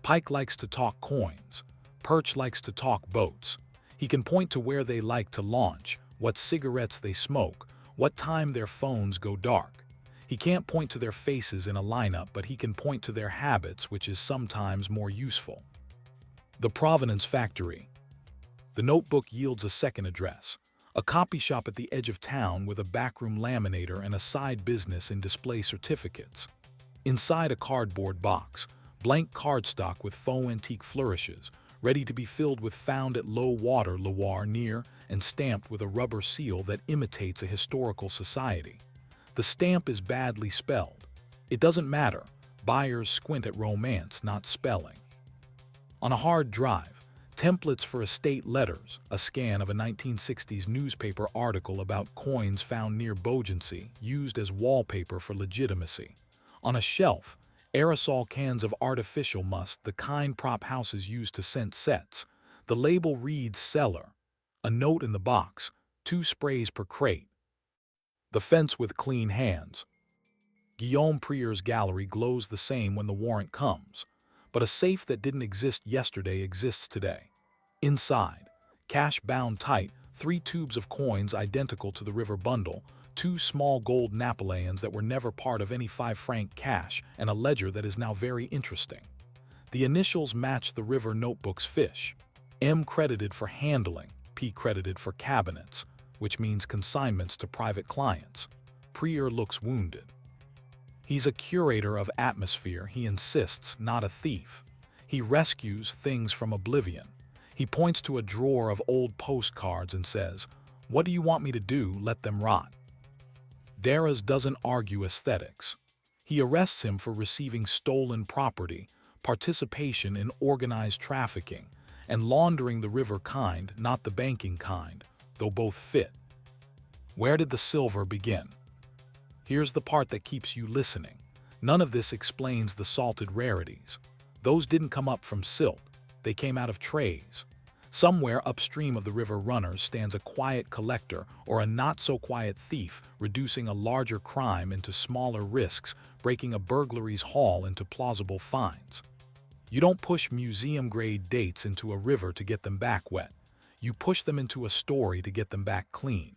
S1: Pike likes to talk coins. Perch likes to talk boats. He can point to where they like to launch, what cigarettes they smoke, what time their phones go dark. He can't point to their faces in a lineup, but he can point to their habits, which is sometimes more useful. The Provenance Factory. The notebook yields a second address. a copy shop at the edge of town with a backroom laminator and a side business in display certificates. Inside a cardboard box, blank cardstock with faux antique flourishes, ready to be filled with found at low water Loire near and stamped with a rubber seal that imitates a historical society. The stamp is badly spelled. It doesn't matter. Buyers squint at romance, not spelling. On a hard drive, templates for estate letters, a scan of a 1960s newspaper article about coins found near Beaugency, used as wallpaper for legitimacy. On a shelf, aerosol cans of artificial must, the kind prop houses use to scent sets. The label reads Cellar. A note in the box, 2 sprays per crate. The fence with clean hands. Guillaume Prier's gallery glows the same when the warrant comes, but a safe that didn't exist yesterday exists today. Inside, cash bound tight, 3 tubes of coins identical to the river bundle, 2 small gold Napoleons that were never part of any 5-franc cash, and a ledger that is now very interesting. The initials match the river notebook's fish. M credited for handling, P credited for cabinets, which means consignments to private clients. Prier looks wounded. He's a curator of atmosphere, he insists, not a thief. He rescues things from oblivion. He points to a drawer of old postcards and says, "What do you want me to do? Let them rot." Darras doesn't argue aesthetics. He arrests him for receiving stolen property, participation in organized trafficking, and laundering the river kind, not the banking kind, though both fit. Where did the silver begin? Here's the part that keeps you listening. None of this explains the salted rarities. Those didn't come up from silt. They came out of trays. Somewhere upstream of the river runners stands a quiet collector or a not-so-quiet thief, reducing a larger crime into smaller risks, breaking a burglary's haul into plausible finds. You don't push museum-grade dates into a river to get them back wet. You push them into a story to get them back clean.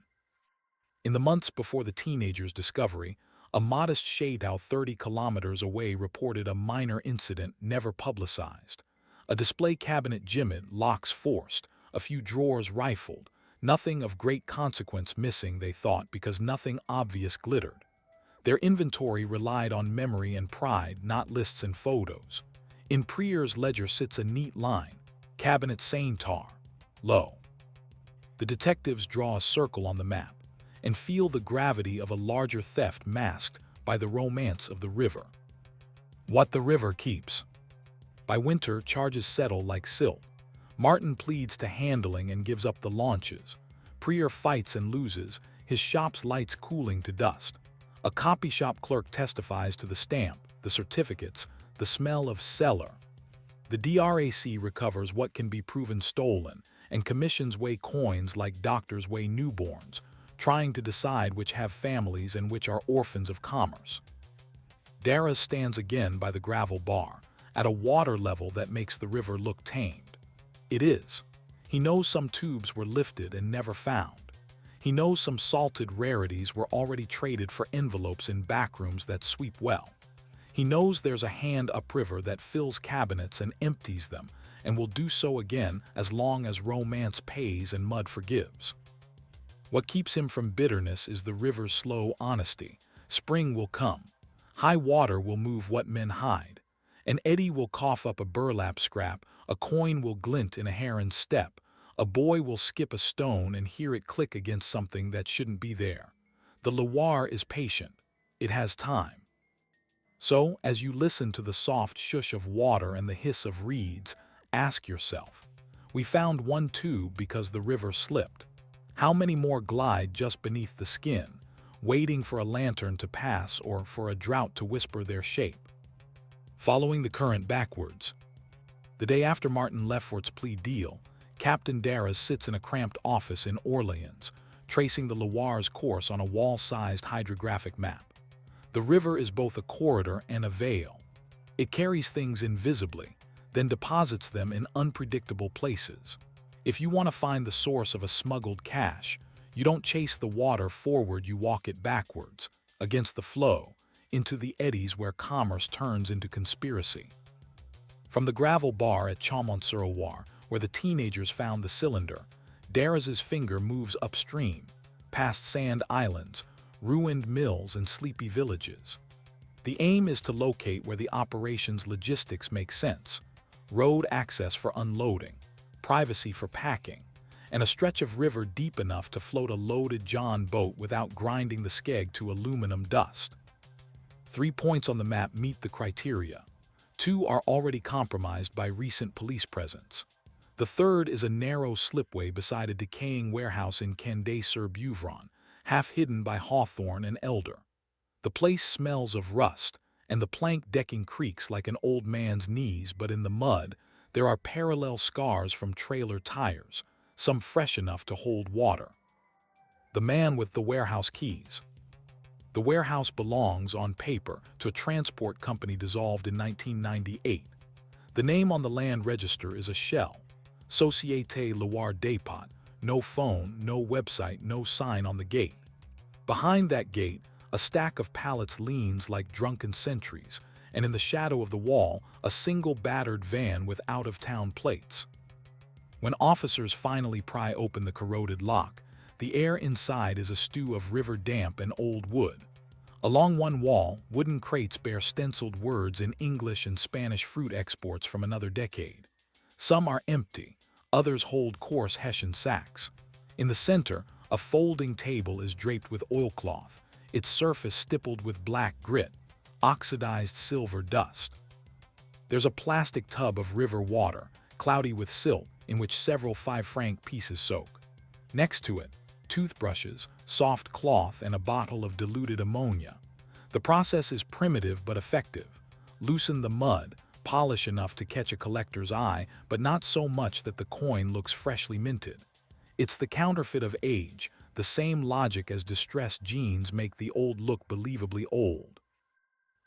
S1: In the months before the teenager's discovery, a modest chateau 30 kilometers away reported a minor incident never publicized. A display cabinet gimmick, locks forced, a few drawers rifled, nothing of great consequence missing, they thought, because nothing obvious glittered. Their inventory relied on memory and pride, not lists and photos. In Prier's ledger sits a neat line, cabinet Saint-Tar, low. The detectives draw a circle on the map and feel the gravity of a larger theft masked by the romance of the river. What the river keeps. By winter, charges settle like silt. Martin pleads to handling and gives up the launches. Prier fights and loses, his shop's lights cooling to dust. A copy shop clerk testifies to the stamp, the certificates, the smell of cellar. The DRAC recovers what can be proven stolen, and commissions weigh coins like doctors weigh newborns, trying to decide which have families and which are orphans of commerce. Darras stands again by the gravel bar, at a water level that makes the river look tamed. It is. He knows some tubes were lifted and never found. He knows some salted rarities were already traded for envelopes in backrooms that sweep well. He knows there's a hand upriver that fills cabinets and empties them, and will do so again as long as romance pays and mud forgives. What keeps him from bitterness is the river's slow honesty. Spring will come. High water will move what men hide. An eddy will cough up a burlap scrap, a coin will glint in a heron's step, a boy will skip a stone and hear it click against something that shouldn't be there. The Loire is patient. It has time. So, as you listen to the soft shush of water and the hiss of reeds, ask yourself, we found 1 tube because the river slipped. How many more glide just beneath the skin, waiting for a lantern to pass or for a drought to whisper their shape? Following the current backwards. The day after Martin Lefort's plea deal, Captain Darras sits in a cramped office in Orleans, tracing the Loire's course on a wall-sized hydrographic map. The river is both a corridor and a veil. It carries things invisibly, then deposits them in unpredictable places. If you want to find the source of a smuggled cache, you don't chase the water forward, you walk it backwards, against the flow, into the eddies where commerce turns into conspiracy. From the gravel bar at Chaumont-sur-Loire, where the teenagers found the cylinder, Darraz's finger moves upstream, past sand islands, ruined mills, and sleepy villages. The aim is to locate where the operation's logistics make sense: road access for unloading, privacy for packing, and a stretch of river deep enough to float a loaded John boat without grinding the skeg to aluminum dust. 3 points on the map meet the criteria. 2 are already compromised by recent police presence. The third is a narrow slipway beside a decaying warehouse in Condé-sur-Beuvron, half hidden by hawthorn and elder. The place smells of rust, and the plank decking creaks like an old man's knees, but in the mud, there are parallel scars from trailer tires, some fresh enough to hold water. The man with the warehouse keys. The warehouse belongs, on paper, to a transport company dissolved in 1998. The name on the land register is a shell: Société Loire Dépôt, no phone, no website, no sign on the gate. Behind that gate, a stack of pallets leans like drunken sentries, and in the shadow of the wall, a single battered van with out-of-town plates. When officers finally pry open the corroded lock, the air inside is a stew of river damp and old wood. Along one wall, wooden crates bear stenciled words in English and Spanish fruit exports from another decade. Some are empty, others hold coarse Hessian sacks. In the center, a folding table is draped with oilcloth, its surface stippled with black grit, oxidized silver dust. There's a plastic tub of river water, cloudy with silt, in which several 5-franc pieces soak. Next to it, toothbrushes, soft cloth, and a bottle of diluted ammonia. The process is primitive but effective. Loosen the mud, polish enough to catch a collector's eye, but not so much that the coin looks freshly minted. It's the counterfeit of age, the same logic as distressed jeans make the old look believably old.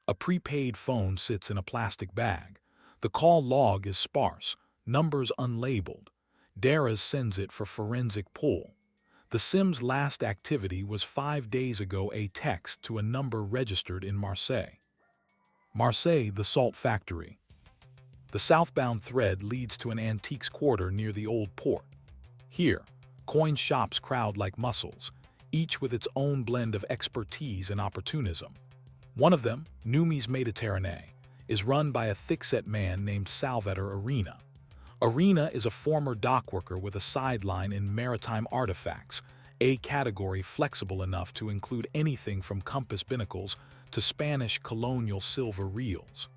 S1: A prepaid phone sits in a plastic bag. The call log is sparse, numbers unlabeled. Darraz sends it for forensic pull. The SIM's last activity was 5 days ago, a text to a number registered in Marseille. Marseille, the salt factory. The southbound thread leads to an antiques quarter near the old port. Here, coin shops crowd like mussels, each with its own blend of expertise and opportunism. One of them, Numis Méditerranée, is run by a thick-set man named Salvatore Arena. Arena is a former dockworker with a sideline in maritime artifacts, a category flexible enough to include anything from compass binnacles to Spanish colonial silver reels.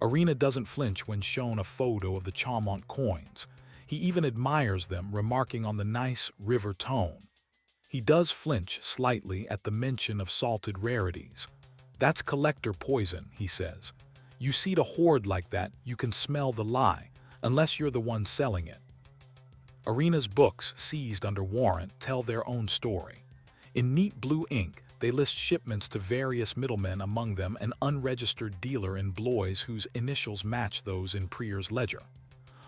S1: Arena doesn't flinch when shown a photo of the Chaumont coins. He even admires them, remarking on the nice river tone. He does flinch slightly at the mention of salted rarities. "That's collector poison," he says. "You see a hoard like that, you can smell the lie, unless you're the one selling it." Arena's books, seized under warrant, tell their own story. In neat blue ink, they list shipments to various middlemen, among them an unregistered dealer in Blois whose initials match those in Prier's ledger.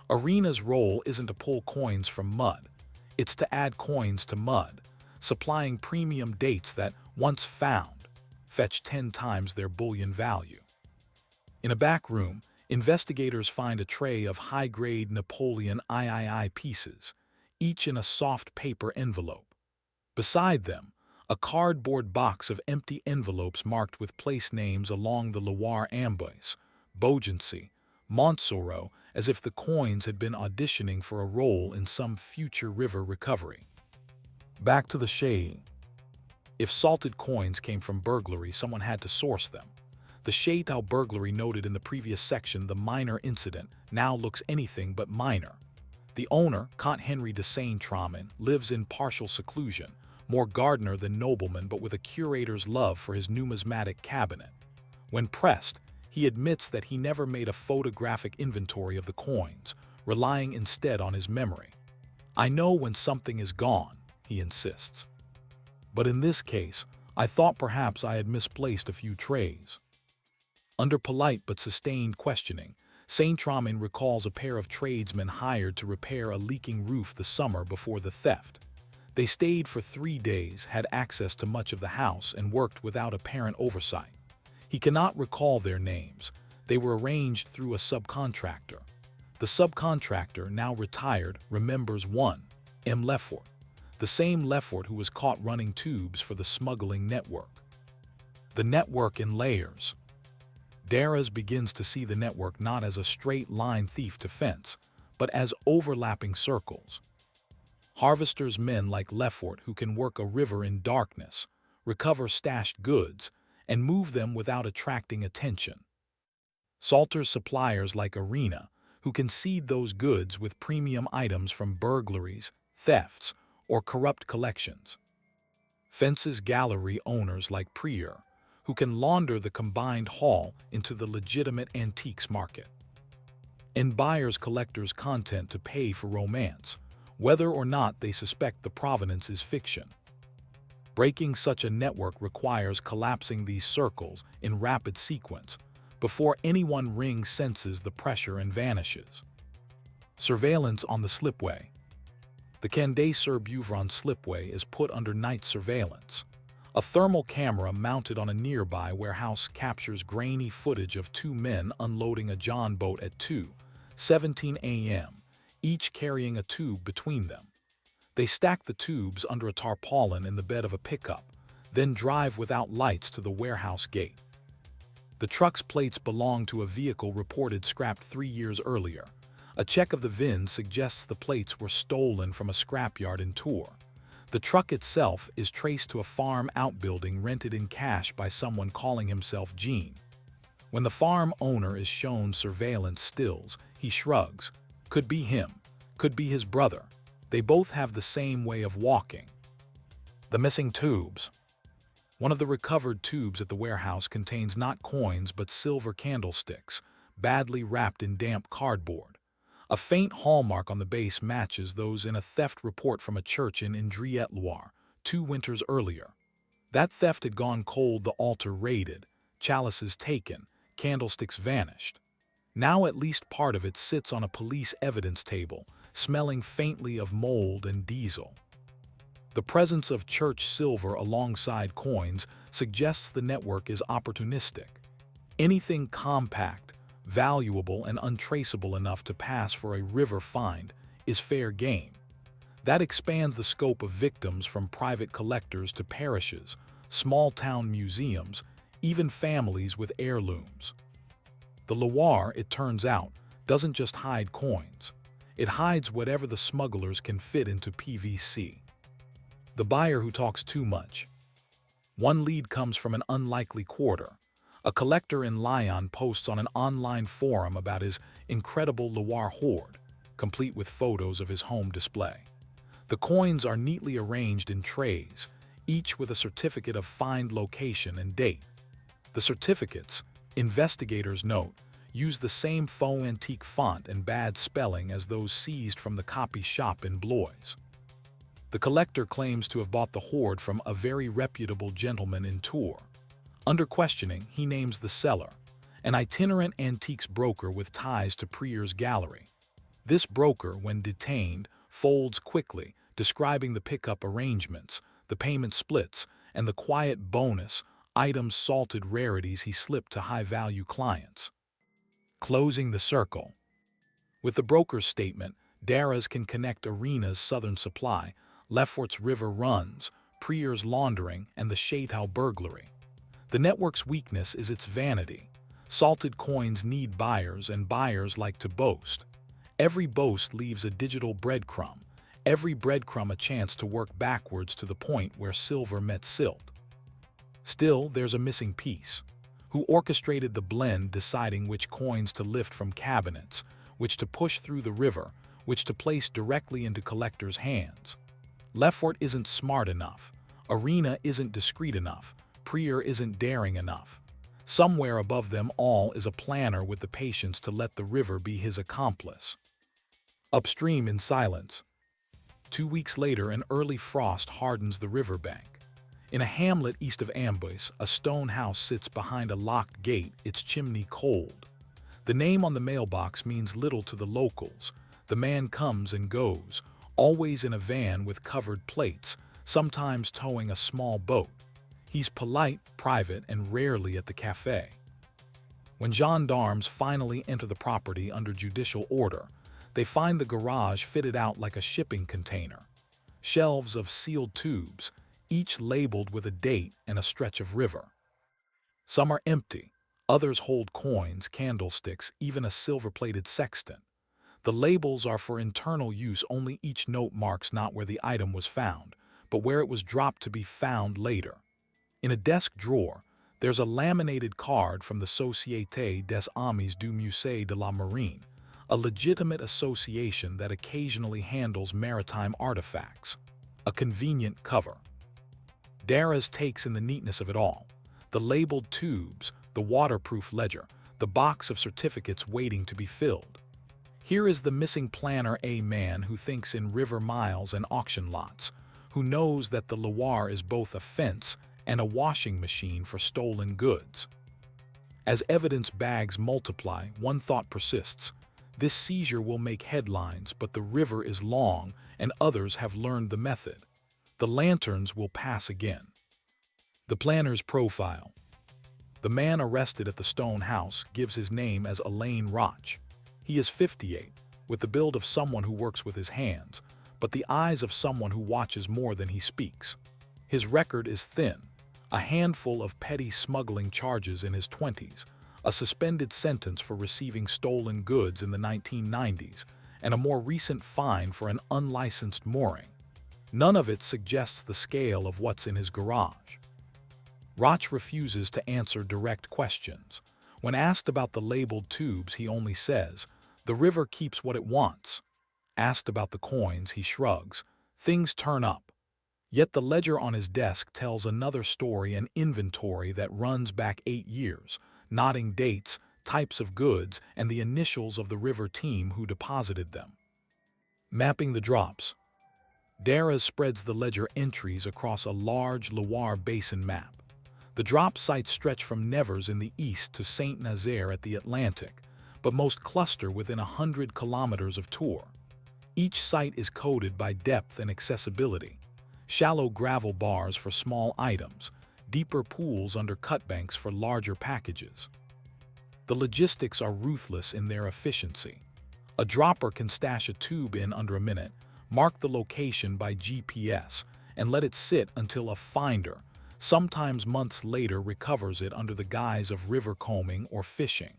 S1: Arena's role isn't to pull coins from mud. It's to add coins to mud, supplying premium dates that, once found, fetch 10 times their bullion value. In a back room, investigators find a tray of high-grade Napoleon III pieces, each in a soft paper envelope. Beside them, a cardboard box of empty envelopes marked with place names along the Loire Amboise, Beaugency, Montsoreau, as if the coins had been auditioning for a role in some future river recovery. Back to the shade. If salted coins came from burglary, someone had to source them. The Chateau burglary noted in the previous section, the minor incident, now looks anything but minor. The owner, Count Henry de Saint-Tramin, lives in partial seclusion, more gardener than nobleman, but with a curator's love for his numismatic cabinet. When pressed, he admits that he never made a photographic inventory of the coins, relying instead on his memory. "I know when something is gone," he insists. "But in this case, I thought perhaps I had misplaced a few trays." Under polite but sustained questioning, Saint-Tramin recalls a pair of tradesmen hired to repair a leaking roof the summer before the theft. They stayed for 3 days, had access to much of the house, and worked without apparent oversight. He cannot recall their names. They were arranged through a subcontractor. The subcontractor, now retired, remembers one, M. Lefort, the same Lefort who was caught running tubes for the smuggling network. The network in layers. Darras begins to see the network not as a straight-line thief defense, but as overlapping circles. Harvesters' men like Lefort who can work a river in darkness, recover stashed goods, and move them without attracting attention. Salter's suppliers like Arena, who can seed those goods with premium items from burglaries, thefts, or corrupt collections. Fence's gallery owners like Prieur, who can launder the combined haul into the legitimate antiques market. And buyers collectors' content to pay for romance, whether or not they suspect the provenance is fiction. Breaking such a network requires collapsing these circles in rapid sequence before anyone ring senses the pressure and vanishes. Surveillance on the slipway. The Condé-sur-Beuvron slipway is put under night surveillance. A thermal camera mounted on a nearby warehouse captures grainy footage of two men unloading a John boat at 2:17 a.m., each carrying a tube between them. They stack the tubes under a tarpaulin in the bed of a pickup, then drive without lights to the warehouse gate. The truck's plates belong to a vehicle reported scrapped 3 years earlier. A check of the VIN suggests the plates were stolen from a scrapyard in Tours. The truck itself is traced to a farm outbuilding rented in cash by someone calling himself Jean. When the farm owner is shown surveillance stills, he shrugs. Could be him, could be his brother. They both have the same way of walking. The missing tubes. One of the recovered tubes at the warehouse contains not coins but silver candlesticks, badly wrapped in damp cardboard. A faint hallmark on the base matches those in a theft report from a church in Indre-et-Loire 2 winters earlier. That theft had gone cold, the altar raided, chalices taken, candlesticks vanished. Now at least part of it sits on a police evidence table, smelling faintly of mold and diesel. The presence of church silver alongside coins suggests the network is opportunistic. Anything compact, valuable, and untraceable enough to pass for a river find is fair game. That expands the scope of victims from private collectors to parishes, small-town museums, even families with heirlooms. The Loire, it turns out, doesn't just hide coins. It hides whatever the smugglers can fit into PVC. The buyer who talks too much. One lead comes from an unlikely quarter. A collector in Lyon posts on an online forum about his incredible Loire hoard, complete with photos of his home display. The coins are neatly arranged in trays, each with a certificate of find location and date. The certificates, investigators note, use the same faux antique font and bad spelling as those seized from the copy shop in Blois. The collector claims to have bought the hoard from a very reputable gentleman in Tours. Under questioning, he names the Cellar, an itinerant antiques broker with ties to Prieur's gallery. This broker, when detained, folds quickly, describing the pickup arrangements, the payment splits, and the quiet bonus, items salted rarities he slipped to high-value clients. Closing the circle. With the broker's statement, Darras can connect Arena's southern supply, Lefort's river runs, Prieur's laundering, and the Chateau burglary. The network's weakness is its vanity. Salted coins need buyers, and buyers like to boast. Every boast leaves a digital breadcrumb, every breadcrumb a chance to work backwards to the point where silver met silt. Still, there's a missing piece. Who orchestrated the blend, deciding which coins to lift from cabinets, which to push through the river, which to place directly into collectors' hands? Lefort isn't smart enough. Arena isn't discreet enough. Prieur isn't daring enough. Somewhere above them all is a planner with the patience to let the river be his accomplice. Upstream in silence. 2 weeks later, an early frost hardens the riverbank. In a hamlet east of Amboise, a stone house sits behind a locked gate, its chimney cold. The name on the mailbox means little to the locals. The man comes and goes, always in a van with covered plates, sometimes towing a small boat. He's polite, private, and rarely at the cafe. When gendarmes finally enter the property under judicial order, they find the garage fitted out like a shipping container. Shelves of sealed tubes, each labeled with a date and a stretch of river. Some are empty, others hold coins, candlesticks, even a silver-plated sextant. The labels are for internal use only. Each note marks not where the item was found, but where it was dropped to be found later. In a desk drawer, there's a laminated card from the Société des Amis du Musée de la Marine, a legitimate association that occasionally handles maritime artifacts. A convenient cover. Dara's takes in the neatness of it all. The labeled tubes, the waterproof ledger, the box of certificates waiting to be filled. Here is the missing planner, a man who thinks in river miles and auction lots, who knows that the Loire is both a fence and a washing machine for stolen goods. As evidence bags multiply, one thought persists. This seizure will make headlines, but the river is long and others have learned the method. The lanterns will pass again. The planner's profile. The man arrested at the stone house gives his name as Alain Roch. He is 58, with the build of someone who works with his hands, but the eyes of someone who watches more than he speaks. His record is thin, a handful of petty smuggling charges in his 20s, a suspended sentence for receiving stolen goods in the 1990s, and a more recent fine for an unlicensed mooring. None of it suggests the scale of what's in his garage. Roch refuses to answer direct questions. When asked about the labeled tubes, he only says, "The river keeps what it wants." Asked about the coins, he shrugs. Things turn up. Yet the ledger on his desk tells another story, an inventory that runs back 8 years, nodding dates, types of goods, and the initials of the river team who deposited them. Mapping the drops. Dara spreads the ledger entries across a large Loire basin map. The drop sites stretch from Nevers in the east to Saint-Nazaire at the Atlantic, but most cluster within 100 kilometers of Tours. Each site is coded by depth and accessibility. Shallow gravel bars for small items, deeper pools under cutbanks for larger packages. The logistics are ruthless in their efficiency. A dropper can stash a tube in under a minute, mark the location by GPS, and let it sit until a finder, sometimes months later, recovers it under the guise of river combing or fishing.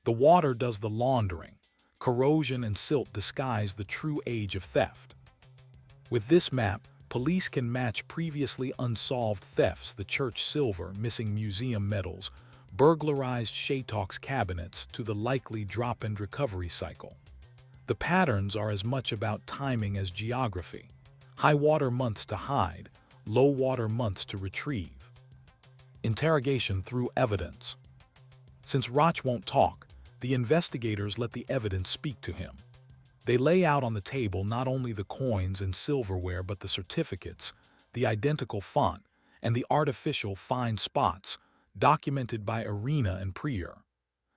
S1: The water does the laundering. Corrosion and silt disguise the true age of theft. With this map, police can match previously unsolved thefts: the church silver, missing museum medals, burglarized Chateau's cabinets, to the likely drop-and recovery cycle. The patterns are as much about timing as geography. High water months to hide, low water months to retrieve. Interrogation through evidence. Since Roch won't talk, the investigators let the evidence speak to him. They lay out on the table not only the coins and silverware but the certificates, the identical font, and the artificial fine spots, documented by Arena and Prieur.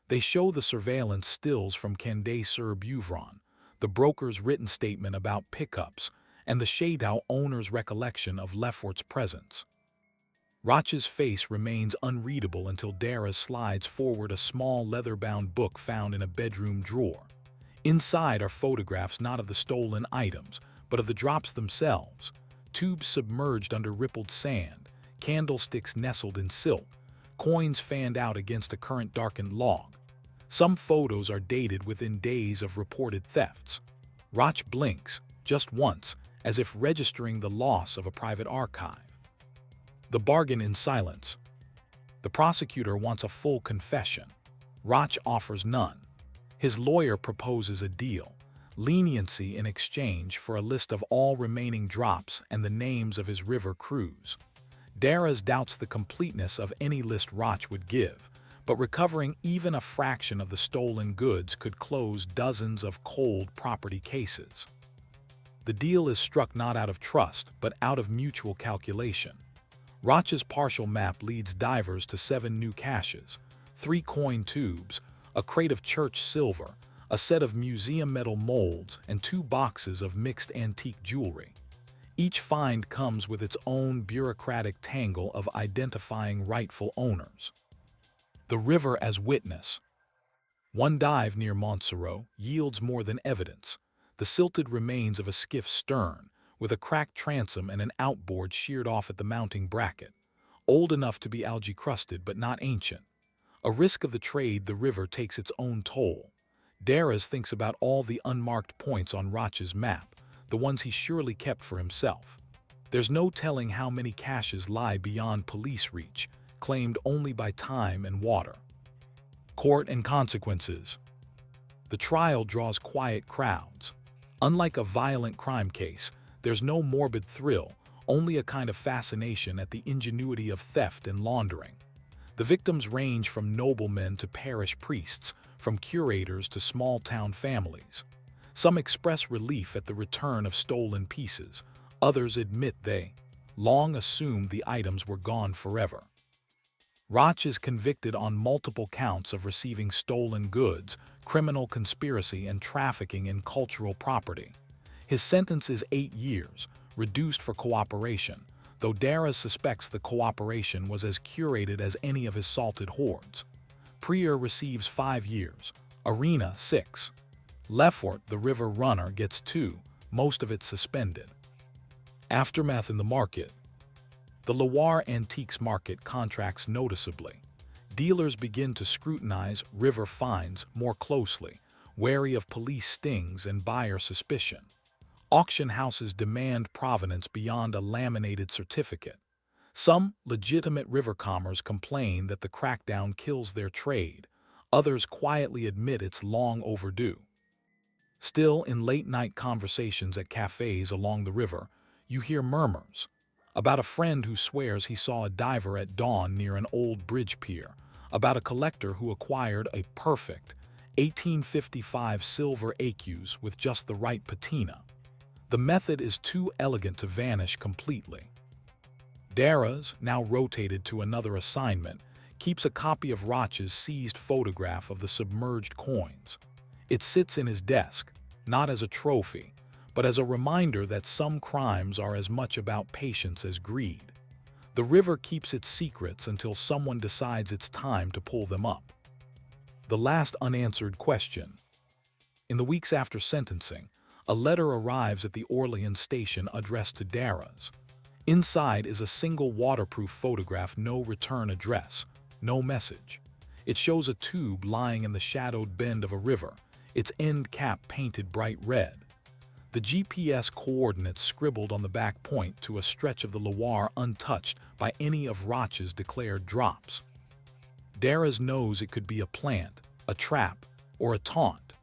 S1: They show the surveillance stills from Condé-sur-Beuvron, the broker's written statement about pickups, and the Chateau owner's recollection of Lefort's presence. Roch's face remains unreadable until Dara slides forward a small leather-bound book found in a bedroom drawer. Inside are photographs not of the stolen items, but of the drops themselves: tubes submerged under rippled sand, candlesticks nestled in silt, coins fanned out against a current-darkened log. Some photos are dated within days of reported thefts. Roch blinks, just once, as if registering the loss of a private archive. The bargain in silence. The prosecutor wants a full confession. Roch offers none. His lawyer proposes a deal: leniency in exchange for a list of all remaining drops and the names of his river crews. Dara doubts the completeness of any list Roch would give, but recovering even a fraction of the stolen goods could close dozens of cold property cases. The deal is struck not out of trust, but out of mutual calculation. Roch's partial map leads divers to 7 new caches, 3 coin tubes, a crate of church silver, a set of museum metal molds, and 2 boxes of mixed antique jewelry. Each find comes with its own bureaucratic tangle of identifying rightful owners. The river as witness. One dive near Montserrat yields more than evidence: the silted remains of a skiff's stern, with a cracked transom and an outboard sheared off at the mounting bracket. Old enough to be algae-crusted but not ancient. A risk of the trade, the river takes its own toll. Daraz thinks about all the unmarked points on Roch's map, the ones he surely kept for himself. There's no telling how many caches lie beyond police reach, claimed only by time and water. Court and consequences. The trial draws quiet crowds. Unlike a violent crime case, there's no morbid thrill, only a kind of fascination at the ingenuity of theft and laundering. The victims range from noblemen to parish priests, from curators to small-town families. Some express relief at the return of stolen pieces. Others admit they long assumed the items were gone forever. Roch is convicted on multiple counts of receiving stolen goods, criminal conspiracy, and trafficking in cultural property. His sentence is 8 years, reduced for cooperation, though Daraz suspects the cooperation was as curated as any of his salted hoards. Prieur receives 5 years, Arena 6. Lefort, the river runner, gets 2, most of it suspended. Aftermath in the market. The Loire antiques market contracts noticeably. Dealers begin to scrutinize river finds more closely, wary of police stings and buyer suspicion. Auction houses demand provenance beyond a laminated certificate. Some legitimate river commerce complain that the crackdown kills their trade. Others quietly admit it's long overdue. Still, in late-night conversations at cafes along the river, you hear murmurs about a friend who swears he saw a diver at dawn near an old bridge pier, about a collector who acquired a perfect 1855 silver écus with just the right patina. The method is too elegant to vanish completely. Daraz, now rotated to another assignment, keeps a copy of Roch's seized photograph of the submerged coins. It sits in his desk, not as a trophy, but as a reminder that some crimes are as much about patience as greed. The river keeps its secrets until someone decides it's time to pull them up. The last unanswered question. In the weeks after sentencing, a letter arrives at the Orléans station addressed to Daraz. Inside is a single waterproof photograph, no return address, no message. It shows a tube lying in the shadowed bend of a river, its end cap painted bright red. The GPS coordinates scribbled on the back point to a stretch of the Loire untouched by any of Roch's declared drops. Daraz knows it could be a plant, a trap, or a taunt.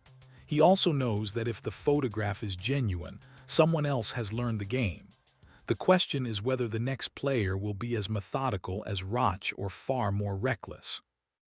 S1: He also knows that if the photograph is genuine, someone else has learned the game. The question is whether the next player will be as methodical as Roch or far more reckless.